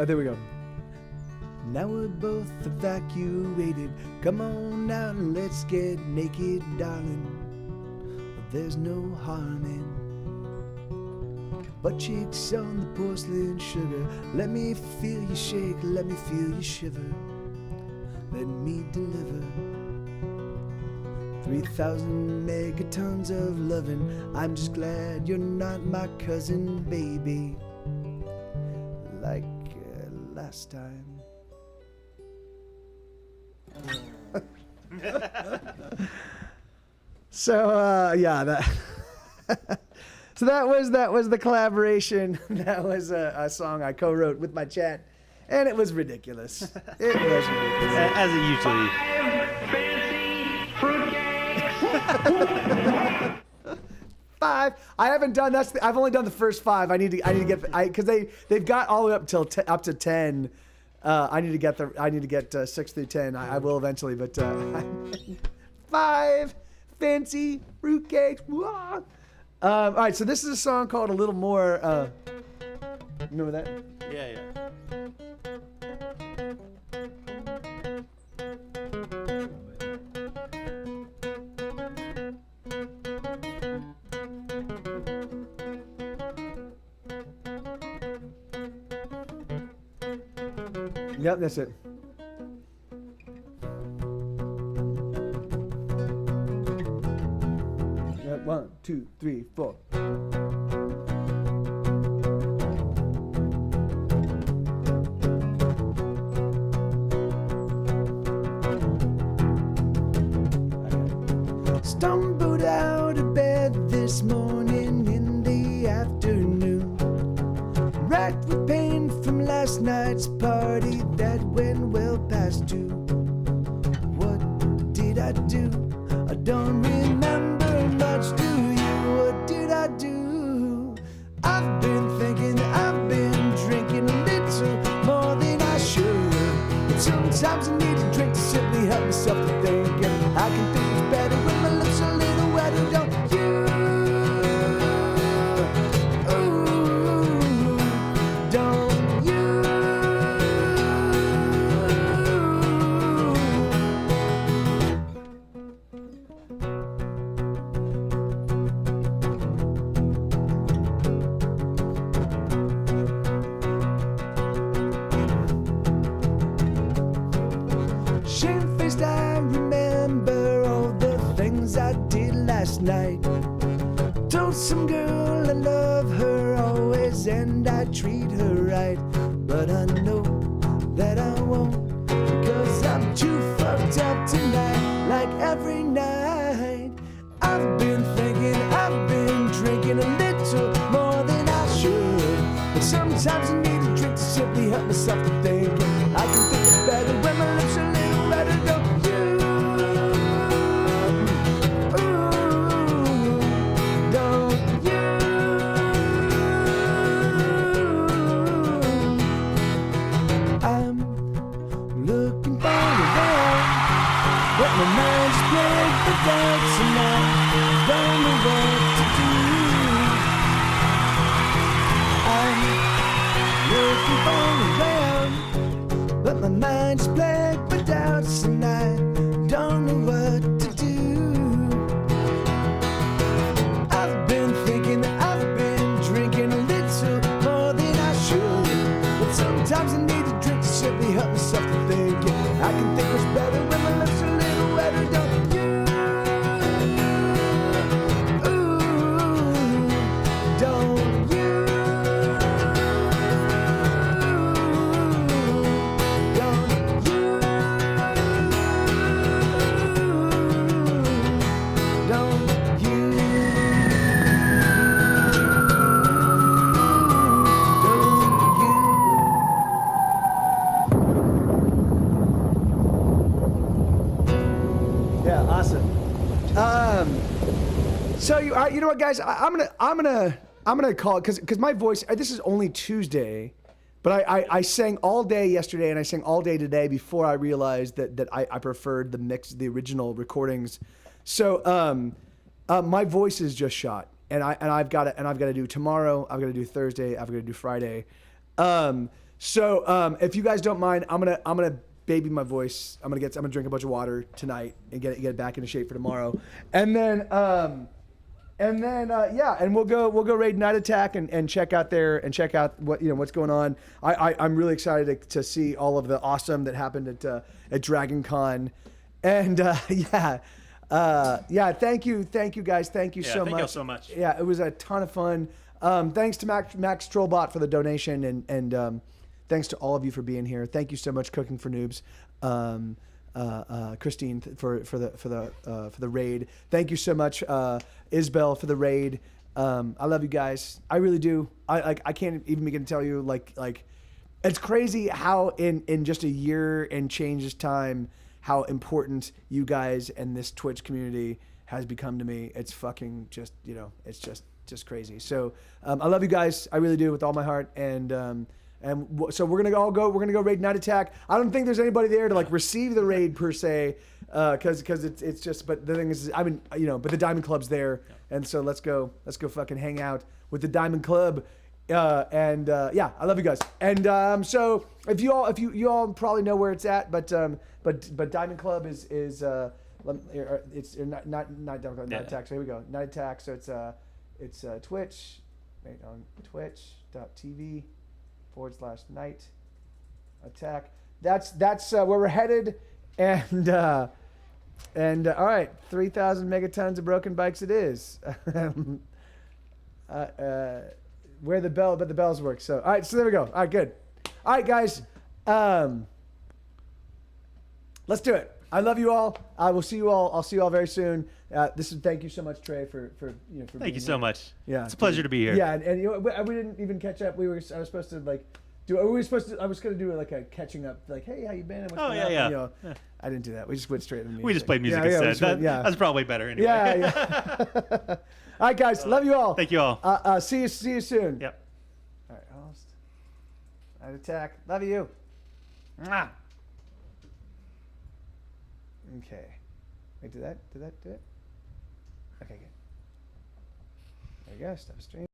There we go. Now we're both evacuated. Come on out and let's get naked, darling. There's no harm in butt cheeks on the porcelain sugar. Let me feel you shake, let me feel you shiver. Let me deliver 3,000 megatons of loving. I'm just glad you're not my cousin, baby, like last time. So yeah, that so that was the collaboration. That was a song I co-wrote with my chat, and it was ridiculous. It was ridiculous, as it usually. Five. I haven't done I've only done the first 5. I need to get because they've got all the way up till up to 10. I need to get 6 through 10. I will eventually, but 5 fancy fruitcakes. All right, so this is a song called "A Little More." Remember that? Yeah. Yep, that's it. Yep, 1, 2, 3, 4. Stumbled out of bed this morning in the afternoon, racked with pain from last night's party that went well past 2. What did I do? I don't remember much, do you? What did I do? I've been thinking, I've been drinking a little more than I should, but sometimes I need a drink to simply help myself to think, and I can think it's better when my lips are a little wetter, don't you? Shamefaced, I remember all the things I did last night. Told some girl I love her always and I treat her right, but I know that I won't, because I'm too fucked up tonight. Like every night I've been thinking, I've been drinking a little more than I should, but sometimes I need a drink to simply help myself to think, and I can think it's better when my lips are a little better, don't you? Ooh, don't you? I'm looking for a way, but my mind's played the dance and I don't know what to do. I'm looking for a way, but my mind's played the doubts and I don't know what to do. I've been thinking that I've been drinking a little more than I should, but sometimes I need a drink to simply help myself to think, and I can think what's better when my lips are a little wetter, don't you? Ooh, So you know what, guys? I'm gonna call it because my voice. This is only Tuesday, but I sang all day yesterday and I sang all day today before I realized that I preferred the original recordings. So my voice is just shot, and I've got to do tomorrow. I've got to do Thursday. I've got to do Friday. So if you guys don't mind, I'm gonna baby my voice. I'm gonna drink a bunch of water tonight and get it back into shape for tomorrow, and then we'll go raid Night Attack and check out what's going on. I'm really excited to see all of the awesome that happened at Dragon Con, and thank you guys, thank you so much. Thank you so much. Yeah, it was a ton of fun. Thanks to Max Trollbot for the donation, and thanks to all of you for being here. Thank you so much, Cooking for Noobs. Christine for the raid. Thank you so much, Isbell, for the raid. I love you guys. I really do. I can't even begin to tell you like it's crazy how in just a year and change's time how important you guys and this Twitch community has become to me. It's fucking just it's just crazy. So I love you guys. I really do with all my heart. So we're gonna go raid Night Attack. I don't think there's anybody there to like receive the raid per se, because it's just. But the thing is, but the Diamond Club's there, and so let's go fucking hang out with the Diamond Club, I love you guys. And so if you all probably know where it's at, but Diamond Club is it's not Diamond Club, Night Attack. So here we go, Night Attack. So it's Twitch, right on twitch.tv/Night Attack. That's where we're headed, and all right, 3,000 megatons of broken bikes it is. Where the bells work. So all right, so there we go. All right, good. All right, guys, let's do it. I love you all. I will see you all. I'll see you all very soon. Thank you so much, Trey, for Thank you so much. Yeah, it's a pleasure to be here. Yeah, and we didn't even catch up. I was supposed to I was gonna do like a catching up, like, hey, how you been? What's going on? And, I didn't do that. We just went straight into music. We just played music instead. That's probably better anyway. Yeah. All right, guys. Love you all. Thank you all. See you soon. Yep. All right, host. Night Attack. Love you. Mwah. Okay. Wait, did that do it? Okay, good. There you go. Stop stream.